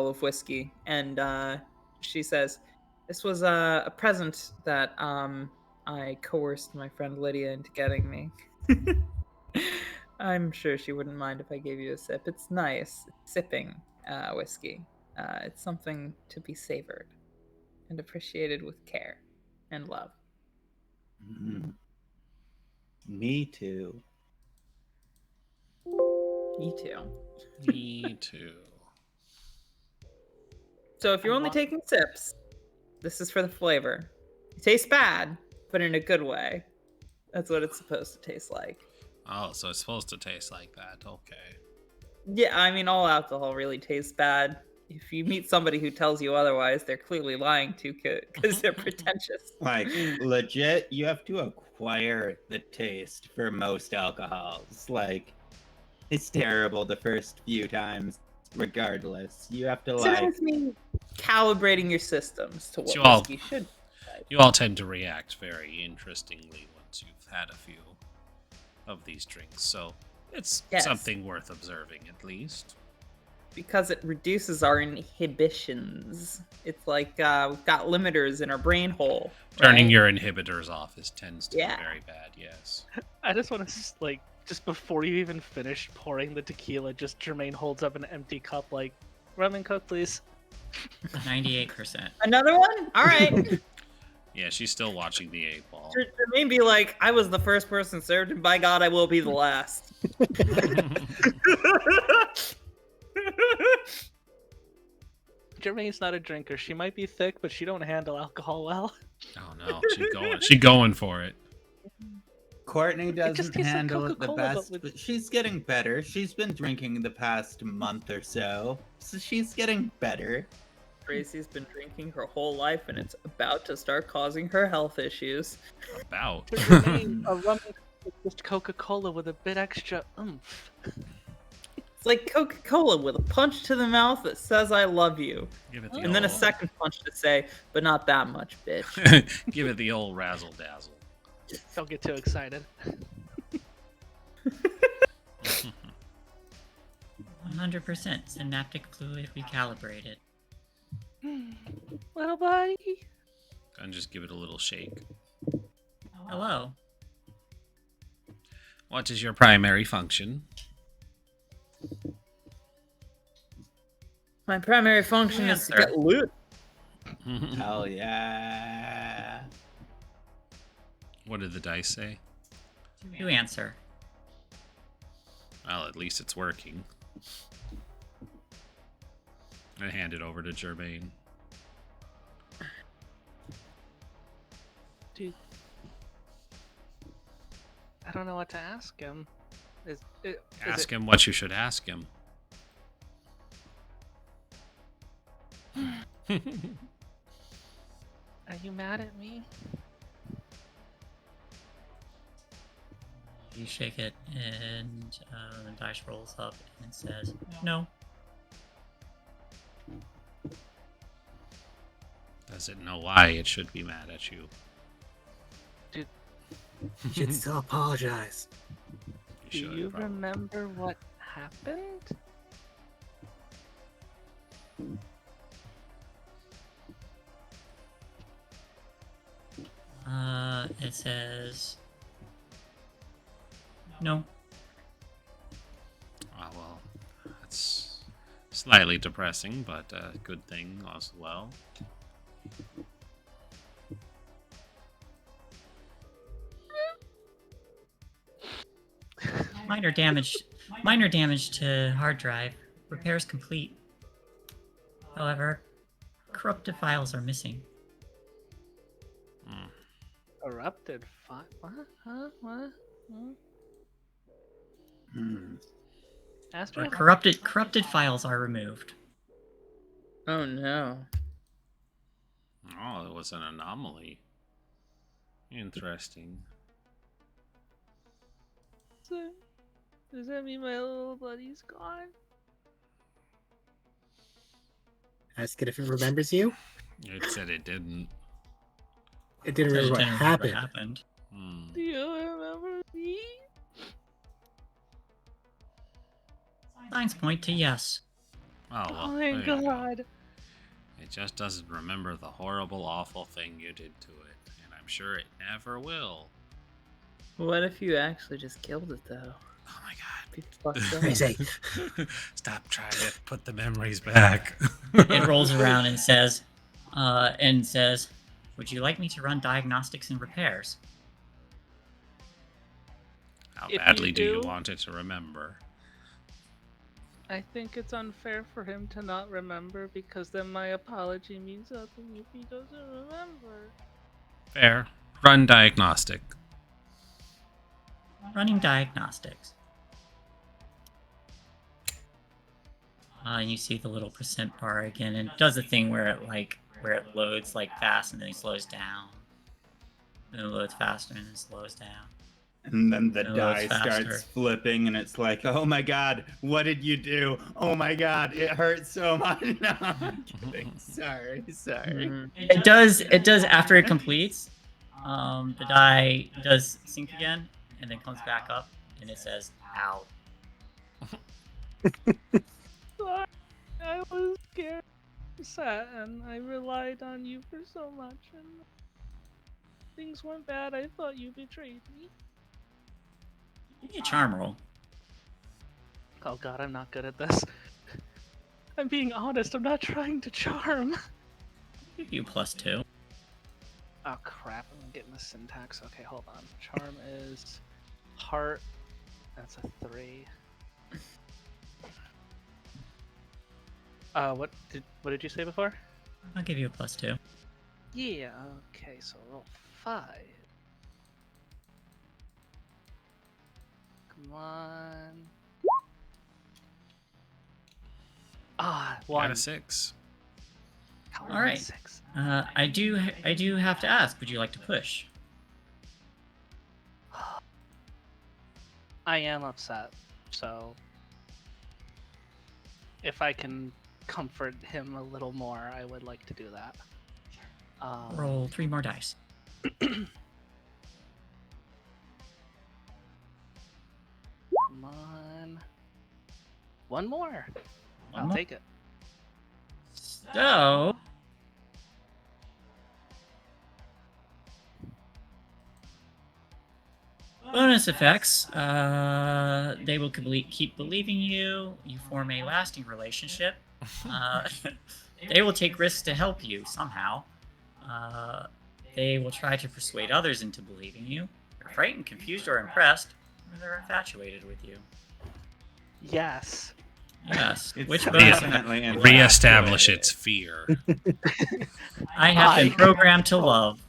of whiskey. And she says, "This was a present that I coerced my friend Lydia into getting me. I'm sure she wouldn't mind if I gave you a sip. It's nice, sipping whiskey. It's something to be savored and appreciated with care and love." Mhm. Me too. Me too. Me too. So if you're I only want- taking sips, this is for the flavor. It tastes bad, but in a good way. That's what it's supposed to taste like. Oh, so it's supposed to taste like that. Okay. Yeah, I mean, all alcohol really tastes bad. If you meet somebody who tells you otherwise, they're clearly lying to because they're pretentious. Like, legit, you have to acquire the taste for most alcohols. Like, it's terrible the first few times, regardless. You have to, So like, that's me calibrating your systems to what You all- whiskey should be. You all tend to react very interestingly once you've had a few of these drinks, so it's Yes. something worth observing at least. Because it reduces our inhibitions. It's like we've got limiters in our brain hole. Turning right? your inhibitors off tends to Yeah. be very bad, yes. I just want to like, just before you even finish pouring the tequila, just Jermaine holds up an empty cup, like, rum and coke, please. 98%. Another one? All right. Yeah, she's still watching the 8-ball. Jermaine be like, "I was the first person served, and by God, I will be the last." Jermaine's not a drinker. She might be thick, but she don't handle alcohol well. Oh no, she going for it. Courtney just doesn't tastes like handle it the Coca-Cola, but best, with- but she's getting better. She's been drinking the past month or so she's getting better. Tracy's been drinking her whole life, and it's about to start causing her health issues. About. For Jermaine, a rum is just Coca-Cola with a bit extra oomph. It's like Coca-Cola with a punch to the mouth that says "I love you," Give it the and then a old- second punch to say, "But not that much, bitch." Give it the old razzle dazzle. Don't get too excited. 100% synaptic fluid recalibrated. Little buddy. And just give it a little shake. Hello. What is your primary function? My primary function is to get loot. Hell yeah. What did the dice say? You answer. Well, at least it's working. I hand it over to Jermaine. Dude. I don't know what to ask him. Ask him what you should ask him. Are you mad at me? You shake it, and the dice rolls up and says, "No." Does it know why it should be mad at you? Dude, You should still apologize. do should, you probably. remember what happened? It says, "No." Oh, well, that's slightly depressing, but a good thing as well. Minor damage to hard drive. Repairs complete. However, corrupted files are missing. Corrupted file? What? Huh? What? Astrid? Corrupted files are removed. Oh no. Oh, it was an anomaly. Interesting. So, does that mean my little buddy's gone? Ask it if it remembers you. It said it didn't. It didn't remember what Didn't remember happened. Hmm. Do you remember me? Signs point to yes. Oh, well, Oh my there you go. god. It just doesn't remember the horrible, awful thing you did to it. And I'm sure it never will. What if you actually just killed it though? Oh my god. Be fucked up. Crazy. Stop trying to put the memories back. It rolls around and says, "Would you like me to run diagnostics and repairs?" How If you badly do you do- want it to remember? I think it's unfair for him to not remember because then my apology means nothing if he doesn't remember. Fair. Run diagnostic. Running diagnostics. And you see the little percent bar again, and it does a thing where it loads like fast and then it slows down. Then it loads faster and then slows down. And then the No, die it's faster. starts flipping, and it's like, oh my god, what did you do? Oh my god, it hurts so much. No, I'm kidding. Sorry. Mhm. It does after it completes. The die does sink again and then comes back up and it says "ow." Sorry, I was scared, sad, and I relied on you for so much, and things went bad. I thought you betrayed me. Give me a charm roll. Oh god, I'm not good at this. I'm being honest, I'm not trying to charm. Give you +2. Oh crap, I'm getting the syntax. Okay, hold on. Charm is heart. That's a 3. What did you say before? I'll give you a +2. Yeah. Okay. So roll 5. Come on. Got 1. a 6. All right. 6. I do have to ask. Would you like to push? I am upset. So if I can comfort him a little more, I would like to do that. Roll 3 more dice. Come on. 1 more. I'll more? take it. So, bonus effects. They will keep believing you. You form a lasting relationship. They will take risks to help you somehow. They will try to persuade others into believing you. They're frightened, confused, or impressed. Or they're infatuated with you. Yes. Yes. It's Which bonus effect? definitely infatuated. Reestablish its fear. I have been programmed to love.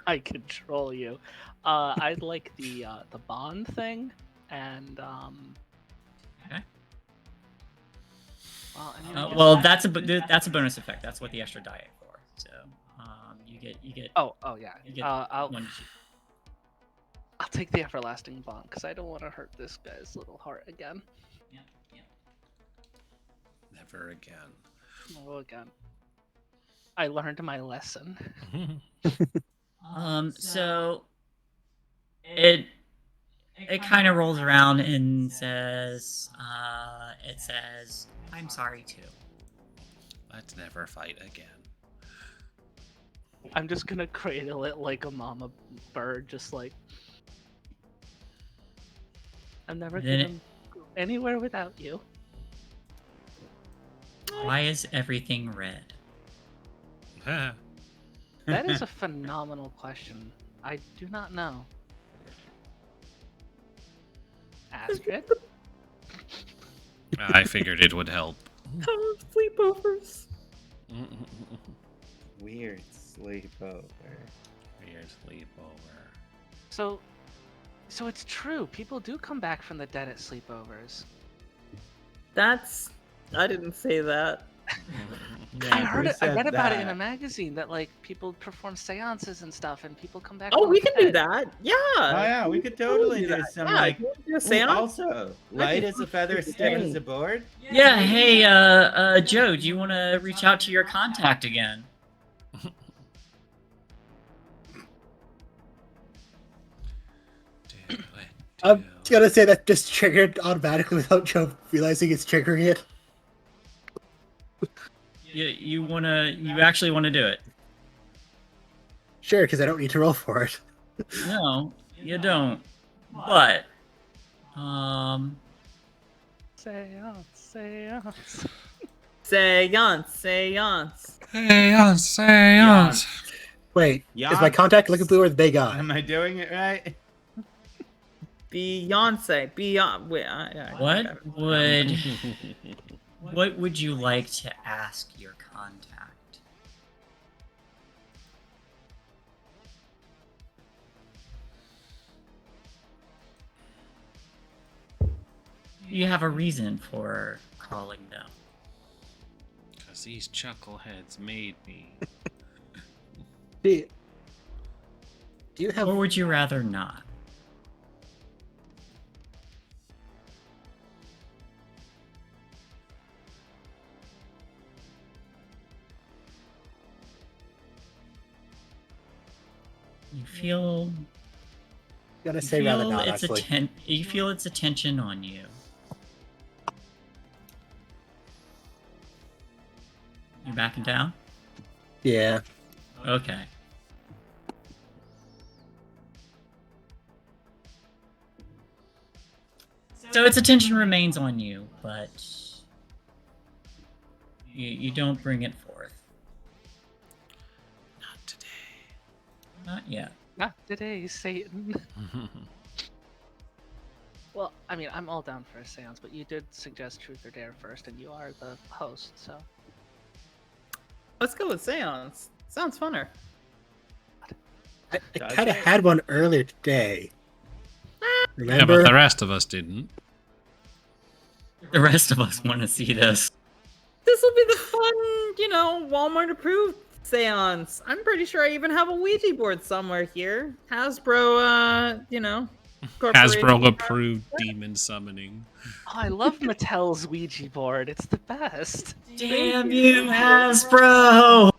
I control you. I'd like the bond thing, and Okay. Well, I mean, I guess Well, that- that's a bonus effect. That's what the extra die for. So, you get. Oh yeah. You get I'll one. take the everlasting bond because I don't want to hurt this guy's little heart again. Yeah. Never again. Oh, again. I learned my lesson. So it kind of rolls around and says, "I'm sorry too." Let's never fight again. I'm just gonna cradle it like a mama bird, just like I'm never Then gonna go anywhere without you. Why is everything red? That is a phenomenal question. I do not know. Astrid? I figured it would help. Sleepovers. Weird sleepover. Weird sleepover. So it's true. People do come back from the dead at sleepovers. I didn't say that. I heard who it. I said read about it in a that? magazine that like people perform seances and stuff, and people come back. Oh, from we the can do dead. that. Yeah. Oh yeah, we could totally do some Yeah, like. you wanna do a Ooh, seance? also, light as a feather, stiff as a board. Yeah. Hey, Joe, do you want to reach out to your contact again? I'm gonna say that just triggered automatically without Joe realizing it's triggering it. You actually want to do it? Sure, because I don't need to roll for it. No, you don't. But, Seance, seance. Seance. Seance. Wait, Yeah. is my contact looking blue or the big eye? Am I doing it right? Beyonce. Beyond. Wait. Yeah, what would you like to ask your contact? You have a reason for calling them. Because these chuckleheads made me. Do you have? Or would you rather not? You feel Gonna say rather not, actually. You feel its attention on you. You're backing down? Yeah. Okay. So its attention remains on you, but you don't bring it forth. Not today. Not yet. Not today, Satan. Well, I mean, I'm all down for a seance, but you did suggest Truth or Dare first, and you are the host, so. Let's go with Seance. Sounds funner. I Does kind of it? had one earlier today. Yeah, Remember? but the rest of us didn't. The rest of us want to see this. This will be the fun, Walmart approved seance. I'm pretty sure I even have a Ouija board somewhere here. Hasbro, corporation. Hasbro approved demon summoning. Oh, I love Mattel's Ouija board. It's the best. Damn you, Hasbro!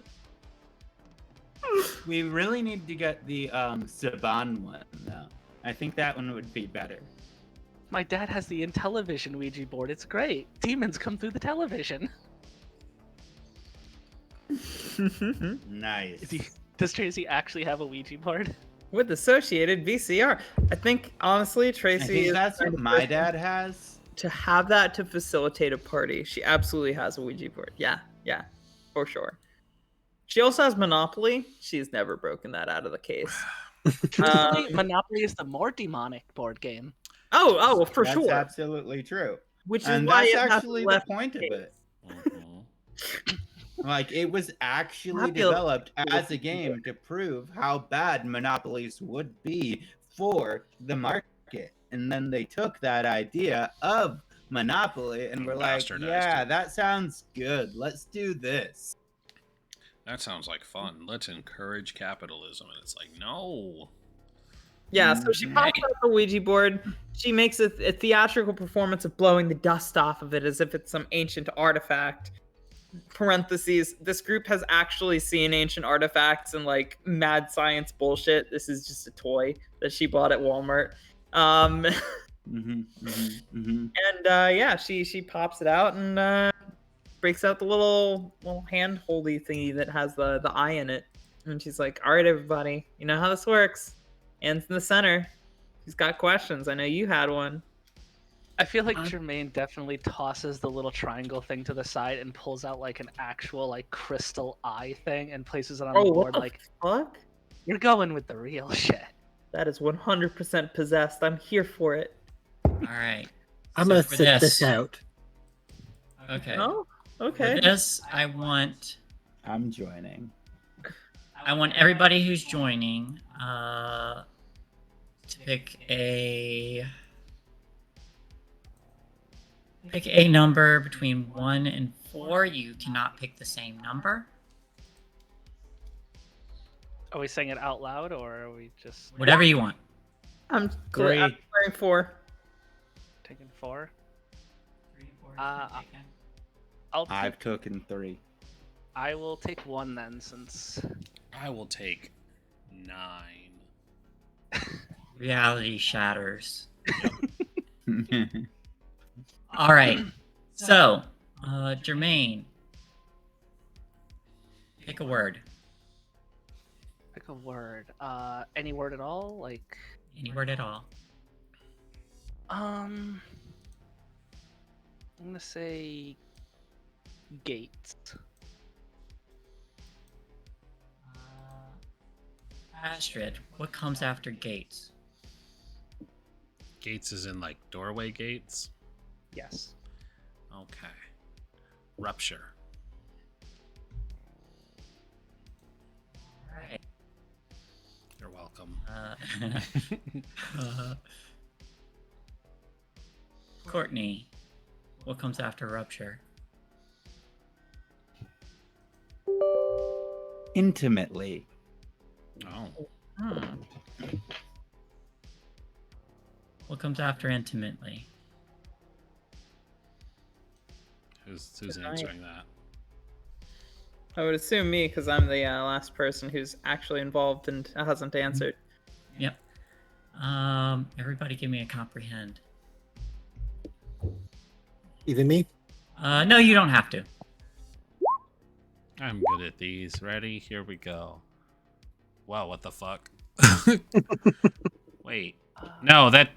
We really need to get the Saban one though. I think that one would be better. My dad has the Intellivision Ouija board. It's great. Demons come through the television. Nice. Does Tracy actually have a Ouija board? With associated VCR. I think, honestly, I Tracy think is that's kind what of my person dad has. to have that to facilitate a party. She absolutely has a Ouija board. Yeah, for sure. She also has Monopoly. She's never broken that out of the case. Monopoly is the more demonic board game. Oh, for That's sure. absolutely true. Which is And why that's it has actually the left point of case. it. Mhm. Like, it was actually I feel- developed as a game to prove how bad monopolies would be for the market. And then they took that idea of Monopoly and were like, Bastardized yeah, it. that sounds good. Let's do this. That sounds like fun. Let's encourage capitalism. And it's like, no. Yeah, so she pops out the Ouija board. She makes a theatrical performance of blowing the dust off of it as if it's some ancient artifact. Parentheses, this group has actually seen ancient artifacts and like mad science bullshit. This is just a toy that she bought at Walmart. And yeah, she pops it out and breaks out the little hand holdy thingy that has the eye in it. And she's like, all right, everybody, you know how this works. Anne's in the center. She's got questions. I know you had one. I feel like Jermaine definitely tosses the little triangle thing to the side and pulls out like an actual like crystal eye thing and places it on the What board. the Like, fuck? you're going with the real shit. That is 100% possessed. I'm here for it. Alright. I'm So gonna for sit this- this out. Okay. Oh, For okay. this, I want I'm joining. everybody who's joining to pick a number between 1 and 4. You cannot pick the same number. Are we saying it out loud or are we just Whatever you want. I'm Three. I'm wearing 4. taking 4? 3, 4, I've taken 3. I will take 1 then, since I will take 9. Reality shatters. Alright. So, Jermaine. Pick a word. pick a word. Any word at all? Like, Any word at all. I'm gonna say gates. Astrid, what comes after gates? Gates is in like doorway gates. Yes. Okay. Rupture. Alright. You're welcome. Courtney, what comes after rupture? Intimately. Oh. What comes after intimately? Who's Good night. answering that? I would assume me because I'm the last person who's actually involved and hasn't answered. Yep. Everybody give me a comprehend. Even me? No, you don't have to. I'm good at these. Ready? Here we go. Wow, what the fuck? Wait. No, that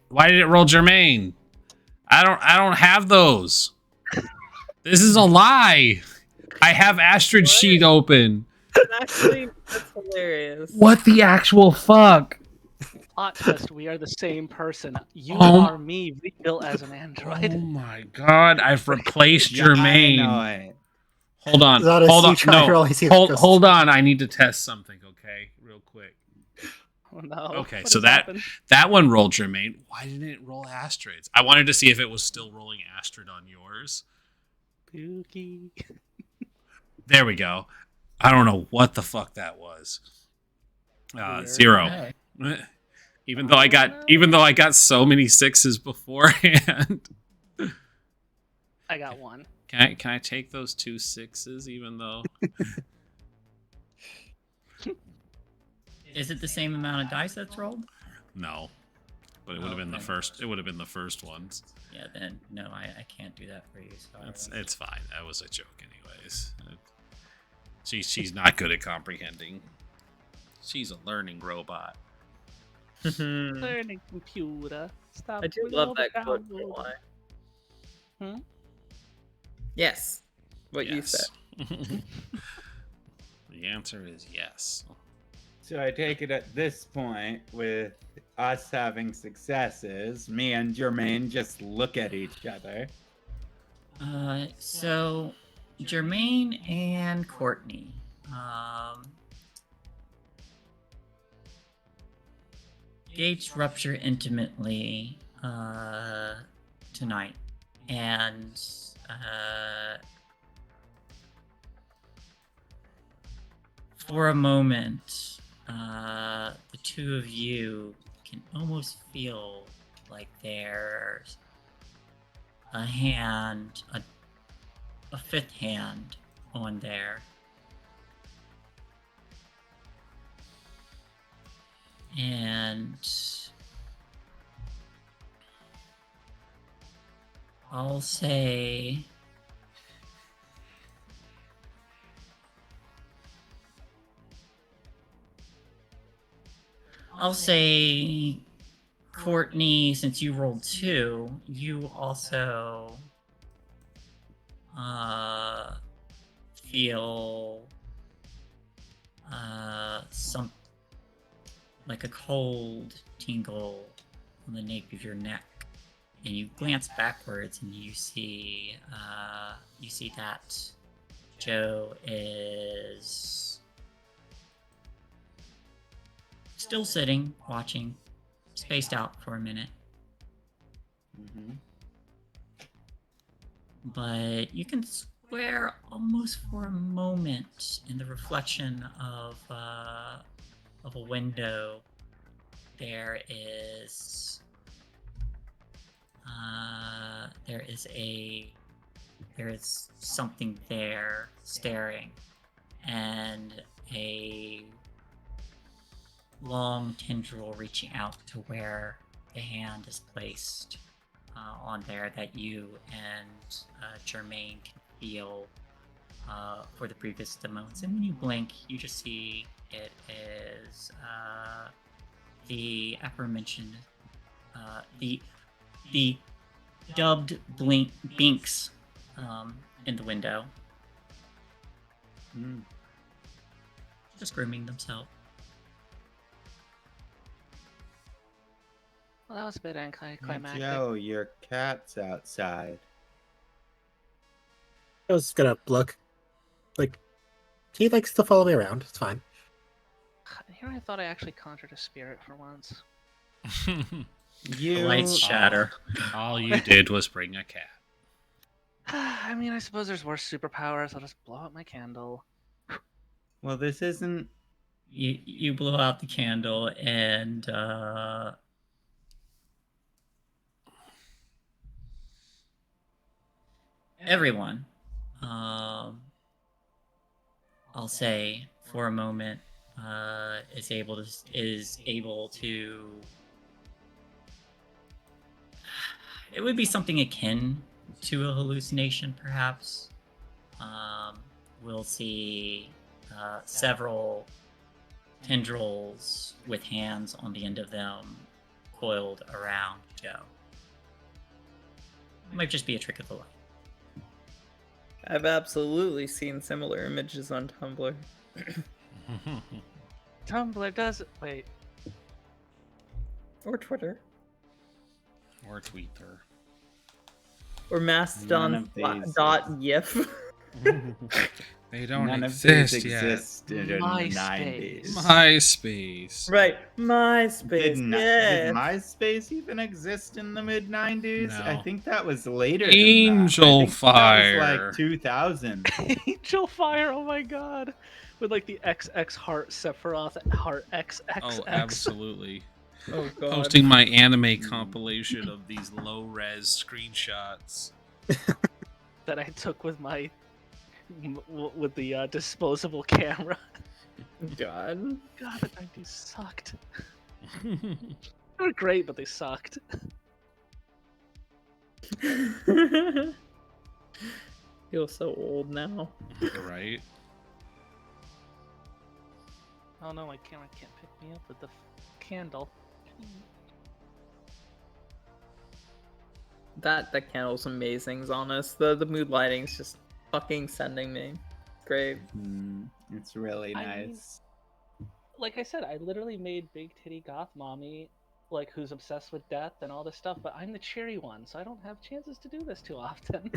why did it roll Jermaine? I don't have those. This is a lie. I have Astrid's sheet open. Actually, that's hilarious. What the actual fuck? Plot twist, we are the same person. You Oh. are me rebuilt as an android. Oh my god, I've replaced Yeah, I know Jermaine. it. Hold on. Zaunis, Hold you on. try to roll, I see if it Hold, goes- hold on. I need to test something, okay? Real quick. Oh no. Okay, What so has that happened? that one rolled Jermaine. Why didn't it roll Astrid's? I wanted to see if it was still rolling Astrid on yours. Spooky. There we go. I don't know what the fuck that was. Weird. 0. Okay. Even though I got so many 6s beforehand. I got 1. Can I take those 2 6s even though Is it the same amount of dice that's rolled? no. But it would have been the Okay. first. It would have been the first ones. Yeah, then no, I can't do that for you. Sorry. It's fine. That was a joke, anyways. She's not good at comprehending. She's a learning robot. Learning computer. Stop. I do doing love all the that quote. downloading. Hmm? Yes. What you Yes. said. The answer is yes. So I take it at this point, with us having successes, me and Jermaine just look at each other. So Jermaine and Courtney. Gates rupture intimately tonight, and for a moment, the two of you can almost feel like there's a hand, a fifth hand on there. And I'll say Courtney, since you rolled 2, you also feel some like a cold tingle on the nape of your neck, and you glance backwards and you see that Joe is still sitting, watching, spaced out for a minute. Mm-hmm. But you can swear almost for a moment in the reflection of a window there is something there staring, and a long tendril reaching out to where the hand is placed on there that you and Jermaine can feel for the previous moments. And when you blink, you just see it is the aforementioned the dubbed Binks in the window, just grooming themselves. Well, that was a bit anticlimactic. Joe, your cat's outside. I was gonna look. Like, he likes to follow me around. It's fine. Here I thought I actually conjured a spirit for once. You Lights shatter. All you did was bring a cat. I mean, I suppose there's worse superpowers. I'll just blow out my candle. Well, this isn't. You blow out the candle, and everyone, I'll say for a moment, is able to. It would be something akin to a hallucination, perhaps. We'll see several tendrils with hands on the end of them coiled around Joe. It might just be a trick of the light. I've absolutely seen similar images on Tumblr. Tumblr does it. Wait. Or Twitter. Or Tweeter. Or None Mastodon of these dot .gif. They don't None of these exist yet. existed in the MySpace. 90s. MySpace. Right, MySpace. Did Yes. MySpace even exist in the mid 90s? No. I think that was later. Angel than that. Fire. That was like 2000. Angel Fire, oh my god. With like the XX heart Sephiroth heart XXX. Oh, absolutely. Oh god. Posting my anime compilation of these low-res screenshots. That I took with my with the disposable camera. God. God, the 90s sucked. They were great, but they sucked. Feel so old now. Right? Oh no, my camera can't pick me up with the candle. That candle's amazing, Zaunis. The mood lighting's just fucking sending me. Great. It's really I mean, nice. Like I said, I literally made big titty goth mommy, like who's obsessed with death and all this stuff, but I'm the cheery one, so I don't have chances to do this too often.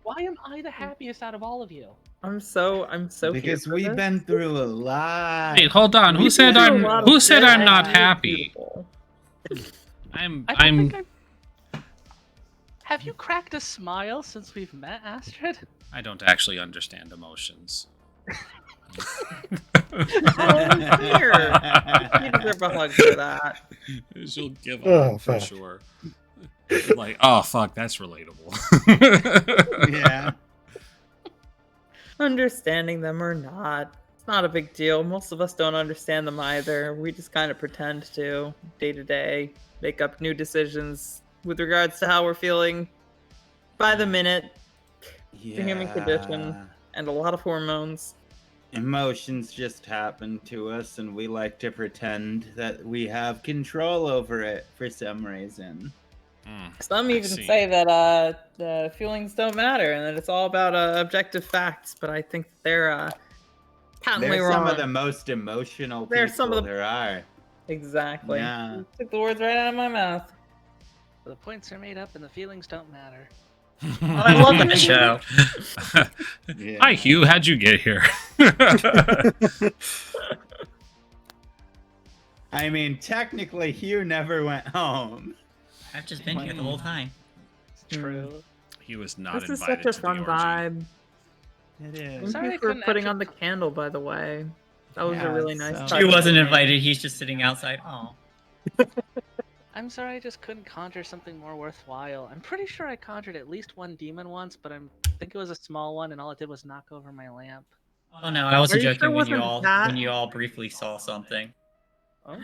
Why am I the happiest out of all of you? I'm so Because here for we've this. been through a lot. Wait, hold on. Who We've said been through a lot of I'm shit. not It's happy? beautiful. I don't think Have you cracked a smile since we've met, Astrid? I don't actually understand emotions. Oh, here. You deserve a hug for that. She'll give Oh, up for fuck. sure. Like, oh fuck, that's relatable. Yeah. Understanding them or not, it's not a big deal. Most of us don't understand them either. We just kind of pretend to, day to day, make up new decisions with regards to how we're feeling by the minute. The human condition. And a lot of hormones. Emotions just happen to us, and we like to pretend that we have control over it for some reason. Some I even see. say that the feelings don't matter and that it's all about objective facts, but I think they're patently They're wrong. some of the most emotional They're people some of the- there are. Exactly. Yeah. You took the words right out of my mouth. The points are made up and the feelings don't matter. I love that show. Yeah. Hi, Hugh. How'd you get here? I mean, technically, Hugh never went home. I've just been here the whole time. It's true. He was not This is invited such a to fun the orgy. vibe. It I'm is. sorry I Thank you for couldn't putting actually- on the candle, by the way. That was Yeah, a really nice so- touch. He wasn't invited. He's just sitting outside. Oh. I'm sorry I just couldn't conjure something more worthwhile. I'm pretty sure I conjured at least one demon once, but I think it was a small one, and all it did was knock over my lamp. Oh no, I wasn't Are you joking sure it when you wasn't that? all briefly saw something. Oh,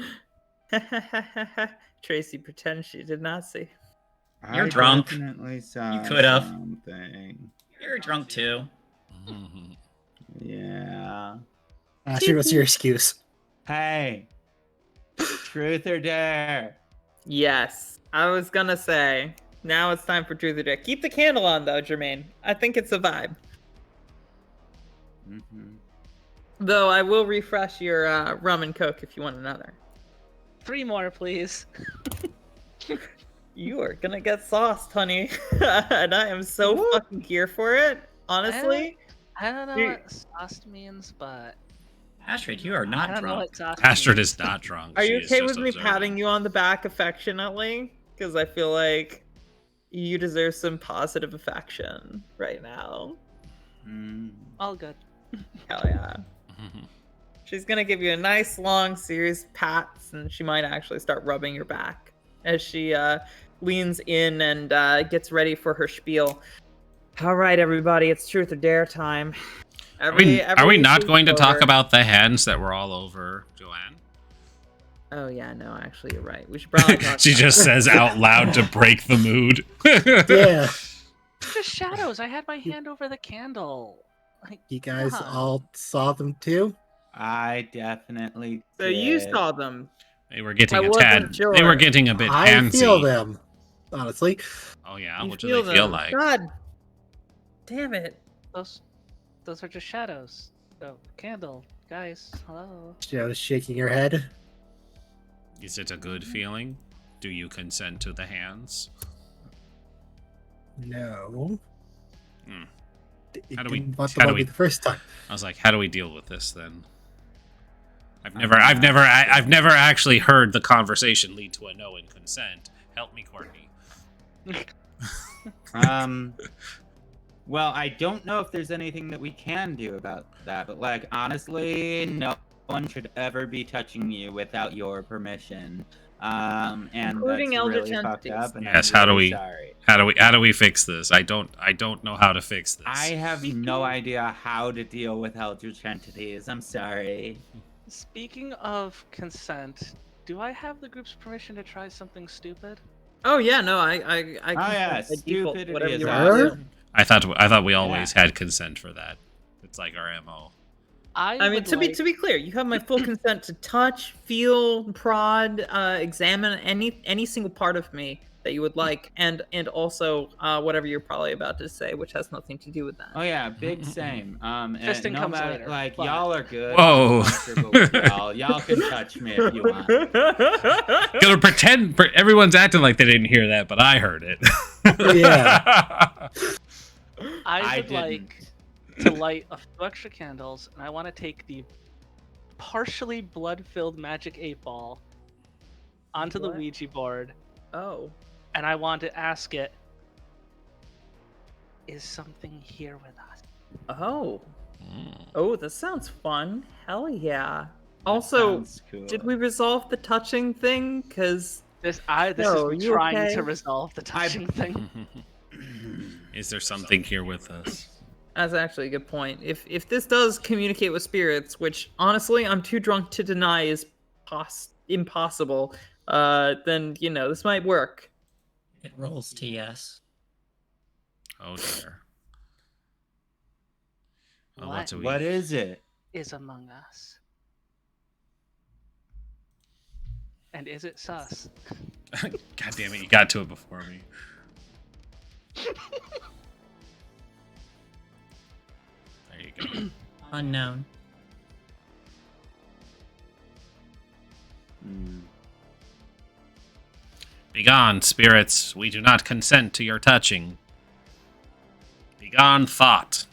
Tracy pretends she did not see. You're I drunk. Definitely saw You could've. something. You're drunk too. Mhm. Yeah. Astrid, what's your excuse? Hey. Truth or dare? Yes, I was gonna say. Now it's time for truth or dare. Keep the candle on though, Jermaine. I think it's a vibe. Mm-hmm. Though I will refresh your rum and coke if you want another. 3 more, please. You are gonna get sauced, honey, and I am so fucking here for it. Honestly, I don't know You- what sauced means, but Astrid, you are I not don't know drunk. what sauced Astrid means. is not drunk. are She you is okay just with me observing. patting you on the back affectionately? Because I feel like you deserve some positive affection right now. All good. Hell yeah. Mhm. She's gonna give you a nice long series of pats, and she might actually start rubbing your back as she leans in and gets ready for her spiel. All right, everybody, it's truth or dare time. Are we not going to talk over. about the hands that were all over Joanne? Oh yeah, no, actually, you're right. We should probably talk. She about just that. says out loud to break the mood. Yeah, Just shadows. I had my hand over the candle. Like, you guys God. all saw them too. I definitely So you did. saw them. They were getting I a wasn't tad. sure. They were getting a bit I handsy. feel them, honestly. Oh yeah, You what do they feel them. like? God damn it. Those are just shadows. So, candle, guys, hello. Joe's shaking her head. Is it a good feeling? Do you consent to the hands? No. You How do we- didn't want how the do buggy we- the first time. I was like, how do we deal with this then? I've never actually heard the conversation lead to a no in consent. Help me, Courtney. Well, I don't know if there's anything that we can do about that, but like honestly, no one should ever be touching you without your permission. And Including that's eldritch really fucked entities. up. And Yes, I'm how do really we- Sorry. How do we fix this? I don't know how to fix this. I have no idea how to deal with eldritch entities. I'm sorry. Speaking of consent, do I have the group's permission to try something stupid? Oh yeah, no, I Oh yeah, by default, stupidity whatever is you want. want. awesome. I thought we always had consent for that. It's like our MO. I mean, would to like- be clear, you have my full consent to touch, feel, prod, examine any single part of me that you would like, and also whatever you're probably about to say, which has nothing to do with that. Oh yeah, big same. And Fisting no comes matter, later, like but- y'all are good. Whoa. I'm comfortable with y'all. Y'all can touch me if you want. Gonna pretend everyone's acting like they didn't hear that, but I heard it. Yeah. I would didn't. like to light a few extra candles, and I want to take the partially blood-filled magic 8-ball onto the What? Ouija board, Oh. and I want to ask it, is something here with us? Oh. Mm. Oh, this sounds fun. Hell yeah. Also, Sounds cool. did we resolve the touching thing? Because This No, is me you trying okay? to resolve the touching thing. Is there something here with us? that's actually a good point. If this does communicate with spirits, which honestly I'm too drunk to deny is impossible, then this might work. It rolls to yes. Oh dear. Oh, What? do we? What is it? Is among us. And is it sus? God damn it! You got to it before me. There you go. Unknown. Hmm. Begone, spirits! We do not consent to your touching. Begone, thought.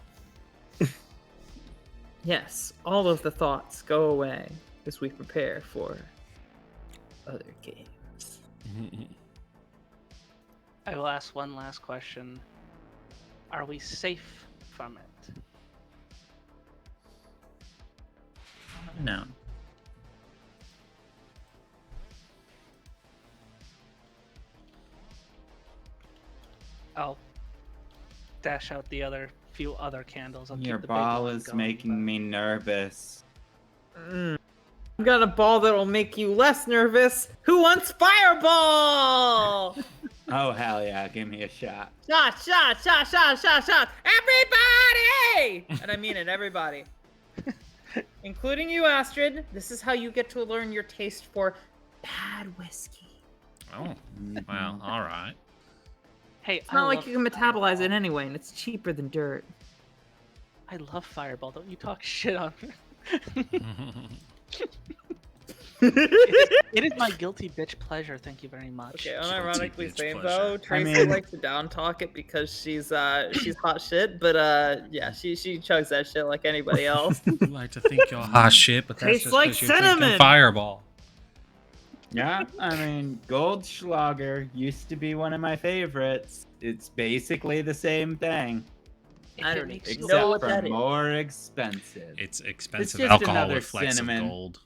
Yes, all of the thoughts go away as we prepare for other games. I will ask one last question. Are we safe from it? Unknown. I'll dash out the few other candles. I'll Your keep the big ball one is going, making but- me nervous. I've got a ball that'll make you less nervous. Who wants fireball? Oh hell yeah, give me a shot. Shot, shot, shot, shot, shot, shot. Everybody! And I mean it, everybody. Including you, Astrid. This is how you get to learn your taste for bad whiskey. Oh, well, all right. Hey, It's not like you can metabolize it anyway, and it's cheaper than dirt. I love Fireball. Don't you talk shit on me. It is my guilty bitch pleasure. Thank you very much. Okay, unironically bitch saying pleasure. though, Tracy mean- likes to down talk it because she's hot shit, but yeah, she chugs that shit like anybody else. You like to think you're hot shit, but that's Tastes just like 'cause you're drinking cinnamon. Fireball. Yeah, I mean, Goldschlager used to be one of my favorites. It's basically the same thing, If I it don't makes even you know except what for that is. more expensive. It's expensive just alcohol another with flecks cinnamon. of gold.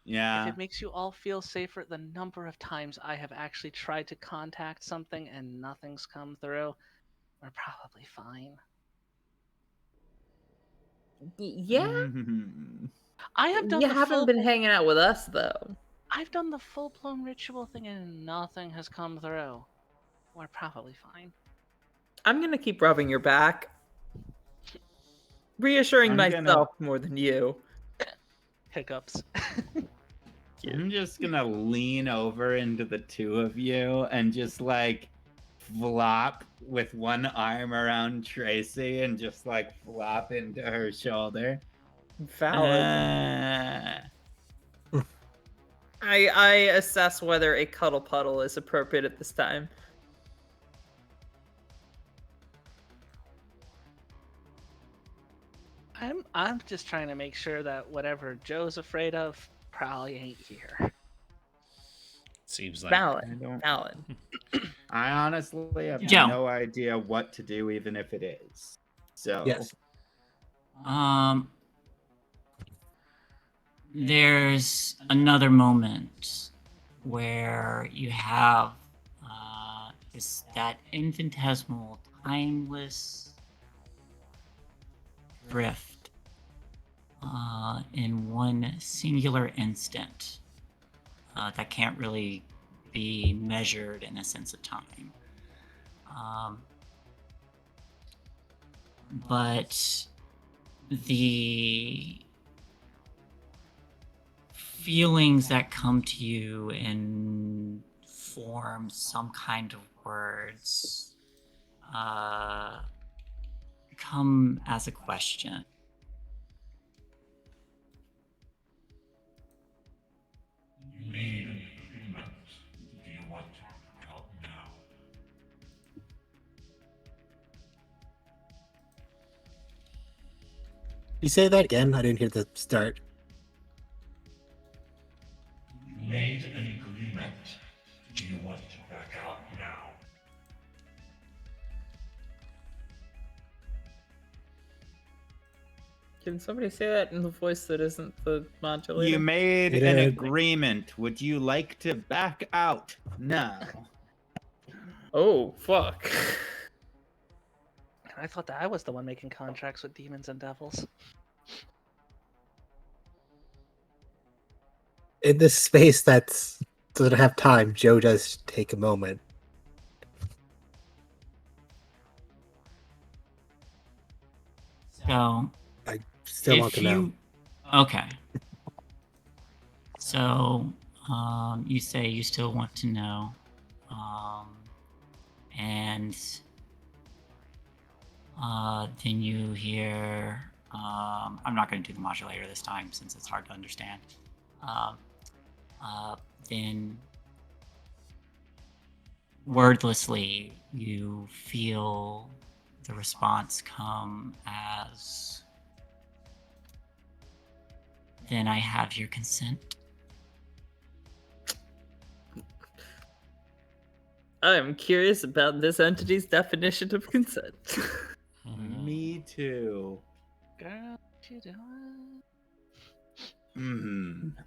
Yeah. If it makes you all feel safer, the number of times I have actually tried to contact something and nothing's come through, we're probably fine. Yeah, Mhm. I have done you the haven't full, been hanging out with us though. I've done the full-blown ritual thing and nothing has come through. We're probably fine. I'm gonna keep rubbing your back, reassuring I'm gonna- myself more than you. Hiccups. I'm just gonna lean over into the two of you and just like flop with one arm around Tracy and just like flop into her shoulder. Valid. I assess whether a cuddle puddle is appropriate at this time. I'm just trying to make sure that whatever Joe's afraid of probably ain't here. Seems like Valid. I don't. Valid. I honestly have Joe. no idea what to do, even if it is. So Yes. There's another moment where you have that infinitesimal, timeless drift in one singular instant that can't really be measured in a sense of time. But the feelings that come to you and form some kind of words come as a question. You made an agreement. Do you want to help now? You say that again? I didn't hear the start. You made an agreement. Do you want to back out now? Can somebody say that in the voice that isn't the modulator? you made It an is. agreement. Would you like to back out now? Oh, fuck. I thought that I was the one making contracts with demons and devils. In this space that doesn't have time, Joe does take a moment. So, I still want to know. Okay. So, you say you still want to know. And then you hear... I'm not going to do the modulator this time since it's hard to understand. Then, wordlessly, you feel the response come as... Then I have your consent. I am curious about this entity's definition of consent. Me too. Girl, what you doing?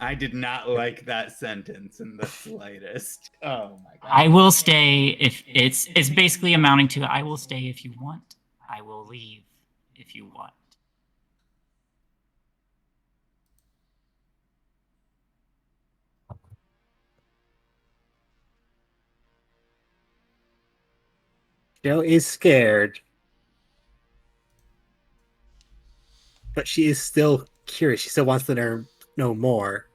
I did not like that sentence in the slightest. Oh my god. I will stay if it's basically amounting to I will stay if you want. I will leave if you want. Joe is scared, but she is still curious. She still wants to know more.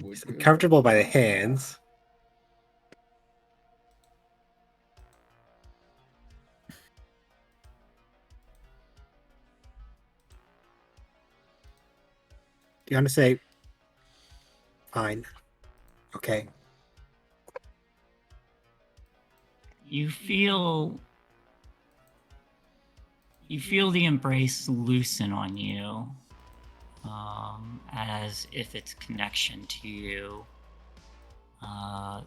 She's uncomfortable by the hands. Do you want to say, fine, okay? You feel the embrace loosen on you, as if its connection to you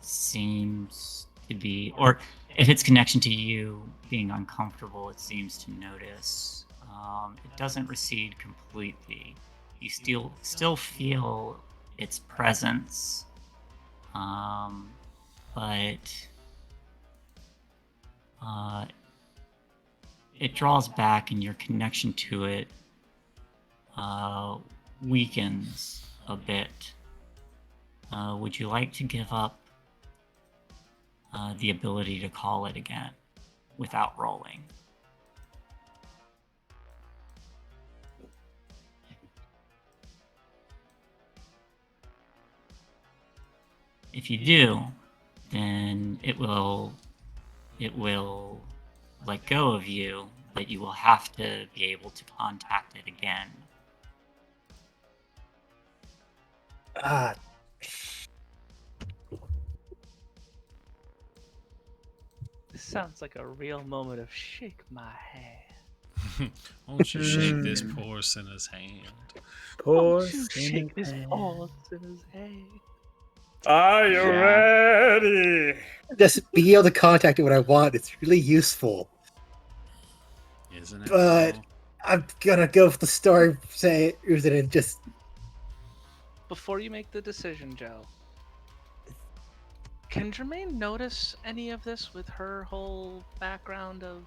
seems to be, or if its connection to you being uncomfortable, it seems to notice. It doesn't recede completely. You still feel its presence, but it draws back, and your connection to it weakens a bit. Would you like to give up the ability to call it again without rolling? If you do, then it will let go of you, but you will have to be able to contact it again. This sounds like a real moment of shake my hand. Won't you shake this poor sinner's hand? Poor Won't you shake this ball in his hand? Are you ready? Just being able to contact it when I want, it's really useful. Isn't it? But though? I'm gonna go with the story, say it and just Before you make the decision, Joe, can Jermaine notice any of this with her whole background of...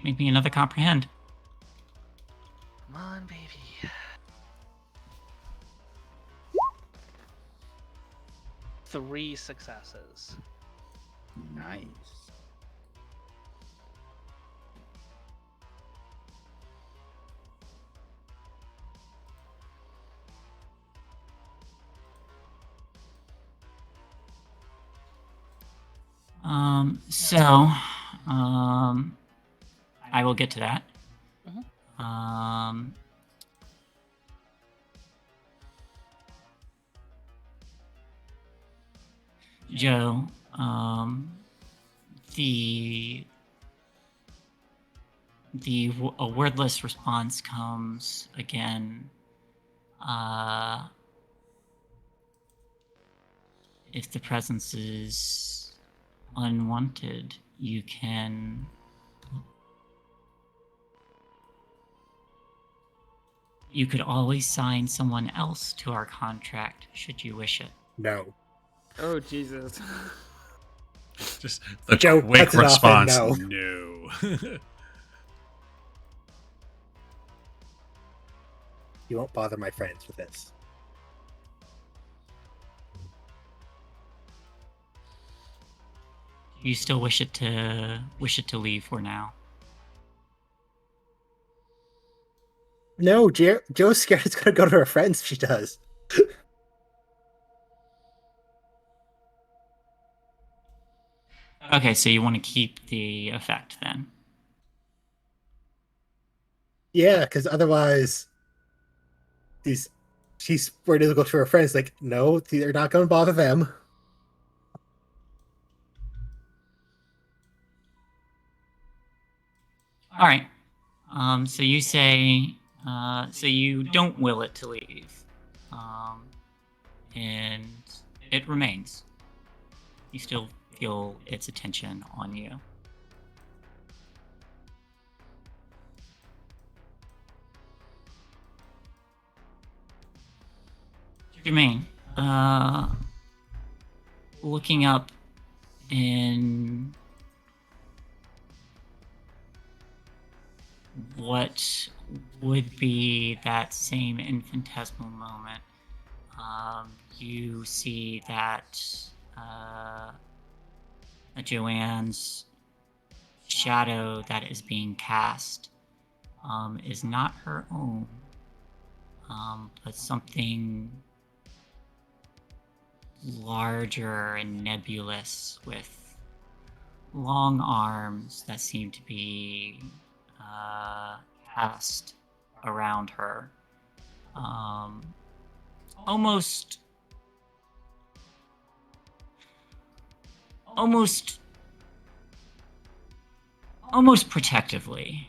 Make me another comprehend. Come on, baby. 3 successes. Nice. I will get to that. Mhm. Joe, a wordless response comes again. If the presence is unwanted, you can you could always sign someone else to our contract should you wish it. no. Oh, Jesus. Just the Joe quick cuts it off and response. no. No. You won't bother my friends with this. You still wish it to leave for now. No, Joe's scared it's gonna go to her friends if she does. Okay, so you want to keep the effect then. Yeah, because otherwise, she's worried to go to her friends. Like, no, they're not going to bother them. All right. So you say, so you don't will it to leave, and it remains. You still feel its attention on you. Jermaine, looking up in what would be that same infinitesimal moment, you see that Joanne's shadow that is being cast is not her own, but something larger and nebulous with long arms that seem to be cast around her. Almost protectively,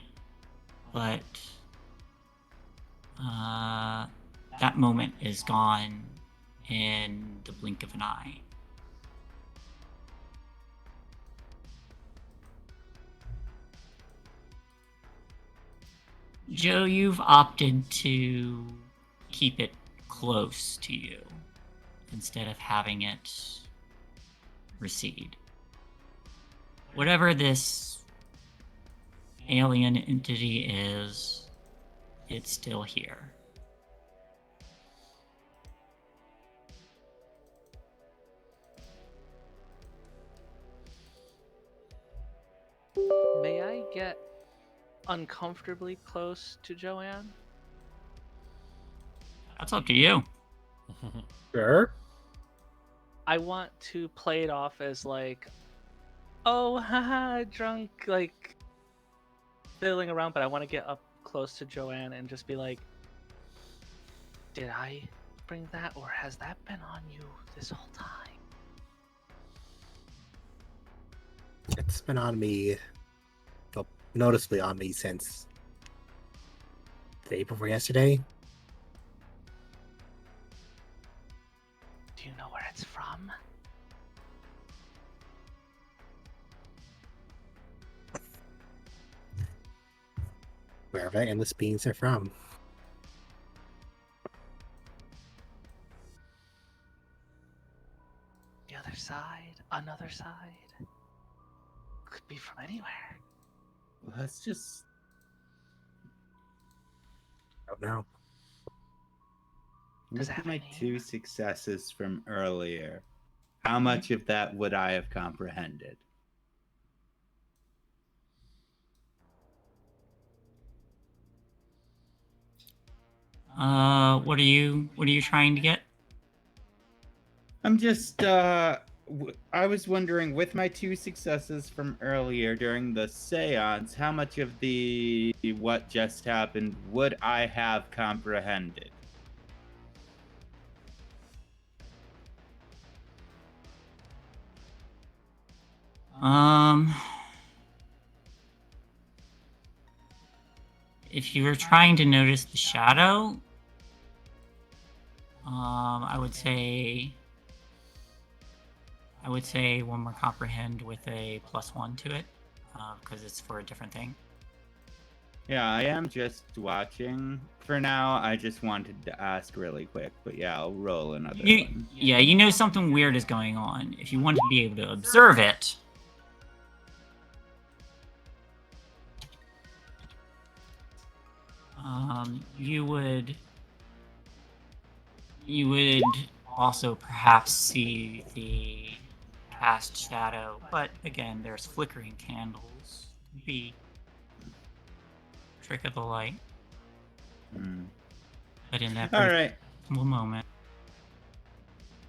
but that moment is gone in the blink of an eye. Joe, you've opted to keep it close to you instead of having it recede. Whatever this alien entity is, it's still here. May I get uncomfortably close to Joanne? That's up to you. Sure. I want to play it off as like, oh, haha, drunk, like, fiddling around, but I want to get up close to Joanne and just be like, did I bring that, or has that been on you this whole time? It's been on me the noticeably on me since the day before yesterday. Do you know where it's from? Wherever endless beings are from. The other side? Another side? Could be from anywhere. Let's just. I don't know. Does With it have a my name? 2 successes from earlier, how much of that would I have comprehended? What are you trying to get? I'm just, I was wondering, with my 2 successes from earlier during the seance, how much of the what just happened would I have comprehended? If you were trying to notice the shadow, I would say one more comprehend with a +1 to it, because it's for a different thing. Yeah, I am just watching. For now, I just wanted to ask really quick, but yeah, I'll roll another one. Yeah, you know something weird is going on. If you want to be able to observe it, you would also perhaps see the cast shadow, but again, there's flickering candles. Be trick of the light. But in that All right. moment.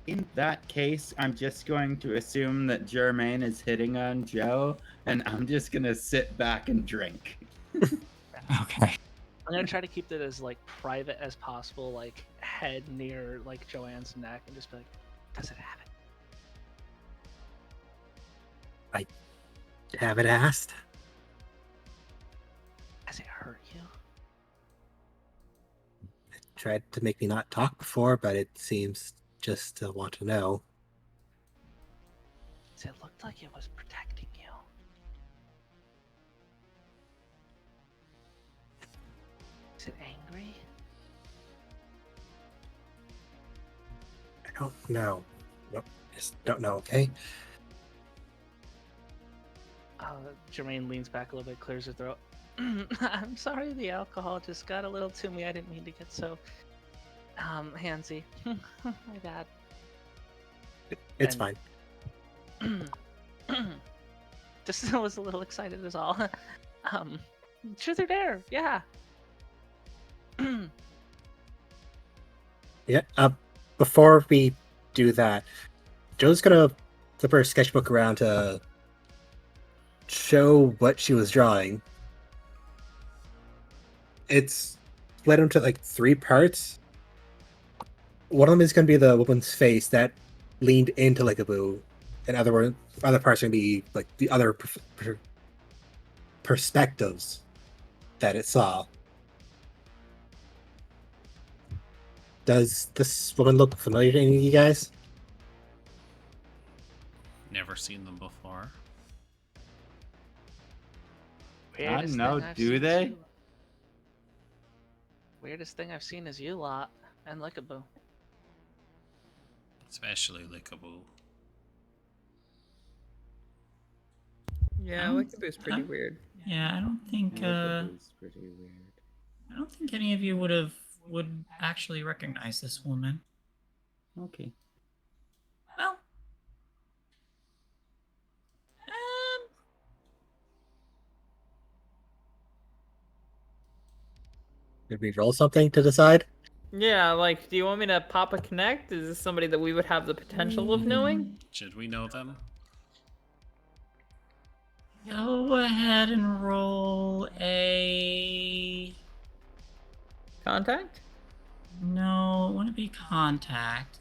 In that case, I'm just going to assume that Jermaine is hitting on Joe, and I'm just gonna sit back and drink. Okay. I'm gonna try to keep it as like private as possible, like head near like Joanne's neck, and just be like, "Does it have it? Haven't asked. Has it hurt you?" It tried to make me not talk before, but it seems just to want to know. It looked like it was protecting you. Is it angry? I don't know. Nope, just don't know, okay? Jermaine leans back a little bit, clears her throat. I'm sorry, the alcohol just got a little to me. I didn't mean to get so handsy. My bad. It's fine. Just was a little excited is all. Truth or dare, yeah. Yeah, before we do that, Joe's gonna flip her sketchbook around to show what she was drawing. It's split into like 3 parts. One of them is gonna be the woman's face that leaned into like a boo, and other parts are gonna be like the other perspectives that it saw. Does this woman look familiar to any of you guys? Never seen them before. Weirdest know, thing I've do seen is they? you. Weirdest thing I've seen is you lot and Lickaboo. Especially Lickaboo. Yeah, Lickaboo's pretty weird. Yeah, I don't think It's pretty weird. I don't think any of you would actually recognize this woman. Okay. Well, Did we roll something to decide? Yeah, like, do you want me to pop a connect? Is this somebody that we would have the potential of knowing? Should we know them? go ahead and roll a. Contact? No, it wouldn't be contact.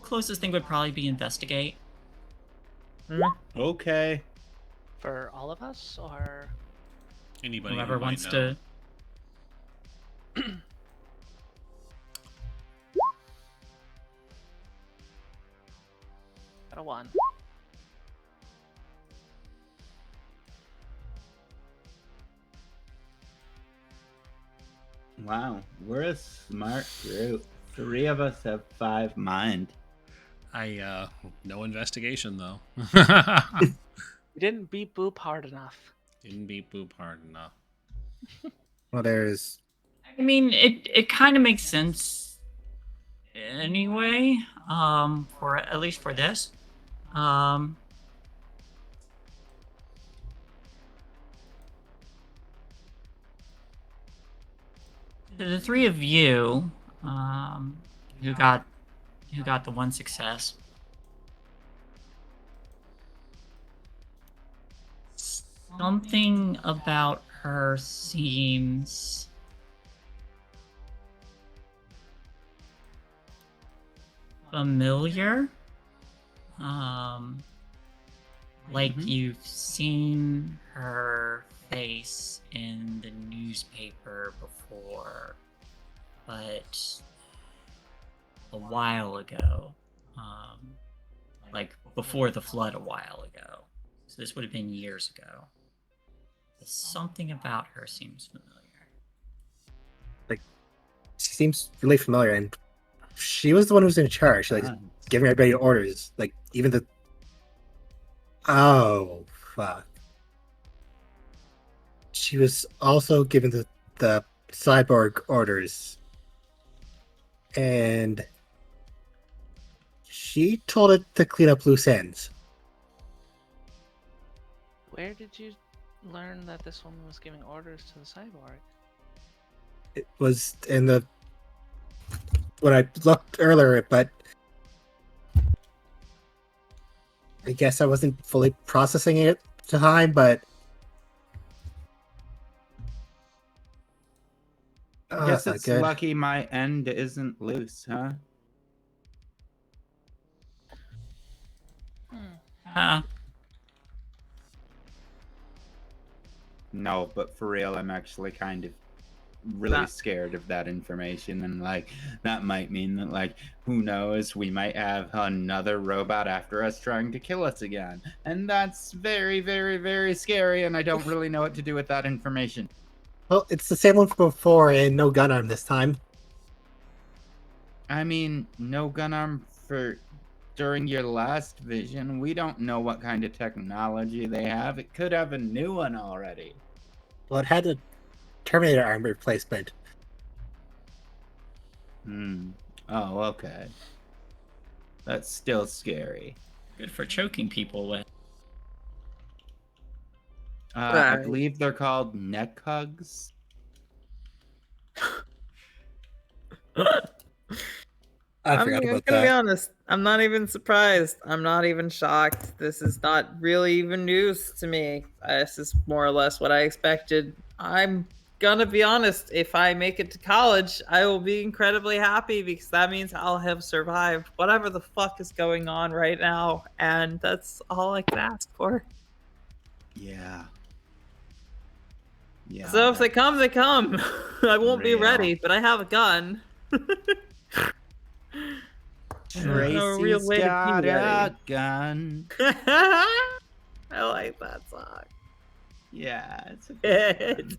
Closest thing would probably be investigate. Okay. For all of us, or Anybody Whoever who might wants know. to. Got a 1. Wow, we're a smart group. 3 of us have 5 mind. No investigation though. You didn't beat Boop hard enough. Didn't beat Boop hard enough. Well, there's I mean, it kind of makes sense anyway. For at least for this. The 3 of you, who got the 1 success. Something about her seems familiar. Like you've seen her face in the newspaper before, but a while ago. Like before the flood a while ago. So this would have been years ago. Something about her seems familiar. she seems really familiar, and she was the one who was in charge, like giving everybody orders, like even the. Oh fuck! She was also given the cyborg orders, and she told it to clean up loose ends. Where did you learn that this woman was giving orders to the cyborg? It was in the when I looked earlier, but I guess I wasn't fully processing it at the time, but I guess that's it's not good. lucky my end isn't loose, huh? No, but for real, I'm actually kind of really scared of that information, and like that might mean that, like, who knows, we might have another robot after us trying to kill us again, and that's very, very, very scary, and I don't really know what to do with that information. Well, it's the same one from before, and no gun arm this time. I mean, no gun arm for during your last vision. We don't know what kind of technology they have. It could have a new one already. Well, it had a Terminator arm replacement. Oh, okay. That's still scary. Good for choking people with. I believe they're called neck hugs. I forgot about gonna be that. honest. I'm not even surprised. I'm not even shocked. This is not really even news to me. This is more or less what I expected. I'm gonna be honest. If I make it to college, I will be incredibly happy because that means I'll have survived whatever the fuck is going on right now, and that's all I can ask for. Yeah. Yeah. So if they come, they come. I won't be real. ready, but I have a gun. Tracy's No real way to be got a ready. gun. I like that song. Yeah, it's a good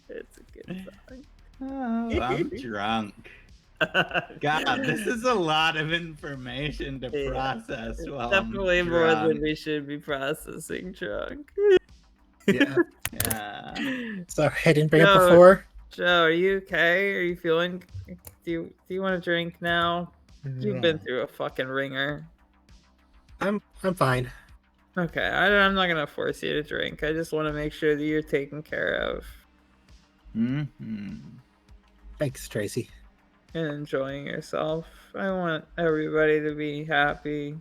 It's a good song. Oh, I'm drunk. God, this is a lot of information to process. It's While definitely I'm more drunk. than we should be processing, drunk. Yeah. Yeah. Sorry, I didn't bring it No. before. Joe, are you okay? Are you feeling? Do you want to drink now? You've been through a fucking ringer. I'm fine. Okay, I'm not gonna force you to drink. I just want to make sure that you're taken care of Thanks, Tracy. and enjoying yourself. I want everybody to be happy.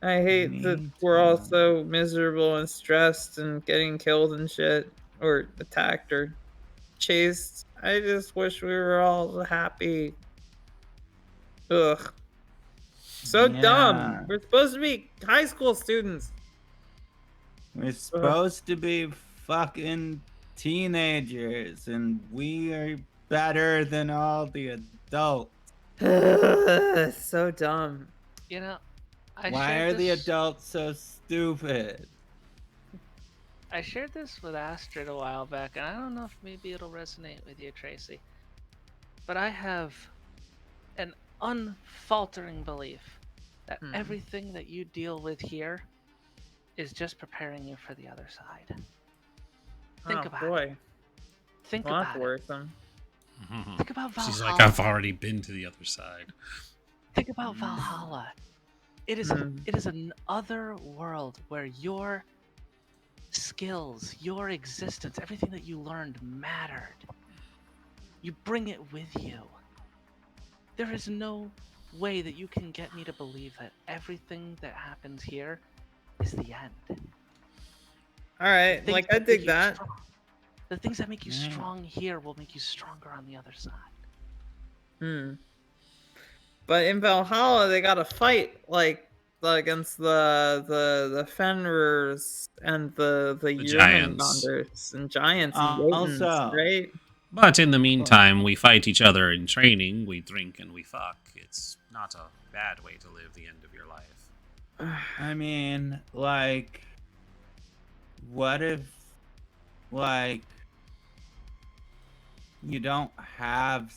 I hate that we're all so miserable and stressed and getting killed and shit, or attacked or chased. I just wish we were all happy. Ugh. So Yeah. dumb. We're supposed to be high school students. We're supposed to be fucking teenagers, and we are better than all the adults. So dumb. You know, I Why shared are the this. adults so stupid? I shared this with Astrid a while back, and I don't know if maybe it'll resonate with you, Tracy. But I have an unfaltering belief that everything that you deal with here is just preparing you for the other side. Think about it. Think Well, that's about it. worrisome. Think about Valhalla. She's like, I've already been to the other side. Think about Valhalla. It is an other world where your skills, your existence, everything that you learned mattered. You bring it with you. There is no way that you can get me to believe that everything that happens here is the end. All right, The like things I that dig make you that. strong- The things that make you strong here will make you stronger on the other side. But in Valhalla, they gotta fight against the Fenrir's and the giants. Jörmungandrs and giants and Jotuns, Also, right? But in the meantime, we fight each other in training, we drink and we fuck. It's not a bad way to live the end of your life. I mean, like, what if, like, you don't have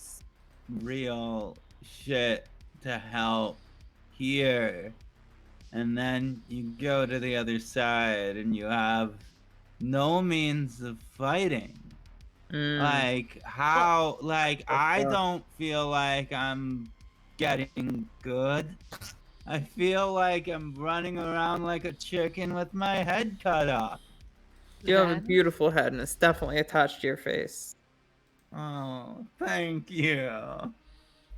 real shit to help here, and then you go to the other side and you have no means of fighting? Like, how, like, I don't feel like I'm getting good. I feel like I'm running around like a chicken with my head cut off. You have a Then beautiful head, and it's definitely attached to your face. Oh, thank you.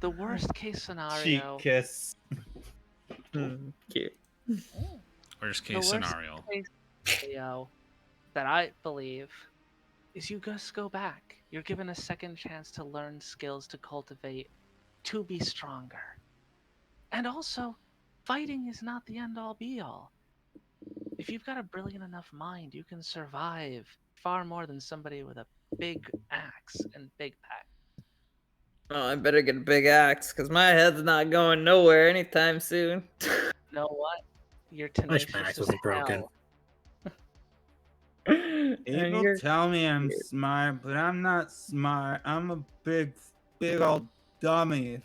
the worst case Cheek scenario. kiss. Cute. Worst The case worst scenario. case scenario that I believe is you just go back. You're given a second chance to learn skills to cultivate, to be stronger. And also, fighting is not the end all be all. If you've got a brilliant enough mind, you can survive far more than somebody with a big axe and big pack. Oh, I better get a big axe, because my head's not going nowhere anytime soon. You know what? You're I wish my tenacious axe as wasn't broken. hell. And People you're tell me I'm cute. smart, but I'm not smart. I'm a big old dummy.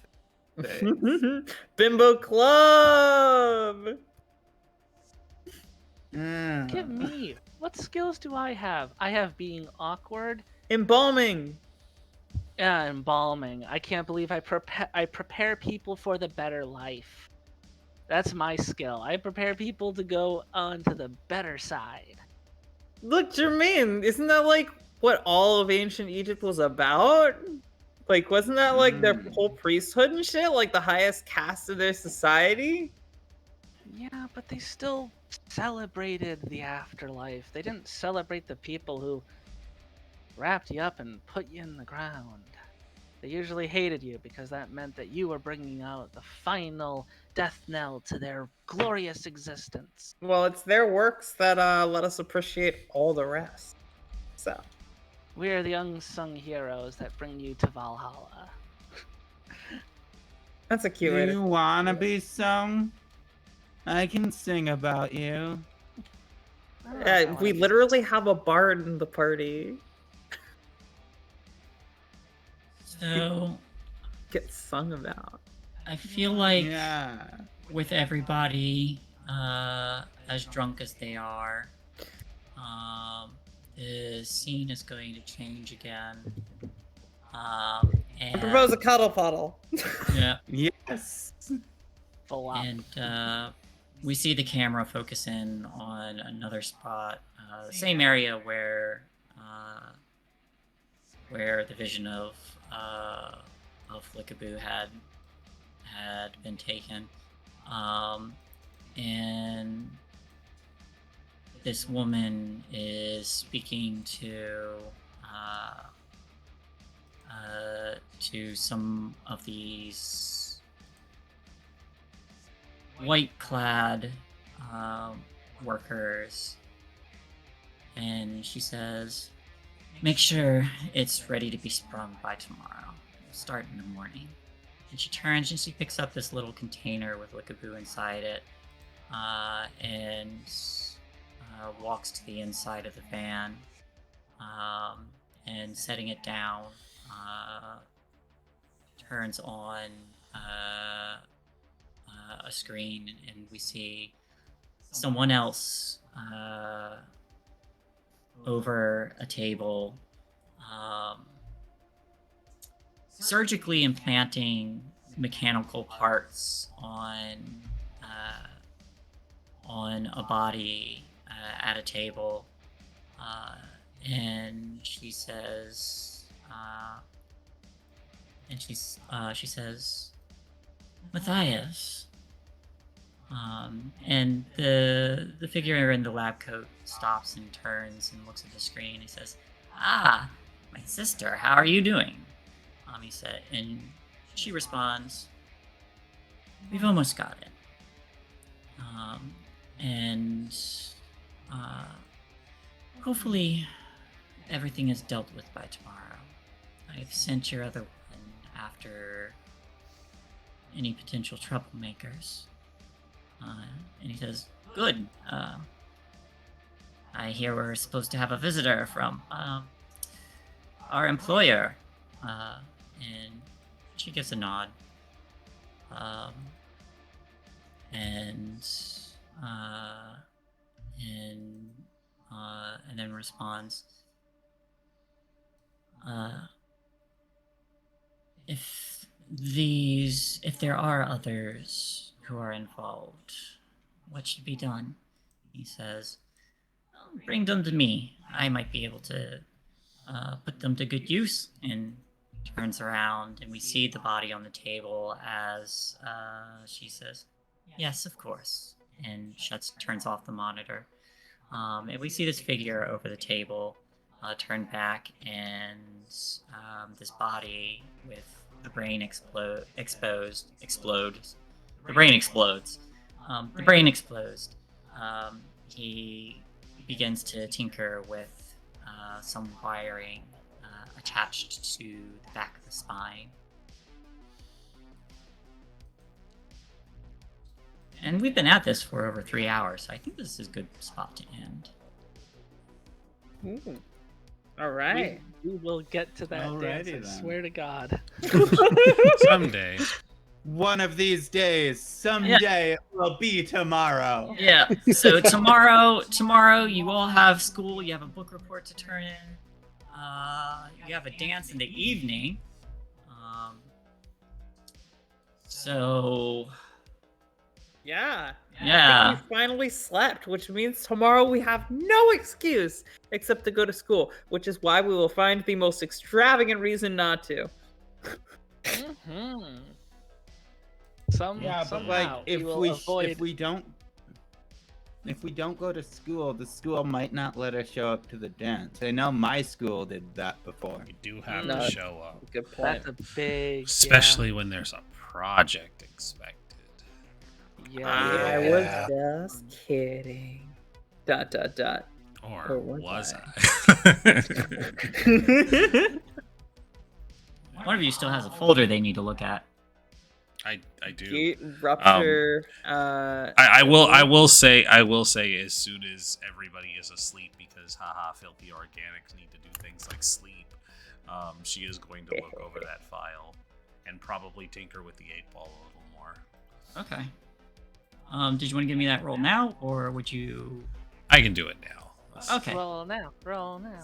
Bimbo Club! Look at me. What skills do I have? I have being awkward. Embalming! Yeah, embalming. I can't believe I prepare people for the better life. That's my skill. I prepare people to go on to the better side. Look, Jermaine, isn't that like what all of ancient Egypt was about? Like, wasn't that like their whole priesthood and shit? Like the highest caste of their society? Yeah, but they still celebrated the afterlife. They didn't celebrate the people who wrapped you up and put you in the ground. They usually hated you because that meant that you were bringing out the final death knell to their glorious existence. Well, it's their works that let us appreciate all the rest. So, We are the unsung heroes that bring you to Valhalla. that's a Do cute way to you wanna be sung? I can sing about you. I don't know if I Yeah, wanna we be- literally have a bard in the party. So Get sung about. I feel like Yeah. with everybody as drunk as they are, the scene is going to change again. I And propose a cuddle puddle. yeah, Yes. full up. and we see the camera focus in on another spot, the same area where the vision of Flickaboo had been taken, and this woman is speaking to some of these white-clad workers, and she says, make sure it's ready to be sprung by tomorrow. We'll start in the morning. And she turns and she picks up this little container with Lickaboo inside it, and walks to the inside of the van, and setting it down, turns on a screen, and we see someone else over a table, surgically implanting mechanical parts on a body at a table, and she says, she says, Matthias. And the figure in the lab coat stops and turns and looks at the screen. He says, "Ah, my sister, how are you doing?" He said, and she responds, "We've almost got it. And hopefully everything is dealt with by tomorrow. I've sent your other one after any potential troublemakers." And he says, "Good. I hear we're supposed to have a visitor from our employer." And she gives a nod. And then responds, if there are others who are involved, what should be done?" He says, "Bring them to me. I might be able to put them to good use." And turns around, and we see the body on the table as she says, "Yes, of course," and turns off the monitor. And we see this figure over the table turn back, and this body with the brain explodes. The brain explodes. He begins to tinker with some wiring attached to the back of the spine. And we've been at this for over 3 hours, so I think this is a good spot to end. Ooh. All right. We will get to that dance, I Alrighty then. swear to God. Someday. One of these days, someday it will be tomorrow. Yeah, so tomorrow you all have school, you have a book report to turn in, you have a dance in the evening. So Yeah. Yeah. I think we finally slept, which means tomorrow we have no excuse except to go to school, which is why we will find the most extravagant reason not to. Mm-hmm. Yeah, but like if we don't go to school, the school might not let us show up to the dance. I know my school did that before. You do have No. to show up. Good point. That's a big, Especially when there's a project expected. yeah. I Yeah. was just kidding. ... Or was was I? I? one of you still has a folder they need to look at. I do. Gate rupture. I will say as soon as everybody is asleep, because haha, filthy organics need to do things like sleep. She is going to look over that file and probably tinker with the 8-ball a little more. Okay. Did you want to give me that roll now, or would you? I can do it now. Okay. Roll now.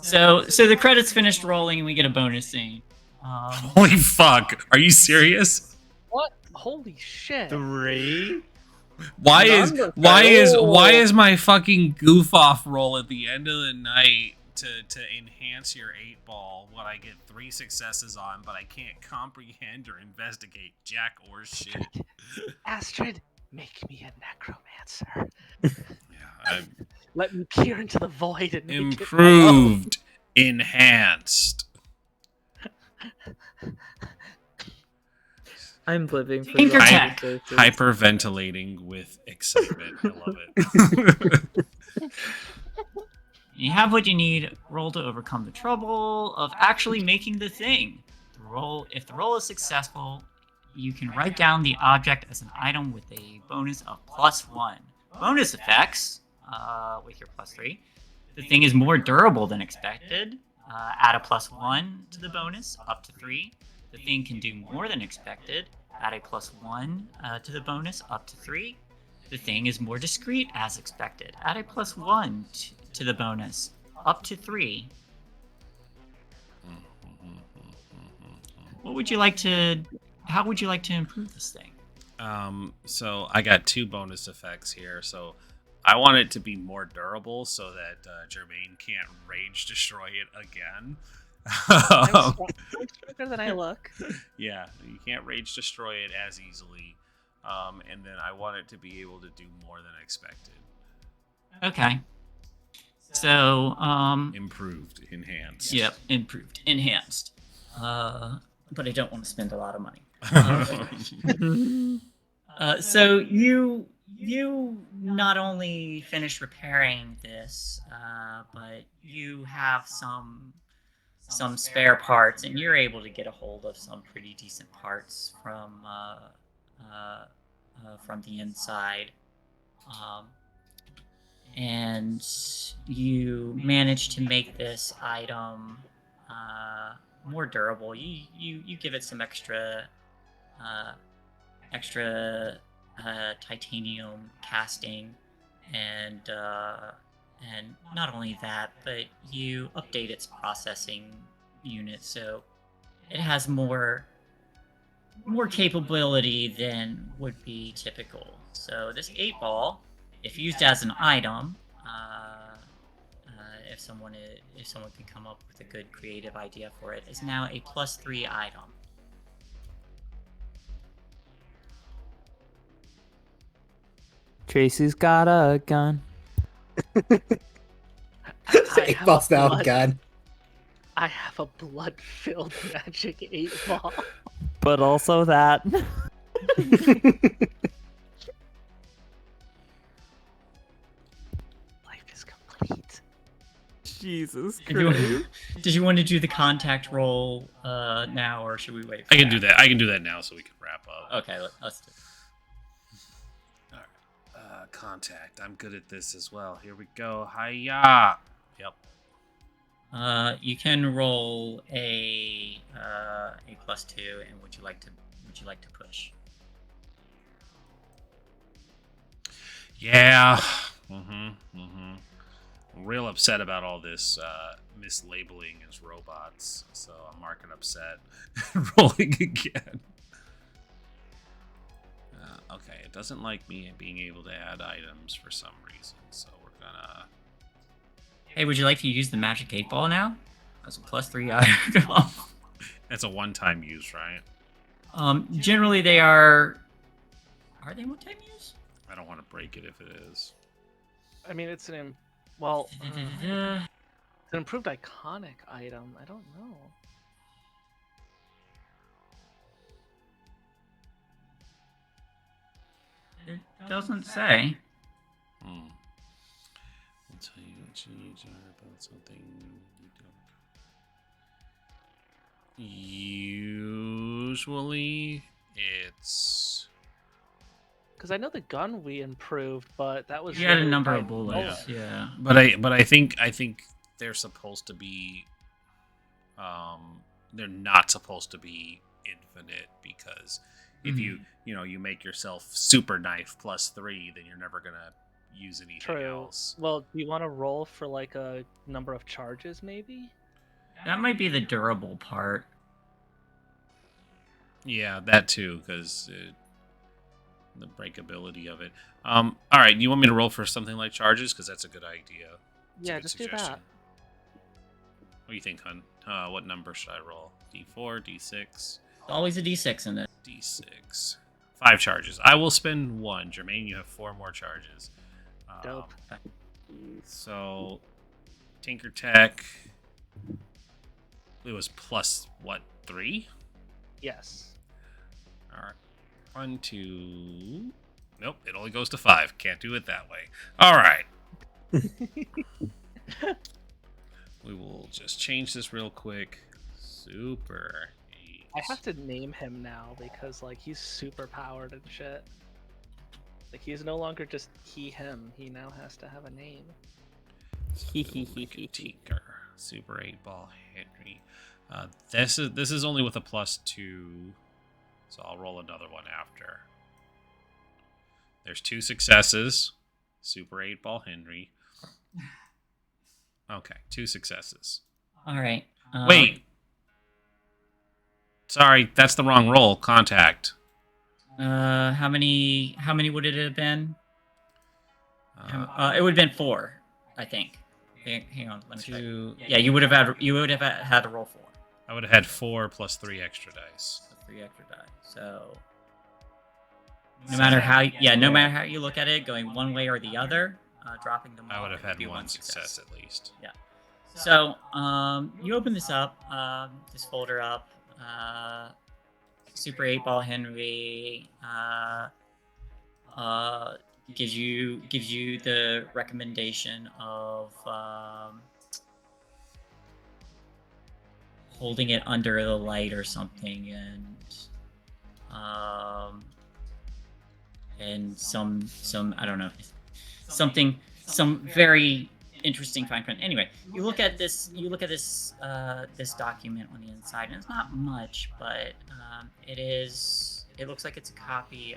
So the credits finished rolling, and we get a bonus scene. Holy fuck! Are you serious? What? Holy shit! 3? Why Wonderful. is my fucking goof off roll at the end of the night to enhance your 8-ball what I get 3 successes on, but I can't comprehend or investigate jack or shit? Astrid, make me a necromancer. Yeah, I'm Let me peer into the void and make improved, enhanced. I'm living for Tinker the Tech. conversations. Hyperventilating with excitement. I love it. You have what you need. Roll to overcome the trouble of actually making the thing. If the roll is successful, you can write down the object as an item with a bonus of +1. Bonus effects, with your +3. The thing is more durable than expected. Add a +1 to the bonus, up to 3. The thing can do more than expected. Add a +1 to the bonus, up to 3. The thing is more discreet as expected. Add a +1 to the bonus, up to 3. What would you like to? How would you like to improve this thing? So I got 2 bonus effects here. So I want it to be more durable so that Jermaine can't rage destroy it again. I'm stronger than I look. Yeah, you can't rage destroy it as easily. And then I want it to be able to do more than expected. Okay. So, Improved, enhanced. Yep, improved, enhanced. But I don't want to spend a lot of money. So you not only finished repairing this, but you have some spare parts, and you're able to get a hold of some pretty decent parts from the inside. And you manage to make this item more durable. You give it some extra titanium casting, and not only that, but you update its processing unit so it has more capability than would be typical. So this 8-ball, if used as an item, if someone can come up with a good creative idea for it, is now a +3 item. Tracy's got a gun. Eight balls now, gun. I have a blood-filled magic 8-ball. But also that. Life is complete. Jesus Did you, Christ. did you want to do the contact roll now, or should we wait? I can do that. I can do that now so we can wrap up. Okay, let's do it. Contact. I'm good at this as well. Here we go. Hiya. Yep. You can roll a +2, and would you like to push? Yeah. I'm real upset about all this mislabeling as robots, so I'm marking upset. Rolling again. Okay, it doesn't like me being able to add items for some reason, so we're gonna... Hey, would you like to use the magic 8-ball now? That's a +3 item. That's a one-time use, right? Generally they are... Are they one-time use? I don't want to break it if it is. I mean, it's an it's an improved iconic item. I don't know. It doesn't say. I'll tell you what you need to learn about something you don't. Usually, it's... Because I know the gun we improved, but that was... You had a really number by of bullets, yeah. But I think they're supposed to be... they're not supposed to be infinite, because if you make yourself super knife +3, then you're never gonna use anything else. Well, do you want to roll for like a number of charges, maybe? That might be the durable part. Yeah, that too, because the breakability of it. All right, you want me to roll for something like charges? Because that's a good idea. It's a Yeah, good just do suggestion. that. What do you think, hun? What number should I roll? D4, D6? Always a D6 in it. D6. 5 charges. I will spend 1. Jermaine, you have 4 more charges. Dope. So, Tinker Tech. It was +3? Yes. All right. 1, 2. Nope, it only goes to 5. Can't do it that way. All right. We will just change this real quick. Super 8. I have to name him now because like he's super powered and shit. Like he's no longer just him. He now has to have a name. Tinker. Super 8 ball Henry. This is only with a +2, so I'll roll another one after. There's 2 successes. Super 8 ball Henry. Okay, 2 successes. All right. Wait. Sorry, that's the wrong roll. Contact. How many would it have been? It would have been 4, I think. Hang on, let me check. 2. Yeah, you would have had to roll 4. I would have had 4 plus 3 extra dice. 3 extra die. So no matter how you look at it, going one way or the other, dropping them. I would have had be one success at least. Yeah. So you open this up, this folder up. Super 8 ball Henry gives you the recommendation of holding it under the light or something, and some I don't know, some very interesting fine print. Anyway, you look at this this document on the inside, and it's not much, but it looks like it's a copy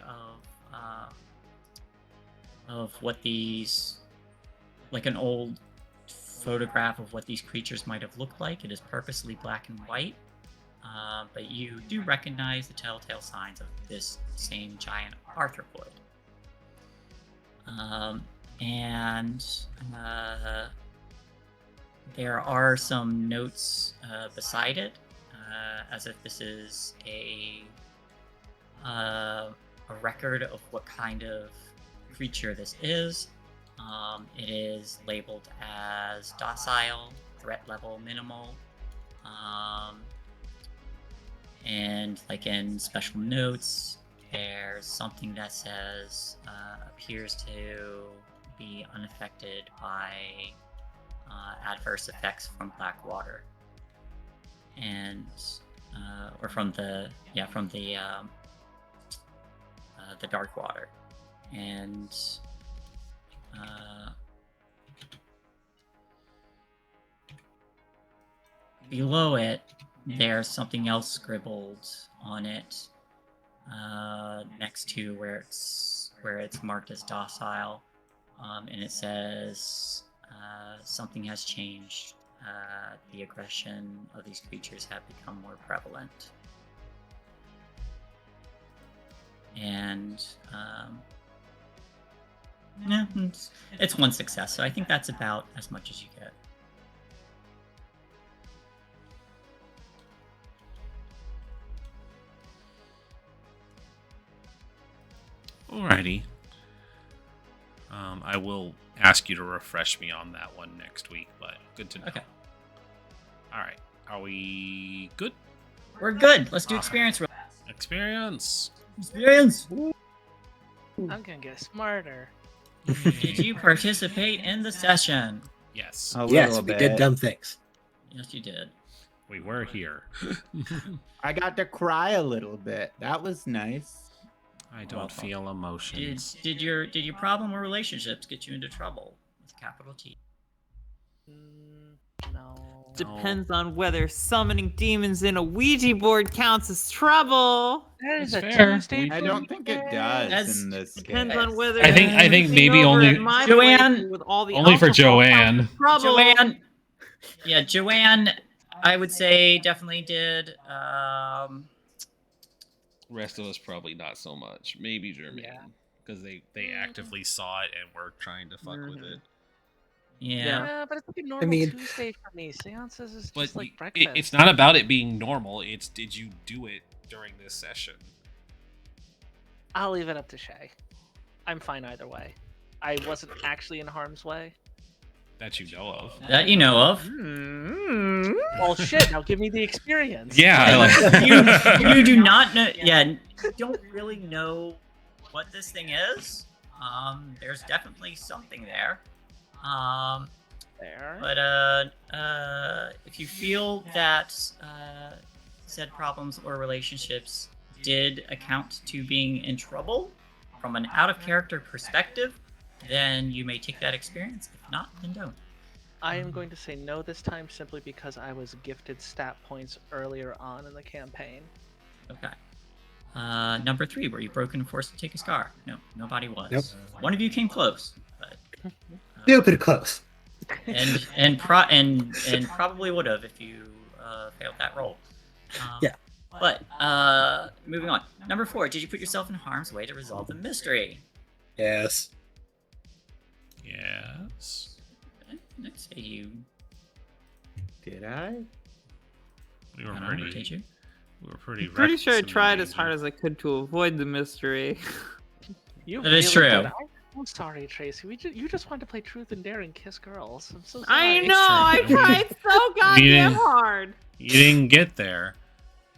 of what these, like an old photograph of what these creatures might have looked like. It is purposely black and white, but you do recognize the telltale signs of this same giant arthropoid. And there are some notes beside it, as if this is a record of what kind of creature this is. It is labeled as docile, threat level minimal, and like in special notes, there's something that says appears to be unaffected by adverse effects from black water, and or from the dark water, and below it there's something else scribbled on it, next to where it's marked as docile, and it says something has changed. The aggression of these creatures have become more prevalent, and yeah, it's 1 success, so I think that's about as much as you get. Alrighty. I will ask you to refresh me on that one next week, but good to know. Okay. Alright. Are we good? We're good. Let's do experience. Experience. Experience. I'm gonna get smarter. Did you participate in the session? Yes. Yes, we did dumb things. Yes, you did. We were here. I got to cry a little bit. That was nice. I don't feel emotions. Did your problem or relationships get you into trouble with a capital T? No. Depends on whether summoning demons in a Ouija board counts as trouble. That is That's a fair. Tuesday. I don't think it does in this Depends case. on whether. I think maybe only Joanne- with all the only for alcohol Joanne. counts as trouble. Joanne. Yeah, Joanne. I would say definitely did. Rest of us probably not so much. Maybe Jermaine. Yeah. Because they actively saw it and were trying to fuck with it. Yeah. Yeah, but it's like a normal Tuesday for me. Seances is But just like breakfast. it's not about it being normal. It's did you do it during this session? I'll leave it up to Shae. I'm fine either way. I wasn't actually in harm's way. That you know of. That you know of. Well, shit. Now give me the experience. Yeah. You do not know. Yeah, you don't really know what this thing is. There's definitely something there. Fair. But if you feel that said problems or relationships did account to being in trouble from an out-of-character perspective, then you may take that experience. If not, then don't. I am going to say no this time simply because I was gifted stat points earlier on in the campaign. Okay. Number 3, were you broken and forced to take a scar? No, nobody was. Nope. One of you came close, but Stupid close. and probably would have if you failed that roll. Yeah. But moving on. Number 4, did you put yourself in harm's way to resolve the mystery? Yes. Yes. I'd say you. Did I? We were I don't know, pretty. did you? We were pretty. Pretty sure I reckless in tried the as hard as I could to avoid the mystery. You That is really true. did. I'm sorry, Tracy. You just wanted to play Truth and Dare and kiss girls. I'm so sorry. I know, I tried so goddamn hard. You didn't get there.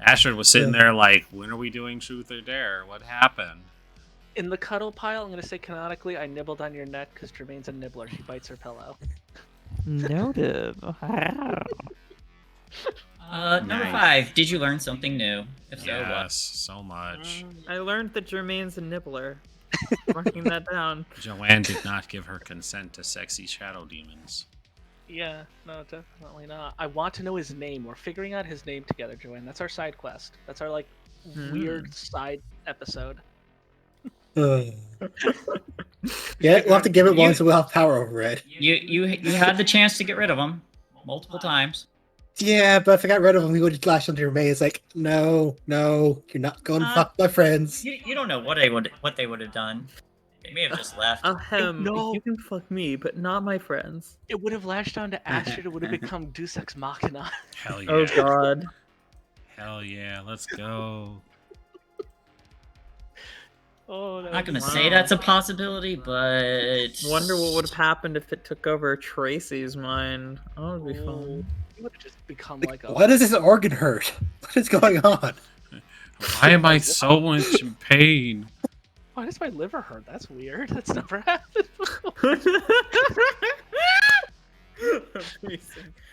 Astrid was sitting there like, when are we doing Truth or Dare? What happened? In the cuddle pile, I'm going to say canonically, I nibbled on your neck because Jermaine's a nibbler. She bites her pillow. Noted. Wow. Number 5, did you learn something new? If so, Yes, so much. I learned that Jermaine's a nibbler. Marking that down. Joanne did not give her consent to sexy shadow demons. Yeah, no, definitely not. I want to know his name. We're figuring out his name together, Joanne. That's our side quest. That's our, like, weird side episode. Yeah, we'll have to give it one so we'll have power over it. You had the chance to get rid of him multiple times. Yeah, but if I got rid of him, he would just lash onto your May. It's like, no, you're not going to fuck my friends. You don't know what they would have done. They may have just left. No. You can fuck me, but not my friends. It would have lashed down to Astrid. It would have become Deus Ex Machina. Hell yeah. Oh god. Hell yeah, let's go. Oh, I'm not gonna say that's a possibility, but Wonder what would have happened if it took over Tracy's mind. That would be fun. It would have just become like a. Why does this organ hurt? What is going on? Why am I so much in pain? Why does my liver hurt? That's weird. That's never happened before.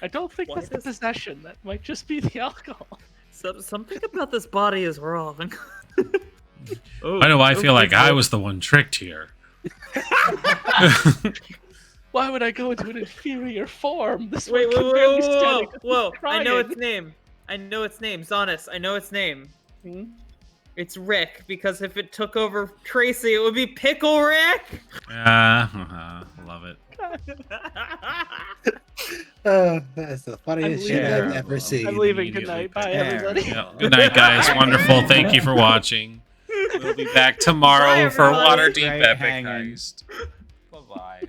I don't think that's the possession. That might just be the alcohol. Something about this body is wrong. Why do I feel like I was the one tricked here? Why would I go into an inferior form? This Wait, one can barely stand it 'cause whoa! he's I know its crying. name. I know its name. Zaunis. I know its name. Hmm? It's Rick, because if it took over Tracy, it would be Pickle Rick! Love it. That's the funniest shit leaving. I've ever seen. I'm leaving. Good night. Bye, everybody. Yeah. Good night, guys. Wonderful. Thank you for watching. We'll be back tomorrow Bye, for everybody. Waterdeep Great Epic hanging. Heist. Bye-bye.